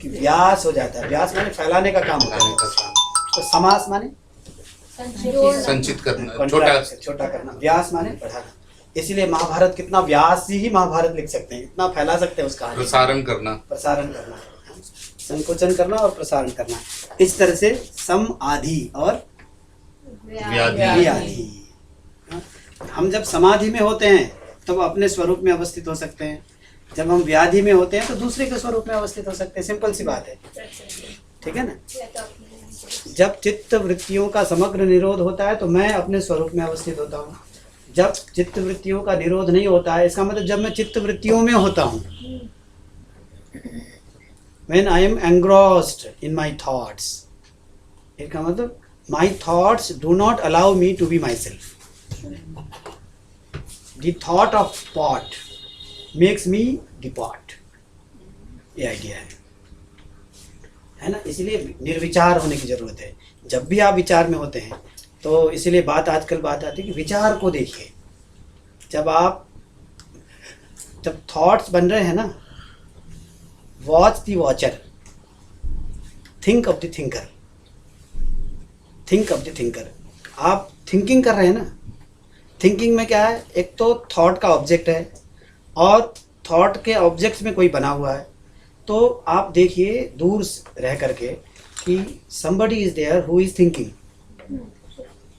कि व्यास हो जाता है। व्यास माने फैलाने का काम होता है। तो समास माने संचित करना, छोटा करना, व्यास माने बढ़ाना। इसीलिए महाभारत, कितना व्यास ही महाभारत लिख सकते हैं, इतना फैला सकते हैं उसका। प्रसारण करना, संकोचन करना और प्रसारण करना। इस तरह से सम, आधि और व्याधि। हम जब समाधि में होते हैं तब अपने स्वरूप में अवस्थित हो सकते हैं, जब हम व्याधि में होते हैं तो दूसरे के स्वरूप में अवस्थित हो सकते हैं। सिंपल सी बात है, ठीक है ना। जब चित्त वृत्तियों का समग्र निरोध होता है तो मैं अपने स्वरूप में अवस्थित होता हूँ। जब चित्त वृत्तियों का निरोध नहीं होता है, इसका मतलब जब मैं चित्त वृत्तियों में होता हूँ, when I am engrossed in my thoughts, इसका मतलब my thoughts do not allow me to be myself. The thought of pot makes me depart. ये आइडिया है ना। इसलिए निर्विचार होने की जरूरत है। जब भी आप विचार में होते हैं तो इसलिए आजकल बात आती है कि विचार को देखिए। जब थॉट्स बन रहे हैं ना, watch the watcher, think of the thinker, think of the thinker. आप थिंकिंग कर रहे हैं ना, थिंकिंग में क्या है, एक तो थॉट का ऑब्जेक्ट है और थॉट के ऑब्जेक्ट्स में कोई बना हुआ है। तो आप देखिए दूर रह करके कि somebody is there who is thinking.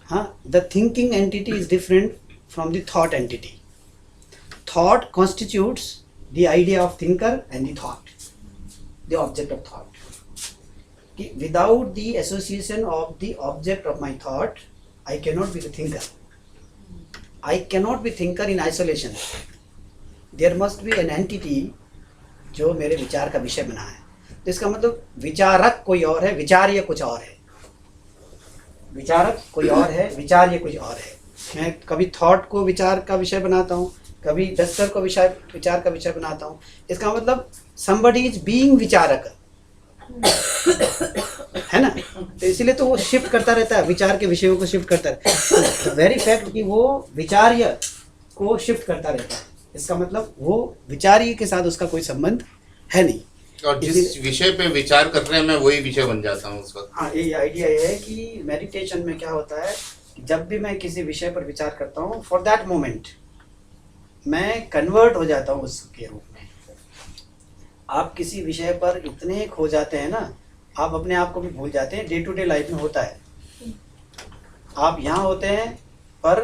हाँ, the thinking entity is different from the thought entity. Thought constitutes the idea of thinker and the thought, the object of thought. कि without the association of the object of my thought I cannot be the thinker. I cannot be thinker in isolation. There must be an entity जो मेरे विचार का विषय बना है. तो इसका मतलब विचारक कोई और है, विचार्य कुछ और है. विचारक कोई और है, विचार्य कुछ और है. मैं कभी थॉट को विचार का विषय बनाता हूँ, कभी डस्टर को विचार का विषय बनाता हूँ. इसका मतलब somebody इज बीइंग विचारक है ना. तो इसीलिए तो वो शिफ्ट करता रहता है, विचार के विषयों को शिफ्ट करता है. वेरी फैक्ट कि वो विचार्य को शिफ्ट करता रहता है, इसका मतलब वो विचार्य के साथ उसका कोई संबंध है नहीं. और जिस विषय पे विचार कर रहे हैं मैं वही विषय बन जाता हूँ उस वक्त. हाँ, ये आइडिया ये है कि मेडिटेशन में क्या होता है कि जब भी मैं किसी विषय पर विचार करता हूँ, फॉर दैट मोमेंट मैं कन्वर्ट हो जाता हूँ उसके रूप में. आप किसी विषय पर इतने खो जाते हैं ना, आप अपने आप को भी भूल जाते हैं. डे टू डे लाइफ में होता है, आप यहाँ होते हैं पर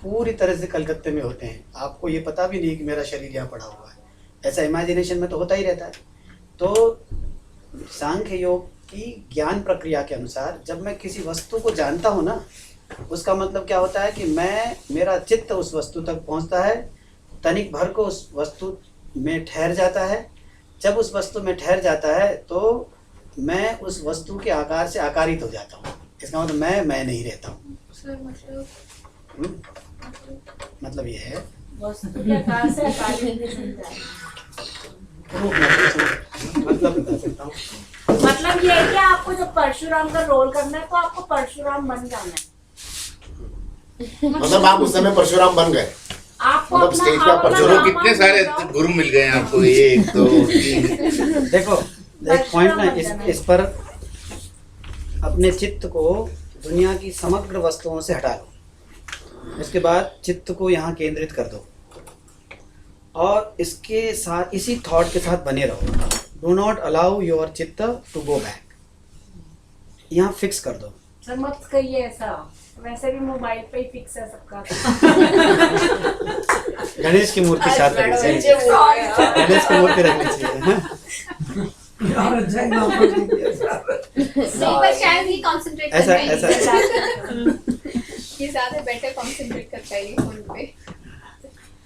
पूरी तरह से कलकत्ते में होते हैं. आपको ये पता भी नहीं कि मेरा शरीर यहाँ पड़ा हुआ है. ऐसा इमेजिनेशन में तो होता ही रहता है. तो सांख्य योग की ज्ञान प्रक्रिया के अनुसार जब मैं किसी वस्तु को जानता हूँ ना, उसका मतलब क्या होता है कि मेरा चित्त उस वस्तु तक पहुँचता है, तनिक भर को उस वस्तु में ठहर जाता है. जब उस वस्तु में ठहर जाता है तो मैं उस वस्तु के आकार से आकारित हो जाता हूँ. इसका मतलब मैं नहीं रहता हूँ. मतलब ये है वस्तु के आकार से आकारित नहीं होता है. मतलब बता सकता हूँ. मतलब ये है कि आपको जब परशुराम का रोल करना है तो आपको परशुराम बन जाना है. मतलब आप उस समय परशुराम बन गए. आपको मतलब अपना स्टेज पे अपना चलो नाम कितने बन सारे जाओ. गुरु मिल गए हैं आपको. 1 2 3. देखो एक पॉइंट ना इस पर अपने चित्त को दुनिया की समग्र वस्तुओं से हटा लो. उसके बाद चित्त को यहाँ केंद्रित कर दो और इसके साथ इसी थॉट के साथ बने रहो. डू नॉट अलाउ योर चित्त टू गो बैक. यहाँ फिक्स कर दो. सर मत कहिए ऐसा, वैसे भी मोबाइल पे ही फिक्स है सबका. गणेश की मूर्ति साथ रखनी चाहिए. गणेश की मूर्ति रखनी चाहिए. हाँ? यार अच्छा एग्जांपल दिया सर. नहीं, पर शायद ये कंसंट्रेट कर ऐसा पाएगी. ये ज्यादा बेटर कंसंट्रेट कर पाएगी फोन पे.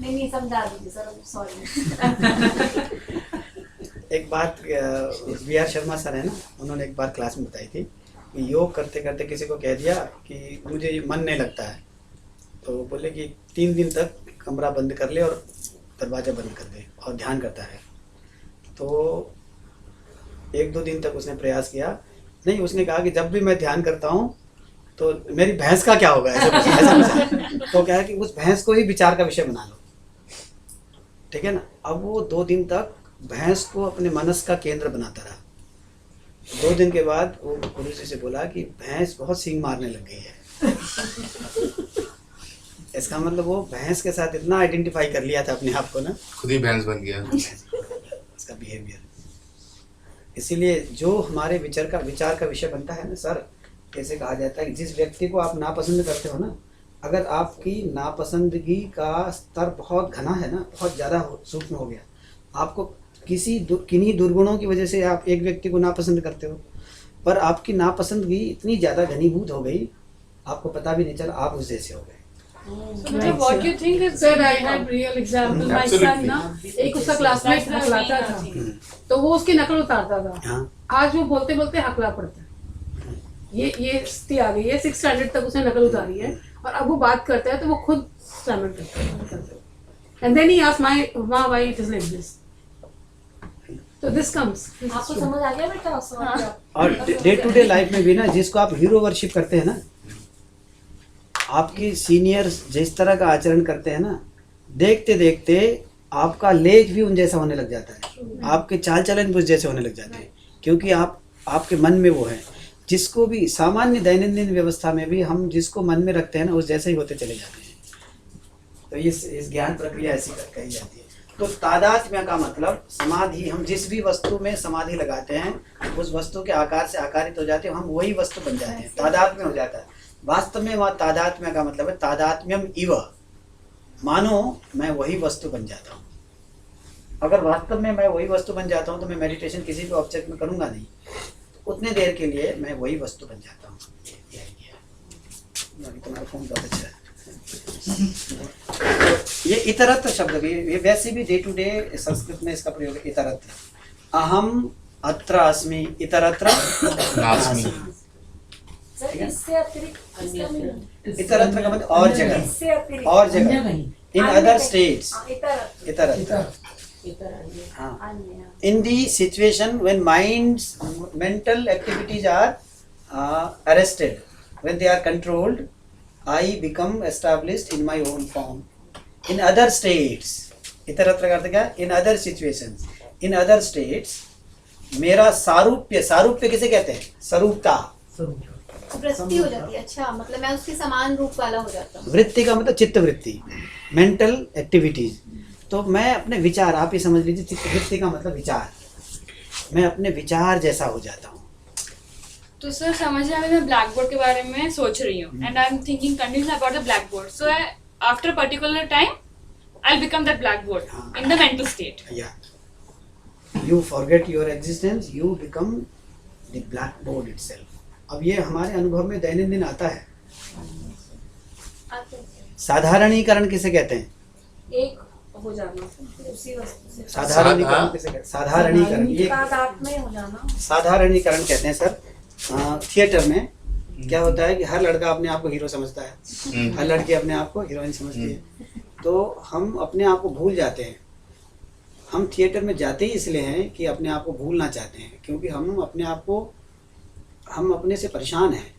नहीं समझा दीजिए सर, सॉरी. एक बात VR शर्मा सर है ना, उन्होंने एक बार क्लास में बताई थी कि योग करते करते किसी को कह दिया कि मुझे ये मन नहीं लगता है, तो बोले कि 3 दिन तक कमरा बंद कर ले और दरवाज़ा बंद कर दे और ध्यान करता है. तो 1-2 दिन तक उसने प्रयास किया. नहीं, उसने कहा कि जब भी मैं ध्यान करता हूँ तो मेरी भैंस का क्या होगा, ऐसा पूछा. तो क्या है कि उस भैंस को ही विचार का विषय बना लो. ठीक है ना. अब वो 2 दिन तक भैंस को अपने मनस का केंद्र बनाता रहा. 2 दिन के बाद वो गुरु जी से बोला कि भैंस बहुत सींग मारने लग गई है. इसका मतलब वो भैंस के साथ इतना आइडेंटिफाई कर लिया था अपने आप को ना, खुद ही भैंस बन गया. इसका बिहेवियर. इसीलिए जो हमारे विचार का विषय बनता है ना सर, कैसे कहा जाता है कि जिस व्यक्ति को आप नापसंद करते हो ना, अगर आपकी नापसंदगी का स्तर बहुत घना है ना, बहुत ज़्यादा सूक्ष्म हो गया, आपको किन्हीं दुर्गुणों की वजह से आप एक व्यक्ति को नापसंद करते हो, पर आपकी नापसंदगी इतनी ज़्यादा घनीभूत हो गई, आपको पता भी नहीं चला, आप उस जैसे हो गए. What you think is sir I have real example. My son ना, एक उसका क्लासमेट हकलाता था तो वो उसकी नकल उतारता था. हाँ. आज वो बोलते बोलते हकला पड़ता है. ये स्थिति आ गई है. 6th स्टैंडर्ड तक उसने नकल उतारी है और अब वो बात करता है तो वो खुद स्टैमर करता है. And then he asked my why it is like this. तो दिस कम्स. आपको समझ आ गया बेटा? और डे टू डे लाइफ में भी ना, जिसको आप हीरो वर्शिप करते हैं ना, आपकी सीनियर्स जिस तरह का आचरण करते हैं ना, देखते देखते आपका लेज भी उन जैसा होने लग जाता है. आपके चाल चलन भी उस जैसे होने लग जाते हैं, क्योंकि आपके मन में वो है. जिसको भी सामान्य दैनंदिन व्यवस्था में भी हम जिसको मन में रखते हैं ना, उस जैसे ही होते चले जाते हैं. तो इस ज्ञान प्रक्रिया ऐसी कही जाती है. तो तादात्म्य का मतलब समाधि. हम जिस भी वस्तु में समाधि लगाते हैं उस वस्तु के आकार से आकारित हो जाते हैं, हम वही वस्तु बन जाते हैं, तादात्म्य हो जाता है. वास्तव में वहाँ तादात्म्य का मतलब है तादात्म्यम इव, मानो मैं वही वस्तु बन जाता हूँ. अगर वास्तव में मैं वही वस्तु बन जाता हूँ तो मैं मेडिटेशन किसी भी ऑब्जेक्ट में करूँगा नहीं. उतने देर के लिए मैं वही वस्तु बन जाता हूँ। ये idea है। तुम्हारा फोन बहुत अच्छा है। ये इतरत्र शब्द भी, ये वैसे भी डे टू डे संस्कृत में इसका प्रयोग है, इतरत्र। अहम अत्र अस्मि इतरत्र नास्मि। सर इससे अतिरिक्त इसका meaning? इतरत्र का मतलब और जगह, इससे अतिरिक्त और अन्य जगह, कहीं इन अन्य अदर कहीं। स्टेट्स, हाँ, इतरत्र इतरत्र। हाँ, अन्य in the situation when mind's mental activities are arrested, when they are controlled, I become established in my own form. In other states, इतरत्र का अर्थ क्या? In other situations, in other states, मेरा सारूप्य, सारूप्य किसे कहते हैं? स्वरूपता। स्वरूप वृत्ति हो जाती है। अच्छा, मतलब मैं उसके समान रूप वाला हो जाता हूँ। वृत्ति का मतलब चित्त वृत्ति, मेंटल एक्टिविटीज। तो मैं अपने विचार, आप ही समझ लीजिए, चित्त वृत्ति का मतलब विचार, मैं अपने विचार जैसा हो जाता हूँ। तो सर समझिए अभी मैं ब्लैक बोर्ड के बारे में सोच रही हूँ and I am thinking continuously about the black board, so after particular time I will become that black board in the mental state. You forget your existence, you become the blackboard itself. अब ये हमारे अनुभव में दैनंदिन आता है। साधारणीकरण किसे कहते हैं? एक हो जाना उसी वस्तु से साधारणीकरण किसे कहते हैं? साधारणीकरण, ये तादात्म्य हो जाना। साधारणीकरण कहते हैं सर। थिएटर में क्या होता है कि हर लड़का अपने आप को हीरो समझता है, हर लड़की अपने आप को हीरोइन समझती है। तो हम अपने आप को भूल जाते हैं। हम थिएटर में जाते ही इसलिए हैं कि अपने आप को भूलना चाहते हैं, क्योंकि हम अपने से परेशान हैं।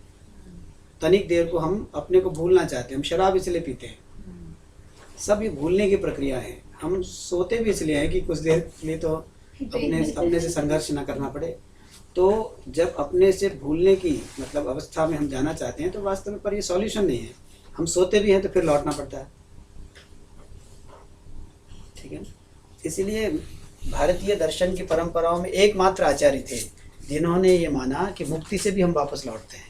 तनिक देर को हम अपने को भूलना चाहते हैं। हम शराब इसलिए पीते हैं, सब ये भूलने की प्रक्रिया है। हम सोते भी इसलिए हैं कि कुछ देर के लिए तो अपने से संघर्ष ना करना पड़े। तो जब अपने से भूलने की मतलब अवस्था में हम जाना चाहते हैं तो वास्तव में पर ये सॉल्यूशन नहीं है। हम सोते भी हैं तो फिर लौटना पड़ता है, ठीक है। इसीलिए भारतीय दर्शन की परंपराओं में एकमात्र आचार्य थे जिन्होंने ये माना कि मुक्ति से भी हम वापस लौटते हैं।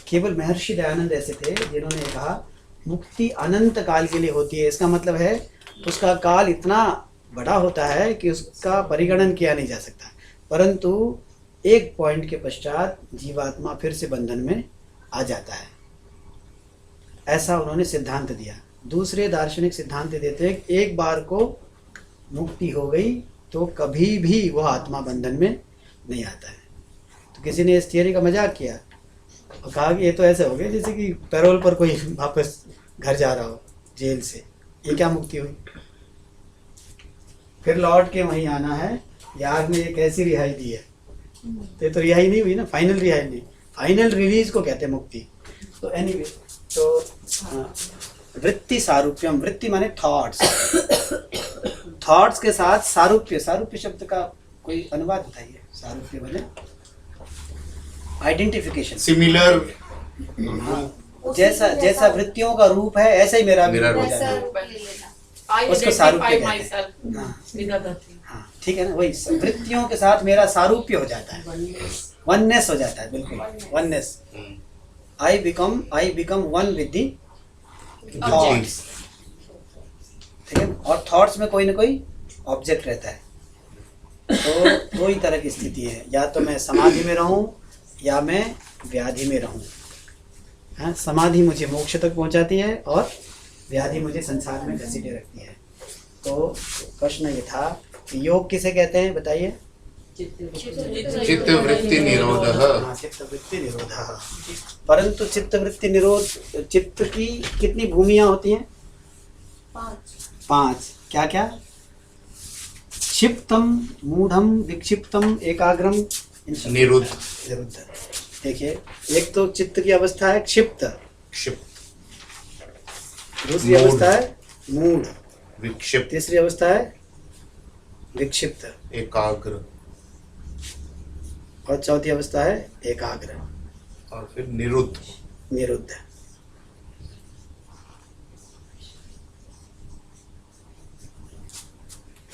केवल महर्षि दयानंद ऐसे थे जिन्होंने कहा मुक्ति अनंत काल के लिए होती है। इसका मतलब है उसका काल इतना बड़ा होता है कि उसका परिगणन किया नहीं जा सकता, परंतु एक पॉइंट के पश्चात जीवात्मा फिर से बंधन में आ जाता है। ऐसा उन्होंने सिद्धांत दिया। दूसरे दार्शनिक सिद्धांत देते हैं कि एक बार को मुक्ति हो गई तो कभी भी वह आत्मा बंधन में नहीं आता है। तो किसी ने इस थियरी का मजाक किया और कहा कि ये तो ऐसे हो गया जैसे कि पैरोल पर कोई वापस घर जा रहा हो जेल से, ये क्या मुक्ति हुई? फिर लौट के वहीं आना है, यार ने एक ऐसी रिहाई दी है, तो ये तो रिहाई नहीं हुई ना, फाइनल रिहाई नहीं, फाइनल रिलीज को कहते हैं मुक्ति। तो एनीवे, तो वृत्ति सारूप्यम, वृत्ति माने थॉट्स, थॉट्स के साथ सारूप्य, सारूप्य शब्द का कोई अनुवाद बताइए। सारूप्य माने आइडेंटिफिकेशन, सिमिलर, जैसा वृत्तियों का रूप है ऐसा ही मेरा भी हो जाता है। I उसको सारूप्य identify कहते हैं। myself हाँ। with other things. हाँ, ठीक है ना, वही वृत्तियों के साथ मेरा सारूप्य हो जाता है, वननेस हो जाता है, बिल्कुल oneness. I become one with the thoughts, ठीक है। और थॉट्स में कोई ना कोई ऑब्जेक्ट रहता है। तो दो ही तरह की स्थिति है, या तो मैं समाधि में रहूं या मैं व्याधि में रहूं। हाँ, समाधि मुझे मोक्ष तक पहुंचाती है और व्याधि मुझे संसार में घसीटे रखती है। तो प्रश्न ये था कि योग किसे कहते हैं, बताइए। चित्तवृत्ति निरोधः। हाँ, चित्तवृत्ति निरोधः। परंतु चित्तवृत्ति निरोध, चित्त की कितनी भूमियां होती हैं? 5। क्या क्या? क्षिप्तम, मूढ़म, विक्षिप्तम, एकाग्रम, निरुद्ध। निरुद्ध। देखिए, एक तो चित्त की अवस्था है क्षिप्त, क्षिप्त, दूसरी अवस्था है मूढ़, विक्षिप्त, तीसरी अवस्था है विक्षिप्त, एकाग्र, और चौथी अवस्था है एकाग्र, और फिर निरुद्ध। निरुद्ध।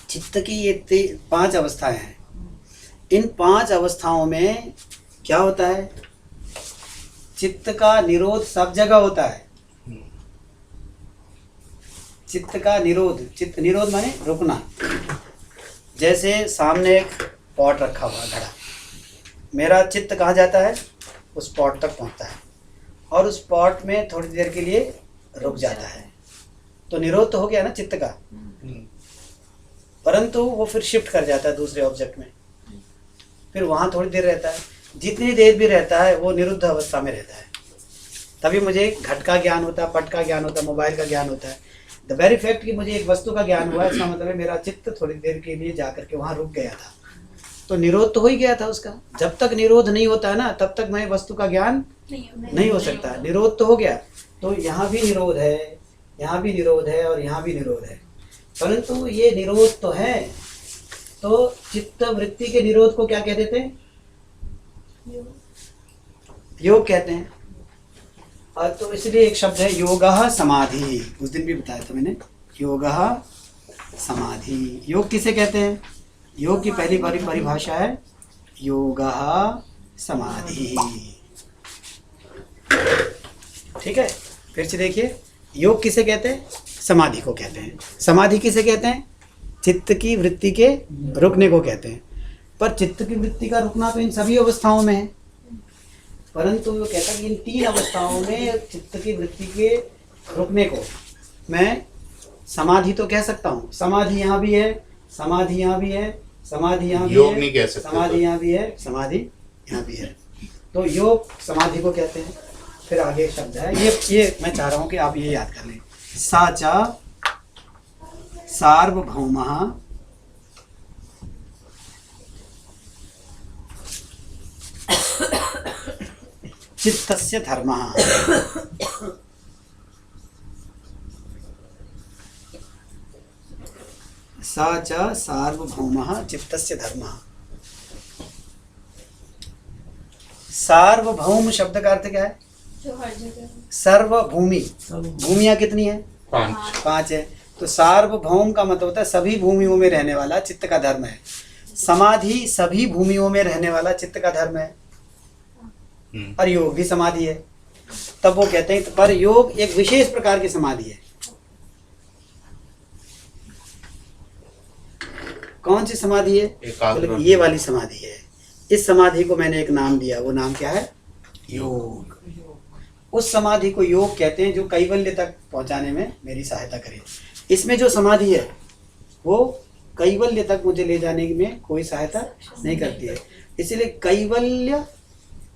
चित्त की ये 5 अवस्थाएं हैं। इन 5 अवस्थाओं में क्या होता है? चित्त का निरोध सब जगह होता है। चित्त का निरोध, चित्त निरोध माने रुकना। जैसे सामने एक पॉट रखा हुआ घड़ा, मेरा चित्त कहाँ जाता है? उस स्पॉट तक पहुँचता है और उस स्पॉट में थोड़ी देर के लिए रुक जाता है, तो निरोध तो हो गया ना चित्त का, परंतु वो फिर शिफ्ट कर जाता है दूसरे ऑब्जेक्ट में, फिर वहाँ थोड़ी देर रहता है। जितनी देर भी रहता है वो निरुद्ध अवस्था में रहता है। तभी मुझे घट का ज्ञान होता है, पट का ज्ञान होता है, मोबाइल का ज्ञान होता है। द वेरी फैक्ट कि मुझे एक वस्तु का ज्ञान हुआ, इसका मतलब है मेरा चित्त थोड़ी देर के लिए जा करके वहाँ रुक गया था, तो निरोध तो हो ही गया था उसका। जब तक निरोध नहीं होता है ना, तब तक मैं वस्तु का ज्ञान नहीं हो सकता। निरोध तो हो गया, तो यहाँ भी निरोध है, यहाँ भी निरोध है और यहाँ भी निरोध है, परंतु ये निरोध तो है। तो चित्त वृत्ति के निरोध को क्या कह देते हैं? योग कहते हैं। और तो इसलिए एक शब्द है योगः समाधि, उस दिन भी बताया था मैंने, योगः समाधि। योग किसे कहते हैं? योग की पहली परिभाषा है योगः समाधि। ठीक है, फिर से देखिए, योग किसे कहते हैं? समाधि को कहते हैं। समाधि किसे कहते हैं? चित्त की वृत्ति के रुकने को कहते हैं। पर चित्त की वृत्ति का रुकना तो इन सभी अवस्थाओं में है, परंतु वो कहता है कि इन 3 अवस्थाओं में चित्त की वृत्ति के रुकने को मैं समाधि तो कह सकता हूँ। समाधि यहाँ भी है, समाधि यहाँ भी है, समाधि यहाँ भी योग है, नहीं कह सकते, समाधि यहाँ भी है, समाधि यहाँ भी है, तो योग समाधि को कहते हैं। फिर आगे एक शब्द है, ये मैं चाह रहा हूँ कि आप ये याद कर लें, सा च सार्वभौमः चित्तस्य धर्मः। सा च सार्वभौमः चित्तस्य धर्मः। सार्वभौम शब्द का अर्थ क्या है? जो हर जगह सर्वभूमि। भूमियां कितनी है? 5 है। तो सार्वभौम का मतलब होता है सभी भूमियों में रहने वाला चित्त का धर्म है। समाधि सभी भूमियों में रहने वाला चित्त का धर्म है, और योग भी समाधि है। तब वो कहते हैं पर योग एक विशेष प्रकार की समाधि है। कौन सी समाधि है? एकाग्र। ये वाली समाधि है। इस समाधि को मैंने एक नाम दिया, वो नाम क्या है? योग। उस समाधि को योग कहते हैं जो कैवल्य तक पहुंचाने में मेरी सहायता करे। इसमें जो समाधि है वो कैवल्य तक मुझे ले जाने में कोई सहायता नहीं करती है, इसलिए कैवल्य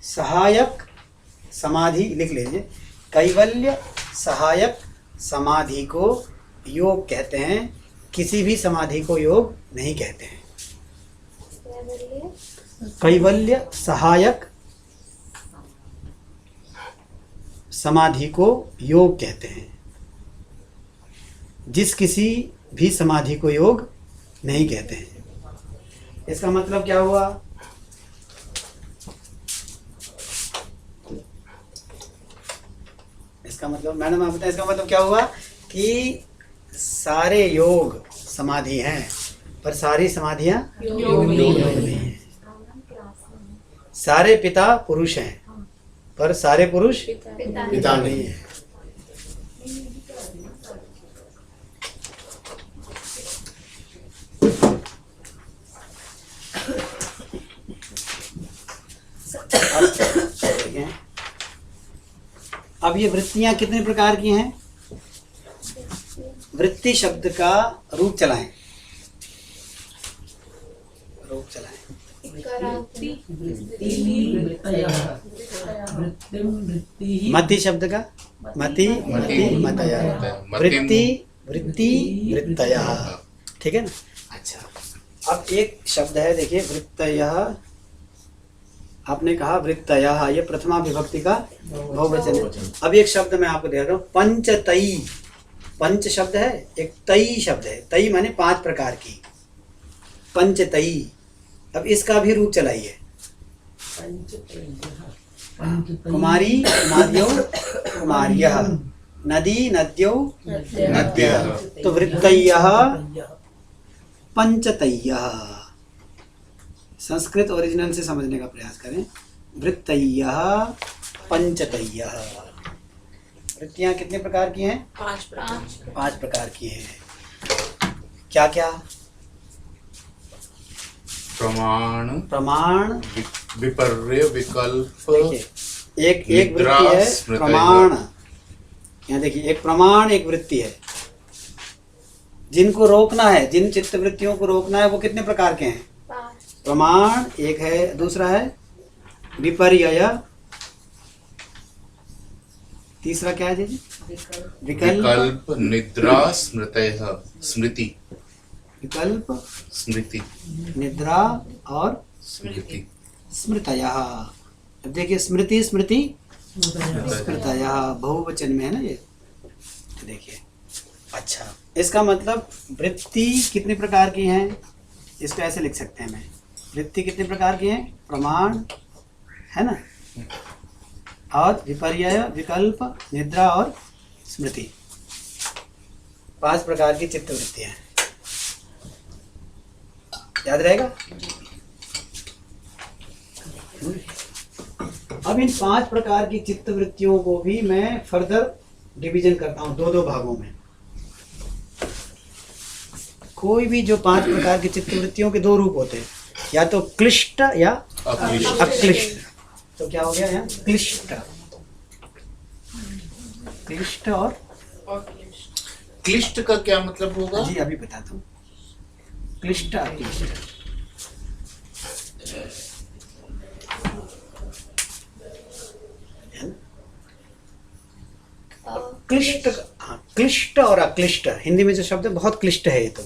सहायक समाधि लिख लीजिए। कैवल्य सहायक समाधि को योग कहते हैं, किसी भी समाधि को योग नहीं कहते हैं। कैवल्य सहायक समाधि को योग कहते हैं, जिस किसी भी समाधि को योग नहीं कहते हैं। इसका मतलब क्या हुआ? इसका मतलब मैडम आप बताएं, इसका मतलब क्या हुआ कि सारे योग समाधि हैं, पर सारी समाधियां योग नहीं हैं। सारे पिता पुरुष हैं, पर सारे पुरुष पिता नहीं है। अब ये वृत्तियां कितने प्रकार की हैं? वृत्ति शब्द का रूप चलाएं, रूप चलाएं। मति शब्द का मति मति मतया, वृत्ति वृत्ति वृत्तयः, ठीक है ना? अच्छा, अब एक शब्द है देखिए, वृत्तयः। आपने कहा वृत्तयः, ये प्रथमा विभक्ति का बहुवचन है। अब एक शब्द मैं आपको दे रहा हूँ, पंचतई। पंच शब्द है, एक तई शब्द है। तई माने 5 प्रकार की, पंचतई। अब इसका भी रूप चलाइए। कुमारी कुमार्यौ कुमार्यः, नदी नद्यौ नद्यः। तो वृत्तयः पंचतयः। संस्कृत ओरिजिनल से समझने का प्रयास करें। वृत्तयः पंचतयः। वृत्तियां कितने प्रकार की हैं? 5 प्रकार की हैं। क्या क्या? प्रमाण, प्रमाण, विपर्य विकल्प देखिए एक निद्रा, वृत्ति है स्मृतयः। प्रमाण। यहाँ देखिए एक प्रमाण एक वृत्ति है। जिनको रोकना है, जिन चित्त वृत्तियों को रोकना है, वो कितने प्रकार के हैं? प्रमाण एक है, दूसरा है विपर्यय, तीसरा क्या है जी? विकल्प। विकल्प निद्रा स्मृतयः स्मृति विकल्प, स्मृति निद्रा और स्मृति स्मृतयः। अब देखिए स्मृति स्मृति स्मृतयः बहुवचन में है ना ये, देखिए। अच्छा, इसका मतलब वृत्ति कितने प्रकार की हैं? इसको ऐसे लिख सकते हैं, मैं वृत्ति कितने प्रकार की हैं? प्रमाण है ना, और विपर्यय, विकल्प, निद्रा और स्मृति, 5 प्रकार की चित्त वृत्तियां हैं। याद रहेगा? अब इन 5 प्रकार की चित्त वृत्तियों को भी मैं फर्दर डिवीजन करता हूं 2-2 भागों में। कोई भी जो 5 प्रकार की चित्त वृत्तियों के 2 रूप होते हैं, या तो क्लिष्ट या अक्लिष्ट। अक्लिष्ट। तो क्या हो गया यहाँ? क्लिष्ट, क्लिष्ट और क्लिष्ट का क्या मतलब होगा? जी अभी बताता हूँ। क्लिष्ट, अक्लिष्ट। क्लिष्ट, हाँ, क्लिष्ट और अक्लिष्ट हिंदी में जो शब्द है बहुत क्लिष्ट है, ये तो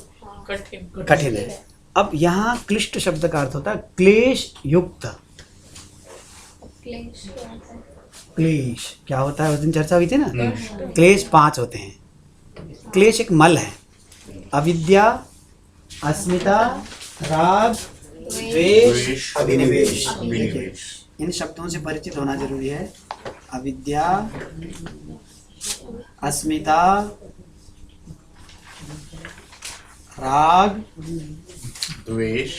कठिन कठिन है। अब यहाँ क्लिष्ट शब्द का अर्थ होता है क्लेश युक्त। क्लेश क्या होता है? क्लेश क्या होता है, उस दिन चर्चा हुई थी ना। क्लेश 5 होते हैं। क्लेश एक मल है। अविद्या, अस्मिता, राग, द्वेष, अभिनिवेश। अभिनिवेश। इन शब्दों से परिचित होना जरूरी है। अविद्या, अस्मिता, राग, द्वेष,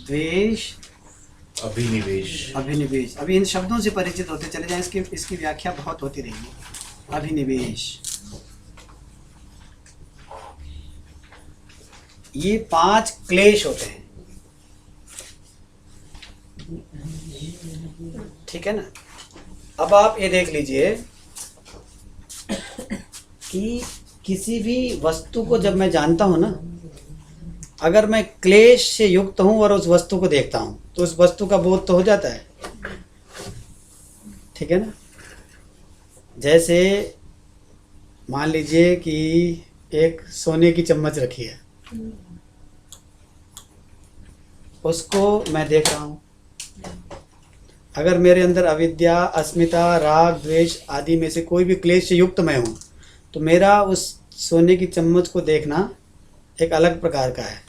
द्वेष, अभिनिवेश। अभिनिवेश। अभी इन शब्दों से परिचित होते चले जाएं, इसकी व्याख्या बहुत होती रहेगी। अभिनिवेश, ये 5 क्लेश होते हैं, ठीक है ना। अब आप ये देख लीजिए कि किसी भी वस्तु को जब मैं जानता हूं ना, अगर मैं क्लेश से युक्त हूं और उस वस्तु को देखता हूं, तो उस वस्तु का बोध तो हो जाता है, ठीक है ना। जैसे मान लीजिए कि एक सोने की चम्मच रखी है, उसको मैं देख रहा हूं। अगर मेरे अंदर अविद्या, अस्मिता, राग, द्वेष आदि में से कोई भी क्लेश से युक्त मैं हूं, तो मेरा उस सोने की चम्मच को देखना एक अलग प्रकार का है।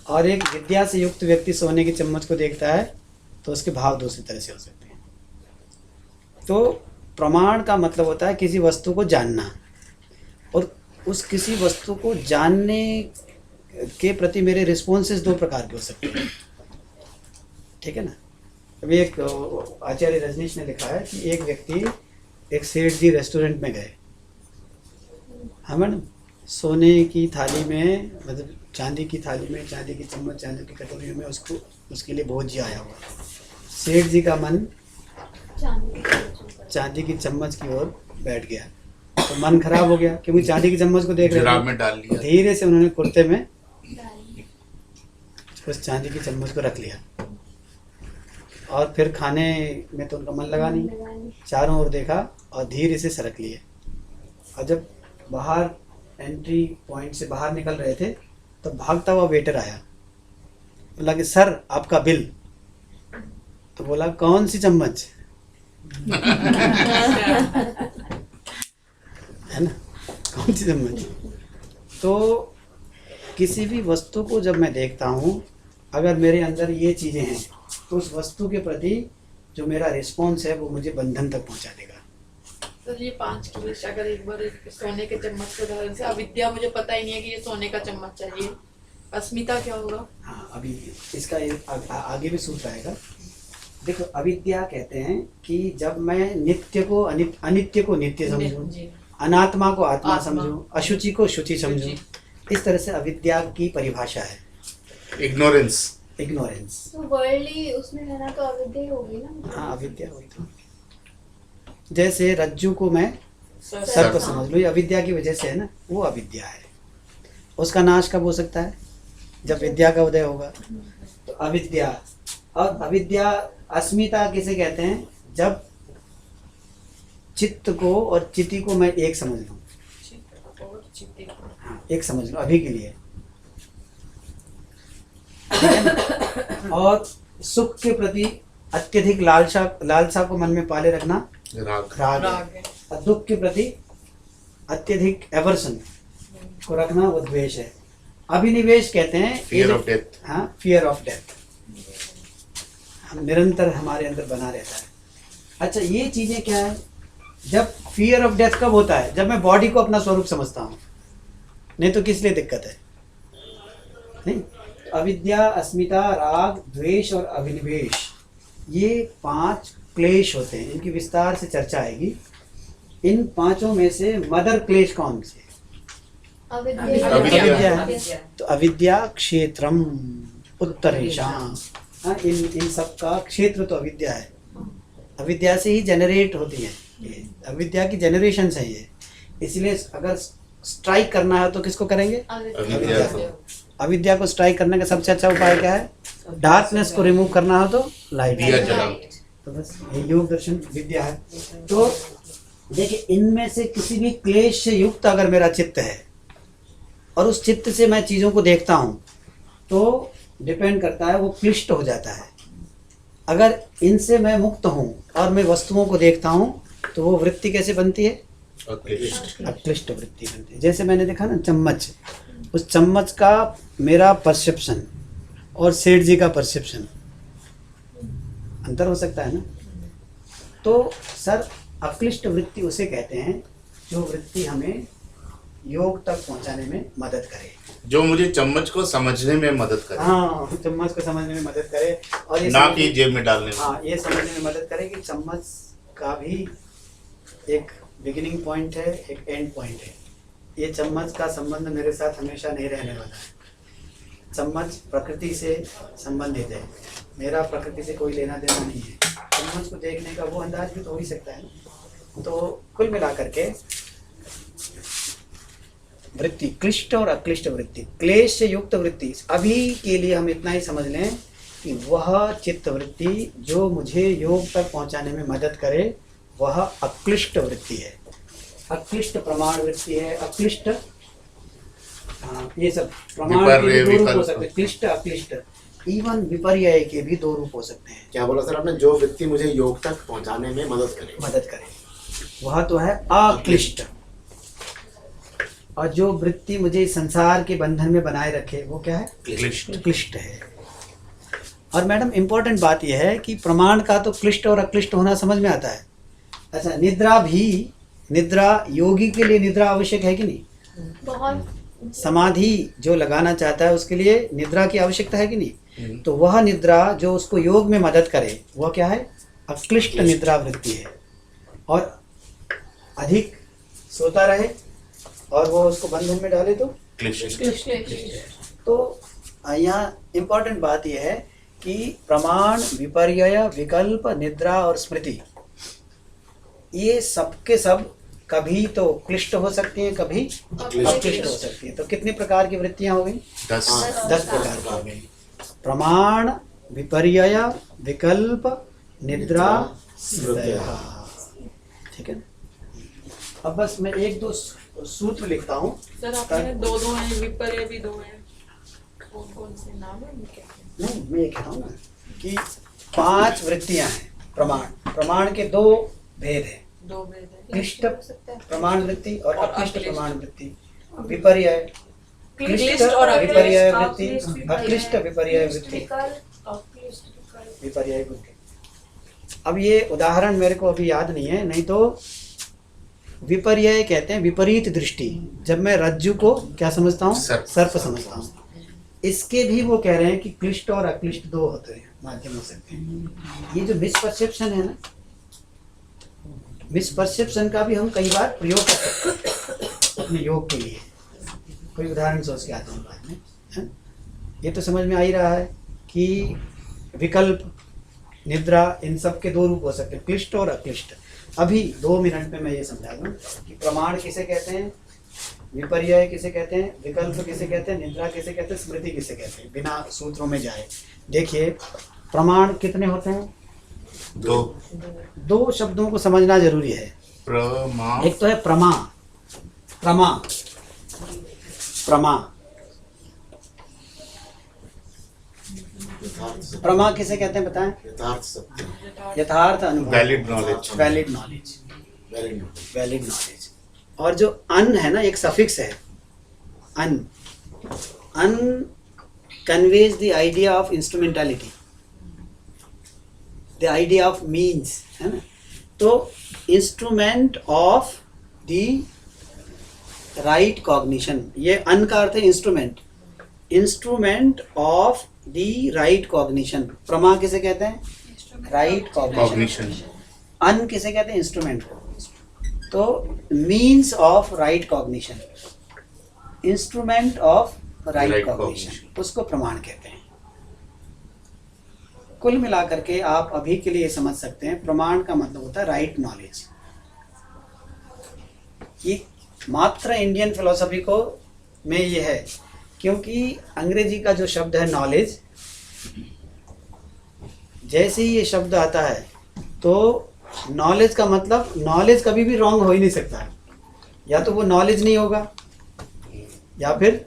और एक विद्या से युक्त व्यक्ति सोने की चम्मच को देखता है तो उसके भाव दूसरी तरह से हो सकते हैं। तो प्रमाण का मतलब होता है किसी वस्तु को जानना, और उस किसी वस्तु को जानने के प्रति मेरे रिस्पॉन्सेस 2 प्रकार के हो सकते हैं, ठीक है ना। अभी एक आचार्य रजनीश ने लिखा है कि एक व्यक्ति एक सेठ जी रेस्टोरेंट में गए, हाँ मैडम, सोने की थाली में, मतलब चांदी की थाली में, चांदी की चम्मच, चांदी की कटोरी में उसको उसके लिए भोज्य आया हुआ। सेठ जी का मन चांदी की चम्मच की ओर बैठ गया, तो मन खराब हो गया क्योंकि चांदी की चम्मच को देख रहे जराब थे। में डाल लिया। धीरे से उन्होंने कुर्ते में उस चांदी की चम्मच को रख लिया, और फिर खाने में तो उनका मन लगा नहीं, चारों ओर देखा और धीरे से सरक लिए। और जब बाहर एंट्री पॉइंट से बाहर निकल रहे थे तो भागता हुआ वेटर आया, बोला कि सर आपका बिल। तो बोला कौन सी चम्मच है ना, कौन सी चम्मच। तो किसी भी वस्तु को जब मैं देखता हूँ, अगर मेरे अंदर ये चीज़ें हैं तो उस वस्तु के प्रति जो मेरा रिस्पॉन्स है वो मुझे बंधन तक पहुँचा देगा। तो ये 5 क्लेश, अगर एक बार एक सोने के चम्मच को उदाहरण से, अविद्या मुझे पता ही नहीं है कि ये सोने का चम्मच चाहिए। अस्मिता क्या होगा? हाँ, अभी इसका एक आगे भी सूत्र आएगा। देखो, अविद्या कहते हैं कि जब मैं नित्य को अनित्य को नित्य समझूं, जी। अनात्मा को आत्मा आत्मा। समझूं, अशुचि को शुचि समझूं, इस तरह से अविद्या की परिभाषा है। इग्नोरेंस। इग्नोरेंस। तो वर्ल्डली उसमें रहना तो अविद्या ही होगी ना। हाँ अविद्या हुई तो, जैसे रज्जु को मैं सर्प सर्प समझ लो, ये अविद्या की वजह से है ना, वो अविद्या है। उसका नाश कब हो सकता है? जब विद्या का उदय होगा। तो अविद्या, और अविद्या अस्मिता किसे कहते हैं? जब चित्त को और चिति को मैं एक समझ लूँ। और चित्ती को। हाँ, एक समझ लो अभी के लिए। और सुख के प्रति अत्यधिक लालसा को मन में पाले रखना राग। राग राग है। है। और दुख के प्रति अत्यधिक एवर्सन को रखना वो द्वेष है। अभिनिवेश कहते हैं फियर ऑफ डेथ। हाँ, फियर ऑफ डेथ निरंतर हमारे अंदर बना रहता है। अच्छा, ये चीजें क्या है? जब फियर ऑफ डेथ कब होता है? जब मैं बॉडी को अपना स्वरूप समझता हूँ, नहीं तो किस लिए दिक्कत है? नहीं, अविद्या, अस्मिता, राग, द्वेष और अभिनिवेश, ये 5 क्लेश होते हैं। इनकी विस्तार से चर्चा आएगी। इन 5 में से मदर क्लेश कौन से? अविद्या। है। तो अविद्या क्षेत्रम उत्तरेशाम, हाँ, इन सब का क्षेत्र तो अविद्या है। अविद्या से ही जनरेट होती है ये, अविद्या की जनरेशन है ये। इसलिए अगर स्ट्राइक करना है तो किसको करेंगे? अविद्या को। अविद्या को स्ट्राइक करने का सबसे अच्छा उपाय क्या है? डार्कनेस को रिमूव करना हो तो लाइट। दिया जलाओ। तो बस ये योग दर्शन विद्या है। तो देखिए, इनमें से किसी भी क्लेश से युक्त अगर मेरा चित्त है और उस चित्त से मैं चीज़ों को देखता हूँ तो डिपेंड करता है, वो क्लिष्ट हो जाता है। अगर इनसे मैं मुक्त हूँ और मैं वस्तुओं को देखता हूँ तो वो वृत्ति कैसे बनती है? अक्लिष्ट वृत्ति बनती है। जैसे मैंने देखा ना चम्मच, उस चम्मच का मेरा परसेप्शन और सेठ जी का परसेप्शन अंतर हो सकता है ना। तो सर, अक्लिष्ट वृत्ति उसे कहते हैं जो वृत्ति हमें योग तक पहुंचाने में मदद करे, जो मुझे चम्मच को समझने में मदद करे। हाँ, चम्मच को समझने में मदद करे और ये ना कि जेब में डालने में। हाँ, ये समझने में मदद करे कि चम्मच का भी एक बिगिनिंग पॉइंट है, एक एंड पॉइंट है। ये चम्मच का संबंध मेरे साथ हमेशा नहीं रहने वाला है। चम्मच प्रकृति से संबंधित है, मेरा प्रकृति से कोई लेना देना नहीं है। चम्मच को देखने का वो अंदाज भी तो हो ही सकता है ना। तो कुल मिलाकर के वृत्ति, क्लिष्ट और अक्लिष्ट वृत्ति, क्लेश से युक्त वृत्ति, अभी के लिए हम इतना ही समझ लें कि वह चित्त वृत्ति जो मुझे योग तक पहुंचाने में मदद करे वह अक्लिष्ट वृत्ति है। अक्लिष्ट प्रमाण वृत्ति है। अक्लिष्ट, ये सब प्रमाण के भी 2 रूप हो सकते हैं, क्लिष्ट अक्लिष्ट। इवन विपर्यय के भी 2 रूप हो सकते हैं। क्या बोला सर आपने? जो व्यक्ति मुझे योग तक पहुंचाने में मदद करे, वह तो है अक्लिष्ट। और जो वृत्ति मुझे संसार के बंधन में बनाए रखे वो क्या है? क्लिष्ट है। और मैडम इम्पोर्टेंट बात यह है कि प्रमाण का तो क्लिष्ट और अक्लिष्ट होना समझ में आता है। अच्छा, निद्रा भी, निद्रा योगी के लिए निद्रा आवश्यक है कि नहीं? बहुत। समाधि जो लगाना चाहता है उसके लिए निद्रा की आवश्यकता है कि नहीं? तो वह निद्रा जो उसको योग में मदद करे वह क्या है? अक्लिष्ट निद्रा वृत्ति है। और अधिक सोता रहे और वो उसको बंधन में डाले तो तो यहाँ इम्पोर्टेंट बात यह है कि प्रमाण, विपर्यय, विकल्प, निद्रा और स्मृति, ये सबके सब कभी तो क्लिष्ट हो सकती हैं, कभी अक्लिष्ट हो सकती हैं। तो कितनी प्रकार की वृत्तियां हो गई? 10 प्रकार की हो गई। प्रमाण, विपर्यय, विकल्प, निद्रा, स्मृति। ठीक है। अब बस मैं 1-2 सूत्र लिखता हूँ। सर आपने 2 हैं, विपर्य भी 2 हैं, कौन से नाम है इनके? नहीं, मैं ये कह रहा हूँ ना कि 5 वृत्तियां हैं। प्रमाण के 2 भेद हैं, 2 भेद हैं। क्लिष्ट प्रमाण वृत्ति और अक्लिष्ट प्रमाण वृत्ति। विपर्यय, क्लिष्ट और विपर्यय वृत्ति, अक्लिष्ट विपर्यय वृत्ति, विपर्यय वृत्ति। अब ये उदाहरण मेरे को अभी याद नहीं है, नहीं तो विपर्यय कहते हैं विपरीत दृष्टि। जब मैं रज्जु को क्या समझता हूँ? सर्प समझता हूँ। इसके भी वो कह रहे हैं कि क्लिष्ट और अक्लिष्ट 2 होते हैं, माध्यम हो सकते हैं। ये जो मिसपरसेप्शन है ना, मिसपरसेप्शन का भी हम कई बार प्रयोग कर सकते हैं अपने योग के लिए। कोई उदाहरण सोच के आता हूँ बाद में। ये तो समझ में आ ही रहा है कि विकल्प, निद्रा, इन सब के दो रूप हो सकते हैं, क्लिष्ट और अक्लिष्ट। अभी 2 मिनट में मैं ये समझा दूं कि प्रमाण किसे कहते हैं, विपर्यय किसे कहते हैं, विकल्प किसे कहते हैं, निद्रा किसे कहते हैं, स्मृति किसे कहते हैं, बिना सूत्रों में जाए। देखिए प्रमाण कितने होते हैं? 2 शब्दों को समझना जरूरी है। एक तो है प्रमा, प्रमा, प्रमा। प्रमा किसे कहते हैं बताएं? यथार्थ सत्य, यथार्थ अनुभव, valid knowledge, valid knowledge, valid knowledge. Valid knowledge. और जो अन है ना, एक सफिक्स है, अन, अन conveys the idea of instrumentality, the idea of means, है ना। तो instrument of the right cognition, ये अन का अर्थ है instrument, instrument of the right cognition. प्रमा किसे कहते हैं? Right cognition. कॉग्निशन। अन किसे कहते हैं? इंस्ट्रूमेंट को। तो means of right cognition, instrument of right Right cognition, cognition। उसको प्रमाण कहते हैं। कुल मिलाकर के आप अभी के लिए समझ सकते हैं, प्रमाण का मतलब होता है राइट नॉलेज। ये मात्र इंडियन फिलोसफी को में ये है, क्योंकि अंग्रेजी का जो शब्द है नॉलेज, जैसे ही ये शब्द आता है तो नॉलेज का मतलब, नॉलेज कभी भी रॉन्ग हो ही नहीं सकता, या तो वो नॉलेज नहीं होगा या फिर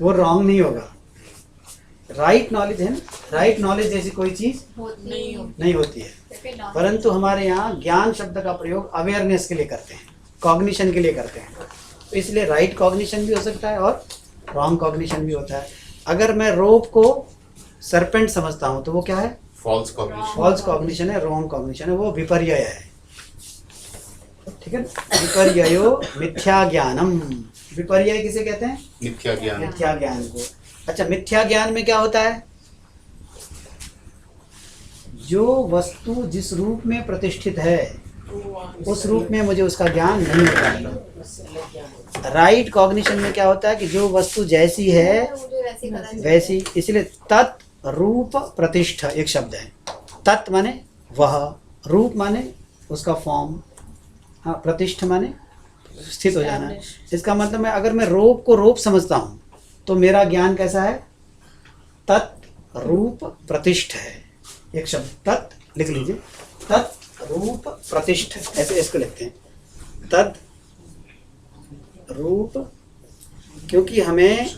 वो रॉन्ग नहीं होगा। राइट नॉलेज है ना, राइट नॉलेज जैसी कोई चीज नहीं होती है। परंतु हमारे यहाँ ज्ञान शब्द का प्रयोग अवेयरनेस के लिए करते हैं, कॉग्निशन के लिए करते हैं, तो इसलिए राइट कॉग्निशन भी हो सकता है और रॉन्ग कॉग्निशन भी होता है। अगर मैं रोप को सरपेंट समझता हूँ तो वो क्या है? False cognition. फॉल्स कॉग्निशन है, रॉन्ग कॉग्निशन है, वो विपर्यय है। ठीक है, विपर्ययो मिथ्या ज्ञानम। विपर्यय किसे कहते हैं? मिथ्या ज्ञान। मिथ्या ज्ञान को। अच्छा, मिथ्या ज्ञान में क्या होता है? जो वस्तु जिस रूप में प्रतिष्ठित है उस रूप में मुझे उसका ज्ञान नहीं होता है। राइट कॉग्निशन में क्या होता है कि जो वस्तु जैसी है वैसी, इसलिए तत् रूप प्रतिष्ठ एक शब्द है। तत् माने वह, रूप माने उसका फॉर्म, हाँ, प्रतिष्ठ माने स्थित हो जाना। इसका मतलब मैं अगर मैं रोप को रोप समझता हूँ तो मेरा ज्ञान कैसा है? तत् रूप प्रतिष्ठ है एक शब्द, तत् लिख लीजिए, तत् रूप प्रतिष्ठ, ऐसे इसको लिखते हैं, तत् रूप, क्योंकि हमें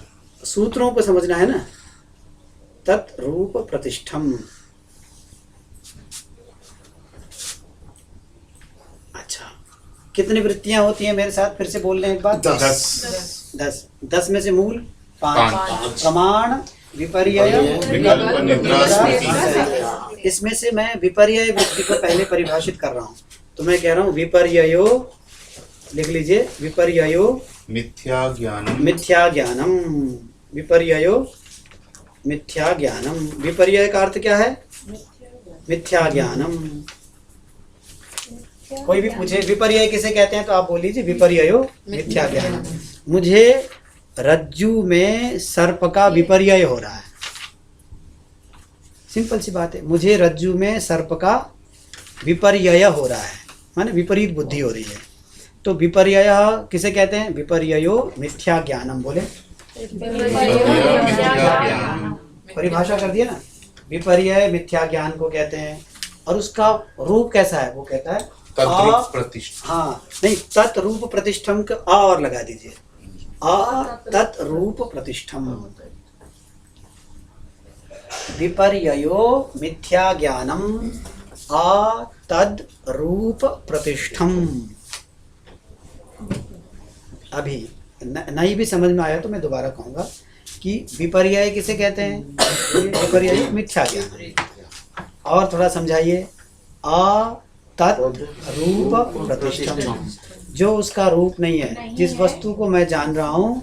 सूत्रों को समझना है ना। तत् रूप प्रतिष्ठम। अच्छा, कितनी वृत्तियां होती हैं मेरे साथ फिर से बोल लें एक बार? 10। 10 में से मूल 5। प्रमाण, विपर्यय, विकल्प, निद्रा, स्मृति। इसमें से मैं विपर्यय वृत्ति को पहले परिभाषित कर रहा हूँ, तो मैं कह रहा हूँ विपर्ययो, लिख लीजिए, विपर्ययो मिथ्या ज्ञानम। मिथ्या ज्ञानम। विपर्ययो मिथ्या ज्ञानम। विपर्यय का अर्थ क्या है? मिथ्या ज्ञानम। कोई भी पूछे विपर्यय किसे कहते हैं तो आप बोल लीजिए विपर्ययो मिथ्या ज्ञानम। मुझे रज्जू में सर्प का विपर्यय हो रहा है, सिंपल सी बात है, मुझे रज्जू में सर्प का विपर्यय हो रहा है, माने विपरीत बुद्धि हो रही है। तो विपर्यय किसे कहते हैं? विपर्ययो मिथ्या ज्ञानम। बोले परिभाषा कर दिया ना, विपर्यय मिथ्या ज्ञान को कहते हैं। और उसका रूप कैसा है? वो कहता है तद्रूप प्रतिष्ठा। हाँ नहीं, तत् रूप प्रतिष्ठम का आ और लगा दीजिए, आ तत् रूप प्रतिष्ठम। विपर्ययो मिथ्या ज्ञानम आ तद रूप प्रतिष्ठम। अभी नहीं भी समझ में आया तो मैं दोबारा कहूंगा कि विपर्यय किसे कहते हैं? विपर्यय मिथ्या ज्ञान। और थोड़ा समझाइए, आ तत् रूप प्रतिष्ठम, जो उसका रूप नहीं है, जिस वस्तु को मैं जान रहा हूँ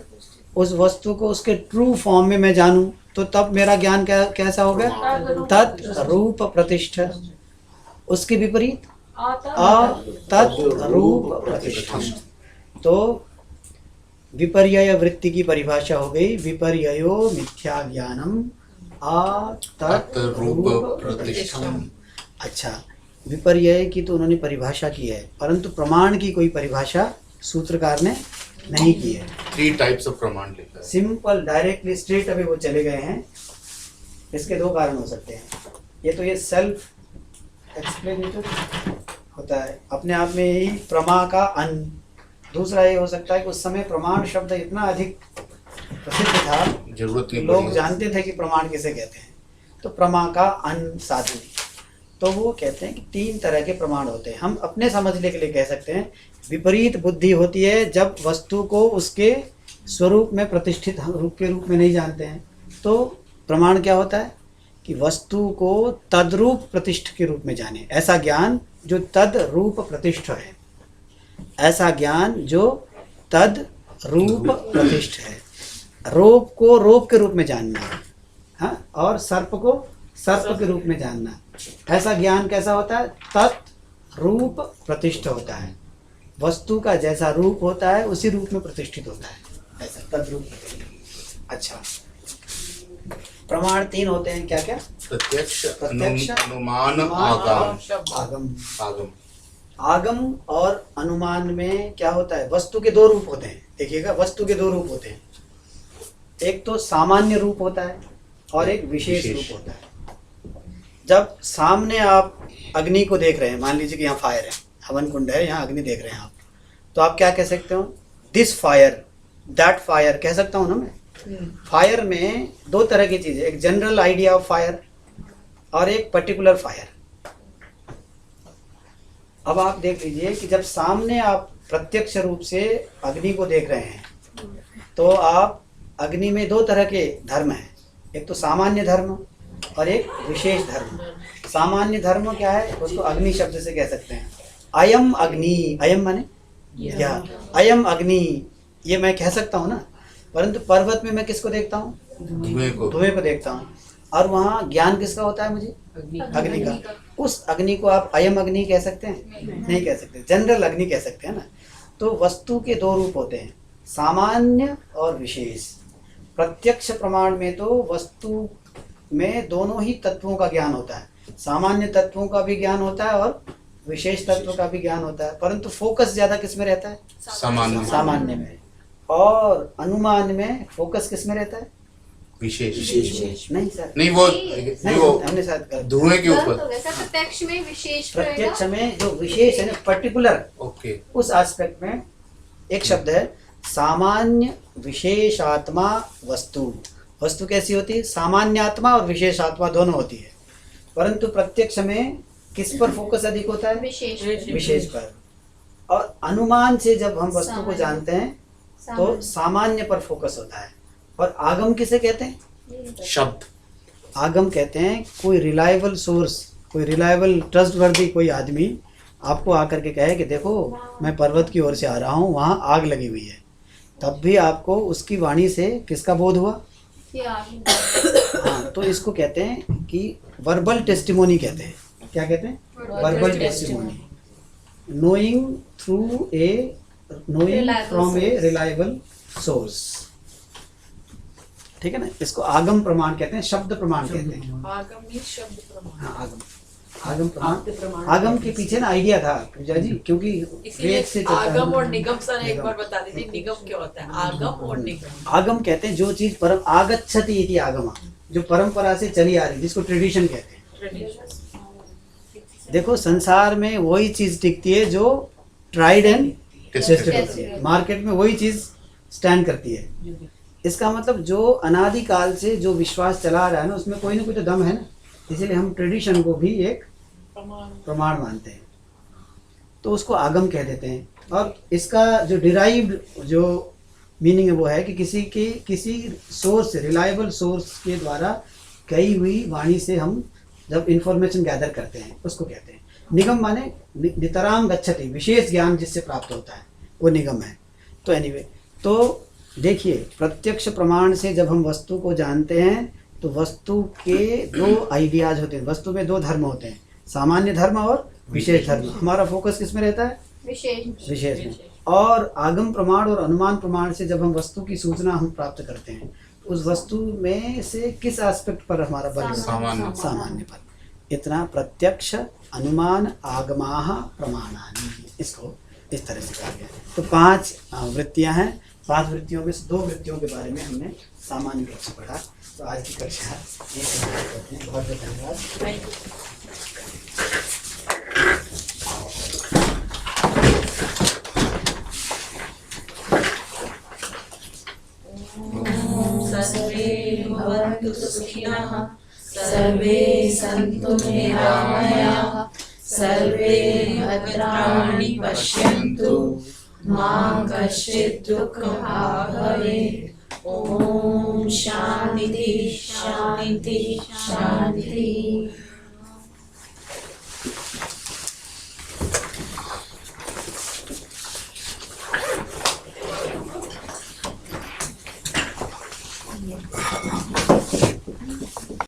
उस वस्तु को उसके ट्रू फॉर्म में मैं जानूं तो तब मेरा ज्ञान कैसा हो गया? तत् रूप प्रतिष्ठ। उसके विपरीत आ तत् रूप प्रतिष्ठम। तो विपर्यय वृत्ति की परिभाषा हो गई, विपर्ययो मिथ्या ज्ञानम आ तत् रूप रूप प्रतिष्ठम। अच्छा, विपर्यय की तो उन्होंने परिभाषा की है, परंतु प्रमाण की कोई परिभाषा सूत्रकार ने नहीं की है। 3 टाइप्स ऑफ प्रमाण लिखा है। सिंपल डायरेक्टली स्ट्रेट अवे वो चले गए हैं। इसके 2 कारण हो सकते हैं। ये तो ये सेल्फ एक्सप्लेनेटरी होता है अपने आप में ही, प्रमा का अन। दूसरा ये हो सकता है कि उस समय प्रमाण शब्द इतना अधिक प्रसिद्ध था, जरूरत नहीं लोग पड़ी। जानते थे कि प्रमाण किसे कहते हैं, तो प्रमा का अन साधनी। तो वो कहते हैं कि 3 तरह के प्रमाण होते हैं। हम अपने समझने के लिए कह सकते हैं, विपरीत बुद्धि होती है जब वस्तु को उसके स्वरूप में प्रतिष्ठित रूप के रूप में नहीं जानते हैं। तो प्रमाण क्या होता है कि वस्तु को तद्रूप प्रतिष्ठ के रूप में जाने, ऐसा ज्ञान जो तद रूप प्रतिष्ठ है, ऐसा ज्ञान जो तद रूप प्रतिष्ठ है। रोप को रोप के रूप में जानना, हाँ, और सर्प को सर्प के रूप में जानना, ऐसा ज्ञान कैसा होता है? तत् रूप प्रतिष्ठ होता है। वस्तु का जैसा रूप होता है उसी रूप में प्रतिष्ठित होता है, ऐसा तद्रूप प्रतिष्ठित। अच्छा, प्रमाण 3 होते हैं, क्या क्या? प्रत्यक्ष, प्रत्यक्ष, अनुमान, आगम। आगम। आगम आगम और अनुमान में क्या होता है? वस्तु के 2 रूप होते हैं। देखिएगा, वस्तु के 2 रूप होते हैं। एक तो सामान्य रूप होता है और एक विशेष रूप होता है। जब सामने आप अग्नि को देख रहे हैं, मान लीजिए कि यहाँ फायर है, हवन कुंड है, यहाँ अग्नि देख रहे हैं आप, तो आप क्या कह सकते हो? दिस फायर, दैट फायर कह सकता हूँ ना मैं। फायर में 2 तरह की चीज़ें, एक जनरल आइडिया ऑफ फायर और एक पर्टिकुलर फायर। अब आप देख लीजिए कि जब सामने आप प्रत्यक्ष रूप से अग्नि को देख रहे हैं, तो आप अग्नि में 2 तरह के धर्म हैं, एक तो सामान्य धर्म और एक विशेष धर्म। सामान्य धर्म क्या है? उसको अग्नि शब्द से कह सकते हैं। अयम अग्नि, अयम माने क्या? अयम अग्नि, ये मैं कह सकता हूँ ना, परंतु पर्वत में मैं किसको देखता हूँ? धुएं को। धुएं को देखता हूँ। और वहाँ ज्ञान किसका होता है मुझे? अग्नि का। उस अग्नि को आप अयम अग्नि कह सकते हैं? नहीं कह सकते, जनरल अग्नि कह सकते हैं ना। तो वस्तु के 2 रूप होते हैं, सामान्य और विशेष। प्रत्यक्ष प्रमाण में तो वस्तु में दोनों ही तत्वों का ज्ञान होता है, सामान्य तत्वों का भी ज्ञान होता है और विशेष तत्व का भी ज्ञान होता है, परंतु फोकस ज्यादा किस में रहता है? सामान्य में। और अनुमान में फोकस किस में रहता है? विशेष। नहीं सर, नहीं वो हमने शायद कर धुएं के ऊपर। प्रत्यक्ष में विशेष प्रत्यक्ष में जो विशेष है ना, पर्टिकुलर, ओके, उस एस्पेक्ट में एक शब्द है सामान्य विशेषात्मा वस्तु। वस्तु कैसी होती है? सामान्य आत्मा और विशेष आत्मा दोनों होती है, परंतु प्रत्यक्ष में किस पर फोकस अधिक होता है? विशेष पर। और अनुमान से जब हम वस्तु को जानते हैं तो सामान्य पर फोकस होता है। और आगम किसे कहते हैं? शब्द। आगम कहते हैं कोई रिलायबल सोर्स, कोई रिलायबल ट्रस्टवर्दी कोई आदमी आपको आकर के कहे कि देखो मैं पर्वत की ओर से आ रहा हूँ, वहाँ आग लगी हुई है, तब भी आपको उसकी वाणी से किसका बोध हुआ? हाँ, तो इसको कहते हैं कि वर्बल टेस्टिमोनी कहते हैं। क्या कहते हैं? Verbal testimony. Knowing through a, knowing from a reliable source. ठीक है ना, इसको आगम प्रमाण कहते हैं, शब्द प्रमाण कहते हैं। आगम ही शब्द प्रमाण। हाँ, आगम प्रमाण। आगम के पीछे ना आइडिया था पूजा जी, क्योंकि वेद से चलता है। आगम और निगम सर एक बार बता दीजिए, निगम क्या होता है? आगम और निगम। आगम कहते हैं जो चीज परम आगच्छति इति आगम, जो परंपरा से चली आ रही, जिसको ट्रेडिशन कहते हैं। देखो संसार में वही चीज टिकती है जो ट्राइड एंड टेस्टेड होती है, मार्केट में वही चीज स्टैंड करती है। इसका मतलब जो अनादिकाल से जो विश्वास चला आ रहा है ना, उसमें कोई ना कोई तो दम है ना, इसलिए हम ट्रेडिशन को भी एक प्रमाण मानते हैं, तो उसको आगम कह देते हैं। और इसका जो डिराइव्ड जो मीनिंग है वो है कि किसी सोर्स से, रिलायबल सोर्स के द्वारा कही हुई वाणी से हम जब इंफॉर्मेशन गैदर करते हैं उसको कहते हैं। निगम माने नितराम गच्छति, विशेष ज्ञान जिससे प्राप्त होता है वो निगम है। तो एनीवे, तो देखिए प्रत्यक्ष प्रमाण से जब हम वस्तु को जानते हैं तो वस्तु के 2 आइडियाज होते हैं, वस्तु में 2 धर्म होते हैं, सामान्य धर्म और विशेष धर्म। हमारा फोकस किस में रहता है? विशेष में। और आगम प्रमाण और अनुमान प्रमाण से जब हम वस्तु की सूचना हम प्राप्त करते हैं उस वस्तु में से किस एस्पेक्ट पर हमारा बल है? सामान्य। सामान्य बल। इतना प्रत्यक्ष अनुमान आगमाह प्रमाणानि, इसको इस तरह से कहा गया। तो 5 वृत्तियां हैं। 5 वृत्तियों में से 2 वृत्तियों के बारे में हमने सामान्य रूप से पढ़ा। तो आज की कक्षा ये समाप्त करते हैं। बहुत बहुत धन्यवाद। सर्वे भवन्तु सुखिनः, सर्वे सन्तु निरामयाः, सर्वे भद्राणि पश्यन्तु, मा कश्चित् दुःखभाग् भवेत्। ॐ शान्ति शान्ति शान्ति।